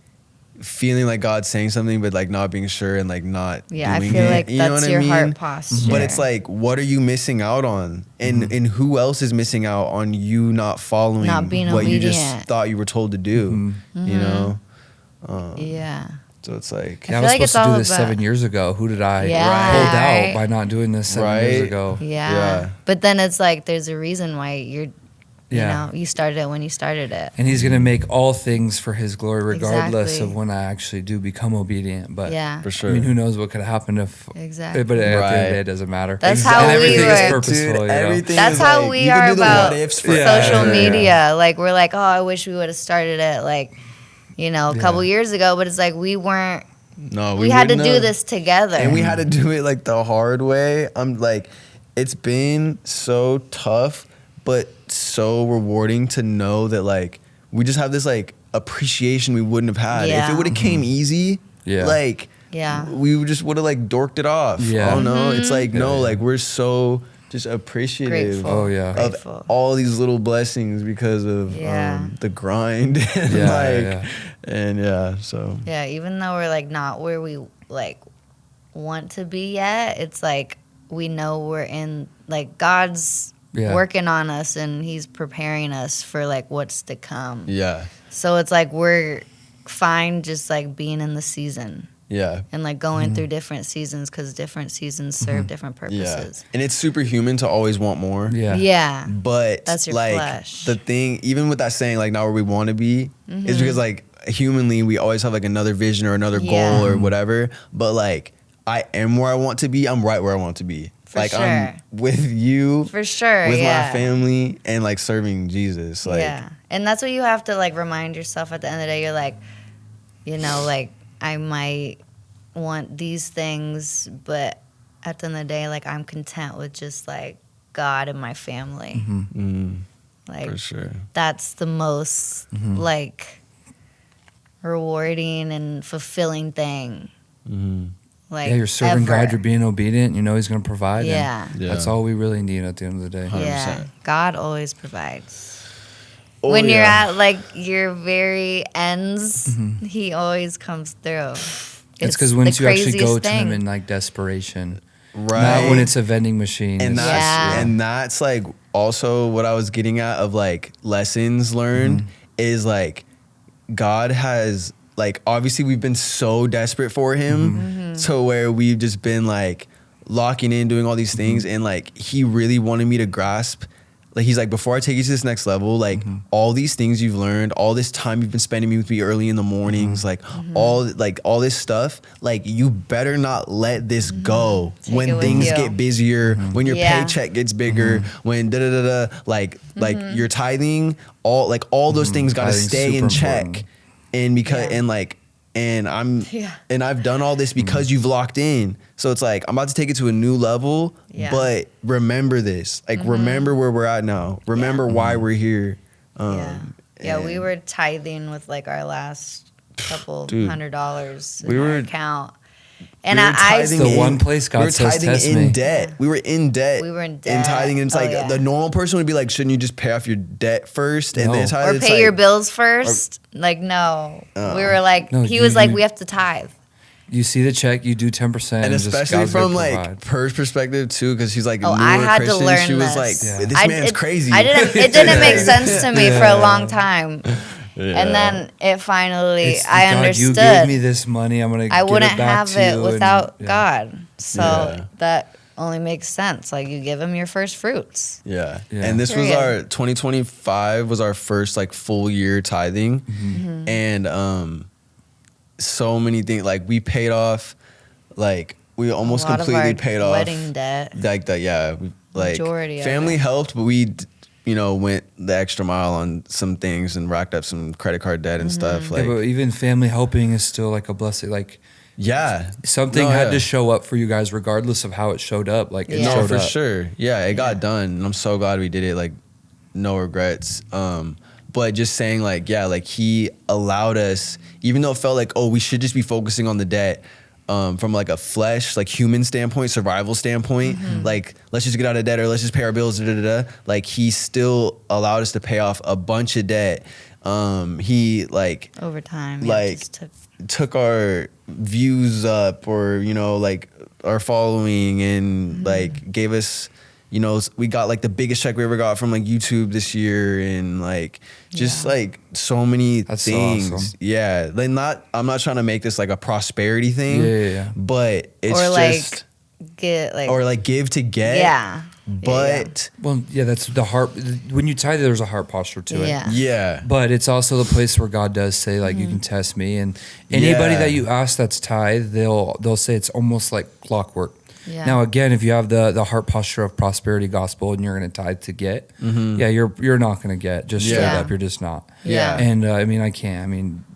Speaker 2: feeling like God's saying something but like not being sure and like not doing
Speaker 3: I feel
Speaker 2: it.
Speaker 3: like
Speaker 2: You know
Speaker 3: that's
Speaker 2: what
Speaker 3: your
Speaker 2: I mean?
Speaker 3: heart posture.
Speaker 2: But it's like, what are you missing out on? And who else is missing out on you not following
Speaker 3: Not being
Speaker 2: what you
Speaker 3: obedient.
Speaker 2: just thought you were told to do? You know? So it's like,
Speaker 1: I
Speaker 3: feel
Speaker 1: was
Speaker 3: like it's
Speaker 1: supposed to do
Speaker 3: all
Speaker 1: this
Speaker 3: about-
Speaker 1: 7 years ago. Who did I
Speaker 3: Yeah,
Speaker 1: hold out
Speaker 3: right.
Speaker 1: by not doing this 7 years ago?
Speaker 3: Yeah. But then it's like, there's a reason why you know, you started it when you started it.
Speaker 1: And he's going to make all things for his glory, regardless
Speaker 3: Exactly.
Speaker 1: of when I actually do become obedient. But
Speaker 2: for sure.
Speaker 1: I mean, who knows what could have happened if...
Speaker 3: Exactly.
Speaker 1: But at the end of the day, it doesn't matter.
Speaker 3: That's how
Speaker 1: and
Speaker 3: we
Speaker 1: everything
Speaker 3: were.
Speaker 1: is purposeful,
Speaker 2: Dude,
Speaker 1: you know?
Speaker 2: everything
Speaker 3: That's
Speaker 2: is
Speaker 3: how
Speaker 2: like,
Speaker 3: we
Speaker 2: you can
Speaker 3: are
Speaker 2: do the
Speaker 3: about
Speaker 2: what ifs
Speaker 3: social
Speaker 2: forever.
Speaker 3: media. Like, we're like, oh, I wish we would have started it, like, you know, a couple years ago. But it's like, we weren't...
Speaker 2: No,
Speaker 3: We had to
Speaker 2: wouldn't
Speaker 3: do
Speaker 2: have.
Speaker 3: this together.
Speaker 2: And we had to do it like the hard way. I'm like, it's been so tough, but so rewarding to know that like we just have this like appreciation we wouldn't have had if it would have came easy. Like, we just would have like dorked it off.
Speaker 1: Yeah.
Speaker 2: I don't know. It's like no, like we're so just appreciative
Speaker 3: Grateful.
Speaker 2: of
Speaker 3: Grateful.
Speaker 2: all these little blessings because of the grind and so
Speaker 3: Yeah, even though we're like not where we like want to be yet, it's like we know we're in, like, God's working on us and he's preparing us for like what's to come. So it's like we're fine just like being in the season. And like going through different seasons, because different seasons serve different purposes.
Speaker 2: And it's superhuman to always want more. But
Speaker 3: That's your
Speaker 2: like
Speaker 3: flesh.
Speaker 2: the thing, even with that saying, like not where we want to be, is because like humanly we always have like another vision or another goal or whatever. But like I am where I want to be. I'm right where I want to be.
Speaker 3: For
Speaker 2: like
Speaker 3: sure.
Speaker 2: I'm with you.
Speaker 3: For sure.
Speaker 2: With my family and like serving Jesus. Like
Speaker 3: And that's what you have to like remind yourself at the end of the day. You're like, you know, like I might want these things, but at the end of the day, like I'm content with just like God and my family. Like
Speaker 2: for sure.
Speaker 3: That's the most like rewarding and fulfilling thing. Like
Speaker 1: you're serving
Speaker 3: ever.
Speaker 1: God, you're being obedient, you know he's going to provide.
Speaker 3: Yeah.
Speaker 1: And that's all we really need at the end of the day.
Speaker 2: 100%.
Speaker 3: Yeah. God always provides.
Speaker 2: Oh,
Speaker 3: When you're at like your very ends, he always comes through.
Speaker 1: It's because once
Speaker 3: the
Speaker 1: you actually go
Speaker 3: craziest
Speaker 1: to him
Speaker 3: thing.
Speaker 1: in like desperation,
Speaker 2: Right.
Speaker 1: not when it's a vending machine.
Speaker 2: And
Speaker 1: It's
Speaker 2: that's and that's like also what I was getting at of like lessons learned is like God has like obviously we've been so desperate for him to where we've just been like locking in, doing all these things, and like he really wanted me to grasp. Like he's like, before I take you to this next level, like all these things you've learned, all this time you've been spending with me early in the mornings, like all this stuff, like you better not let this go when things get busier, when your paycheck gets bigger, when like your tithing, all those things got to stay in check. Important. And because and I've done all this because you've locked in. So it's like, I'm about to take it to a new level, but remember this. Like, remember where we're at now. Remember why we're here.
Speaker 3: We were tithing with like our last couple $100 in our account. And
Speaker 1: the one place God says test me.
Speaker 2: Debt. We were in debt.
Speaker 3: And
Speaker 2: tithing. And it's like the normal person would be like, shouldn't you just pay off your debt first and then tithe?
Speaker 3: Or pay your bills first? No. We were like, he was like, we have to tithe.
Speaker 1: You see the check, you do 10%.
Speaker 2: And especially from like her perspective too, because she's like,
Speaker 3: I had
Speaker 2: Christian.
Speaker 3: To learn
Speaker 2: she was
Speaker 3: this.
Speaker 2: Like, this man's crazy.
Speaker 3: It didn't make sense to me for a long time. And then it finally, I understood.
Speaker 1: You gave me this money. I'm gonna.
Speaker 3: I wouldn't
Speaker 1: give it back
Speaker 3: have it without God. So that only makes sense. Like you give him your first fruits.
Speaker 2: Yeah. And this was our 2025 was our first like full year tithing, and so many things. Like we paid off, like we almost completely paid off
Speaker 3: wedding debt.
Speaker 2: Like that. Yeah. Like
Speaker 3: majority
Speaker 2: family helped, but we. Went the extra mile on some things and racked up some credit card debt and stuff. Like,
Speaker 1: but even family helping is still like a blessing. Like, something had to show up for you guys, regardless of how it showed up. Like, it showed
Speaker 2: for
Speaker 1: up.
Speaker 2: sure. Yeah, it got done, and I'm so glad we did it. Like, no regrets. But just saying, like, he allowed us, even though it felt like, we should just be focusing on the debt. From like a flesh, like human standpoint, survival standpoint, like let's just get out of debt or let's just pay our bills. Like he still allowed us to pay off a bunch of debt. He like
Speaker 3: over time,
Speaker 2: like took our views up, or like our following, and like gave us. We got like the biggest check we ever got from like YouTube this year, and like just like so many things. So awesome. Yeah, like I'm not trying to make this like a prosperity thing. But it's
Speaker 3: or like
Speaker 2: just
Speaker 3: get like
Speaker 2: or like give to get.
Speaker 3: Yeah.
Speaker 2: But
Speaker 1: that's the heart. When you tithe, there's a heart posture to it.
Speaker 2: Yeah.
Speaker 1: But it's also the place where God does say, like, you can test me, and anybody that you ask that's tithe, they'll say it's almost like clockwork. Yeah. Now, again, if you have the heart posture of prosperity gospel and you're going to tithe to get, you're not going to get just straight up. You're just not.
Speaker 3: Yeah.
Speaker 1: And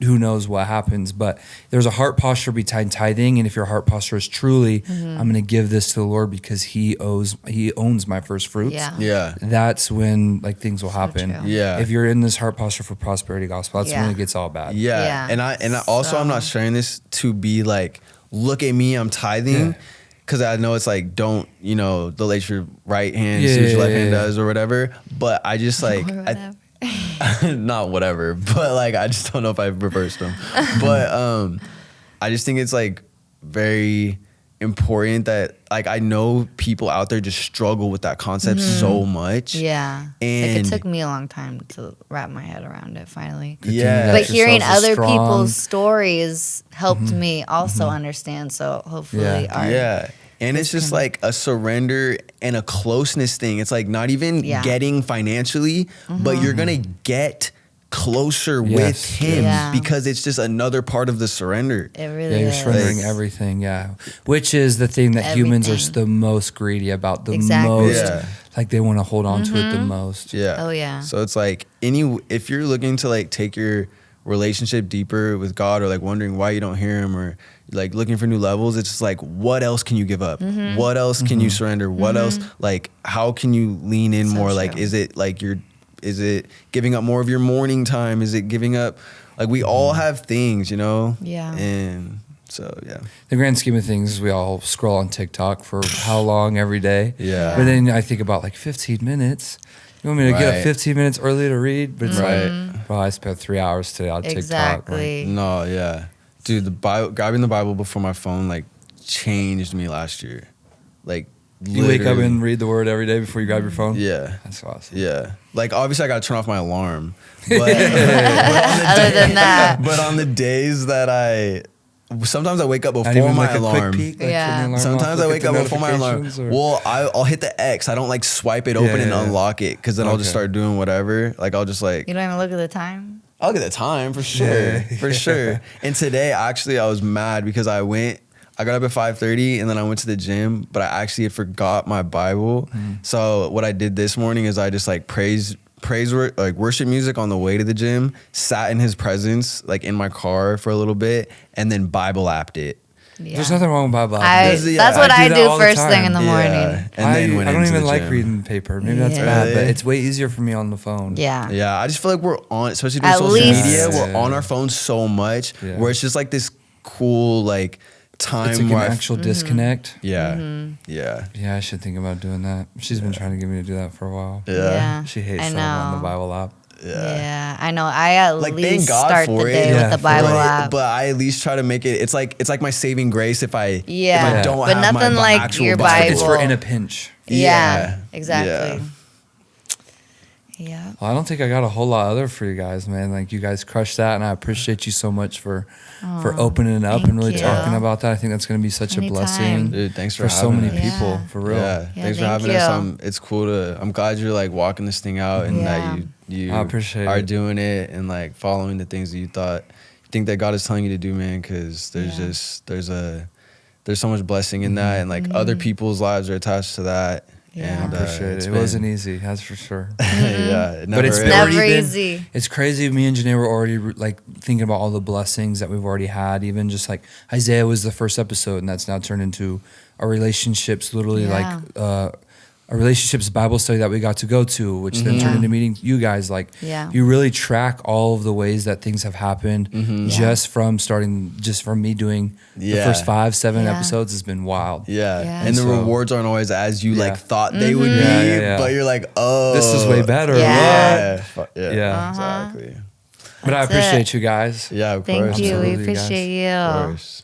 Speaker 1: who knows what happens? But there's a heart posture behind tithing, and if your heart posture is truly, I'm going to give this to the Lord because He owns my first fruits.
Speaker 2: Yeah.
Speaker 1: That's when like things will happen.
Speaker 3: True.
Speaker 2: Yeah.
Speaker 1: If you're in this heart posture for prosperity gospel, that's when it gets all bad.
Speaker 2: Yeah. And I also I'm not sharing this to be like, look at me, I'm tithing. Because I know it's like, don't, the let your right hand see what your left hand does or whatever. But I just like, not whatever, but like, I just don't know if I've reversed them. But I just think it's like very important that like, I know people out there just struggle with that concept so much.
Speaker 3: Yeah.
Speaker 2: And
Speaker 3: like it took me a long time to wrap my head around it finally.
Speaker 2: Yeah.
Speaker 3: But hearing other people's stories helped me also understand. So hopefully
Speaker 2: And it's just like a surrender and a closeness thing. It's like not even getting financially, but you're going to get closer with him because it's just another part of the surrender.
Speaker 3: It really is.
Speaker 1: You're surrendering everything, which is the thing that humans are the most greedy about, the most. Like they want to hold on to it the most.
Speaker 2: Yeah.
Speaker 3: Oh, yeah.
Speaker 2: So it's like if you're looking to like take your relationship deeper with God, or like wondering why you don't hear him, or like looking for new levels, it's just like, what else can you give up? What else can you surrender? What else, like, how can you lean in more? True. Like, is it like is it giving up more of your morning time? Is it giving up, like we all have things,
Speaker 3: Yeah.
Speaker 2: And so,
Speaker 1: the grand scheme of things is we all scroll on TikTok for how long every day?
Speaker 2: Yeah.
Speaker 1: But then I think about like 15 minutes. You want me to get up 15 minutes early to read? But it's like, I spent 3 hours today on TikTok.
Speaker 3: Exactly.
Speaker 2: No, yeah. Dude, grabbing the Bible before my phone, like, changed me last year. Like,
Speaker 1: You wake up and read the word every day before you grab your phone?
Speaker 2: Yeah.
Speaker 1: That's awesome.
Speaker 2: Yeah. Like, obviously, I got to turn off my alarm. But,
Speaker 3: Other than that.
Speaker 2: but on the days that sometimes I wake up
Speaker 1: Not
Speaker 2: before
Speaker 1: even
Speaker 2: my
Speaker 1: like
Speaker 2: alarm.
Speaker 1: a quick peek, like
Speaker 3: Yeah.
Speaker 1: turn the alarm off,
Speaker 2: Sometimes I
Speaker 1: look
Speaker 2: wake
Speaker 1: at
Speaker 2: up
Speaker 1: the
Speaker 2: before my alarm.
Speaker 1: notifications, or-
Speaker 2: Well, I'll hit the X. I don't like swipe it open and
Speaker 1: Yeah.
Speaker 2: unlock it, because then I'll just
Speaker 1: Okay.
Speaker 2: start doing whatever. Like, I'll just like,
Speaker 3: You don't even look at the time?
Speaker 2: I'll get the time for sure,
Speaker 1: Yeah.
Speaker 2: for sure. And today, actually, I was mad because I got up at 5:30 and then I went to the gym, but I actually had forgot my Bible. So what I did this morning is I just like like worship music on the way to the gym, sat in his presence, like in my car for a little bit, and then Bible apped it.
Speaker 3: Yeah.
Speaker 1: There's nothing wrong with Bible.
Speaker 2: Yeah.
Speaker 3: That's what
Speaker 1: I
Speaker 3: I
Speaker 1: do
Speaker 3: do
Speaker 1: that all the
Speaker 3: first thing in
Speaker 1: time.
Speaker 3: the morning.
Speaker 2: Yeah. And then went
Speaker 1: I don't
Speaker 2: into
Speaker 1: even
Speaker 2: the
Speaker 1: like
Speaker 2: gym.
Speaker 1: reading paper. Maybe that's
Speaker 3: Yeah.
Speaker 1: bad, but
Speaker 2: Really?
Speaker 1: it's way easier for me on the phone.
Speaker 3: Yeah.
Speaker 2: Yeah, I just feel like we're on, especially doing
Speaker 3: At
Speaker 2: social
Speaker 3: least-
Speaker 2: media, we're
Speaker 1: Yeah.
Speaker 2: on our phones so much,
Speaker 1: Yeah.
Speaker 2: where it's just like this cool like time
Speaker 1: It's like an
Speaker 2: where
Speaker 1: actual disconnect.
Speaker 2: yeah,
Speaker 3: Mm-hmm.
Speaker 2: yeah,
Speaker 1: Yeah, I should think about doing that. She's been trying to get me to do that for a while.
Speaker 2: yeah,
Speaker 1: She hates
Speaker 3: I
Speaker 1: that I'm on the
Speaker 3: know.
Speaker 1: Bible app.
Speaker 3: Yeah, I know. I at
Speaker 2: Like,
Speaker 3: least
Speaker 2: thank God
Speaker 3: start
Speaker 2: for
Speaker 3: the
Speaker 2: it.
Speaker 3: day
Speaker 1: Yeah,
Speaker 3: with the
Speaker 1: for
Speaker 3: Bible
Speaker 1: real.
Speaker 3: app.
Speaker 2: But I at least try to make it. It's like my saving grace if I
Speaker 3: Yeah.
Speaker 2: don't
Speaker 3: But
Speaker 2: have
Speaker 3: nothing
Speaker 2: my
Speaker 3: like
Speaker 2: actual
Speaker 3: your
Speaker 2: Bible.
Speaker 1: It's for
Speaker 3: Bible.
Speaker 1: in a pinch.
Speaker 3: Yeah, exactly.
Speaker 2: Yeah.
Speaker 3: Yeah.
Speaker 1: Well, I don't think I got a whole lot other for you guys, man. Like, you guys crushed that, and I appreciate you so much for opening up and
Speaker 3: thank
Speaker 1: really
Speaker 3: you.
Speaker 1: talking about that. I think that's going to be such
Speaker 3: Anytime.
Speaker 1: a blessing
Speaker 2: Dude, thanks for
Speaker 1: for so
Speaker 2: having
Speaker 1: many
Speaker 2: us.
Speaker 1: people,
Speaker 3: Yeah.
Speaker 1: for real.
Speaker 2: Yeah,
Speaker 3: Yeah,
Speaker 2: thanks for
Speaker 3: thank
Speaker 2: having us.
Speaker 3: you.
Speaker 2: It's cool I'm glad you're like walking this thing out, and
Speaker 3: Yeah.
Speaker 2: that you
Speaker 1: I appreciate
Speaker 2: are
Speaker 1: it.
Speaker 2: doing it, and like following the things that you think that God is telling you to do, man. Because there's
Speaker 3: Yeah.
Speaker 2: just there's so much blessing in that, and like other people's lives are attached to that.
Speaker 3: Yeah.
Speaker 2: And
Speaker 1: I appreciate
Speaker 2: it's
Speaker 1: it. It wasn't easy, that's for sure.
Speaker 2: yeah, it
Speaker 1: But it's
Speaker 2: never
Speaker 1: been
Speaker 2: is.
Speaker 1: already
Speaker 3: Never
Speaker 1: been-
Speaker 3: easy.
Speaker 1: It's crazy. Me and Janae were already like thinking about all the blessings that we've already had. Even just like Isaiah was the first episode, and that's now turned into our relationships. Literally,
Speaker 3: Yeah.
Speaker 1: like a relationships Bible study that we got to go to, which then turned into meeting you guys. Like,
Speaker 3: Yeah.
Speaker 1: you really track all of the ways that things have happened just from me doing the
Speaker 2: Yeah.
Speaker 1: first 5-7
Speaker 3: Yeah.
Speaker 1: episodes has been wild.
Speaker 2: Yeah.
Speaker 3: Yeah.
Speaker 2: And the
Speaker 1: So-
Speaker 2: rewards aren't always as you
Speaker 1: Yeah.
Speaker 2: like thought they would be,
Speaker 1: Yeah, yeah, yeah.
Speaker 2: but you're like, oh,
Speaker 1: This is way better.
Speaker 3: Yeah.
Speaker 1: What?
Speaker 2: yeah,
Speaker 1: Yeah.
Speaker 2: exactly.
Speaker 1: But I
Speaker 3: That's
Speaker 1: appreciate
Speaker 3: it.
Speaker 1: you guys.
Speaker 2: Yeah, of
Speaker 3: Thank
Speaker 2: course.
Speaker 3: you. We
Speaker 1: Absolutely, guys.
Speaker 3: appreciate you.
Speaker 2: Of course.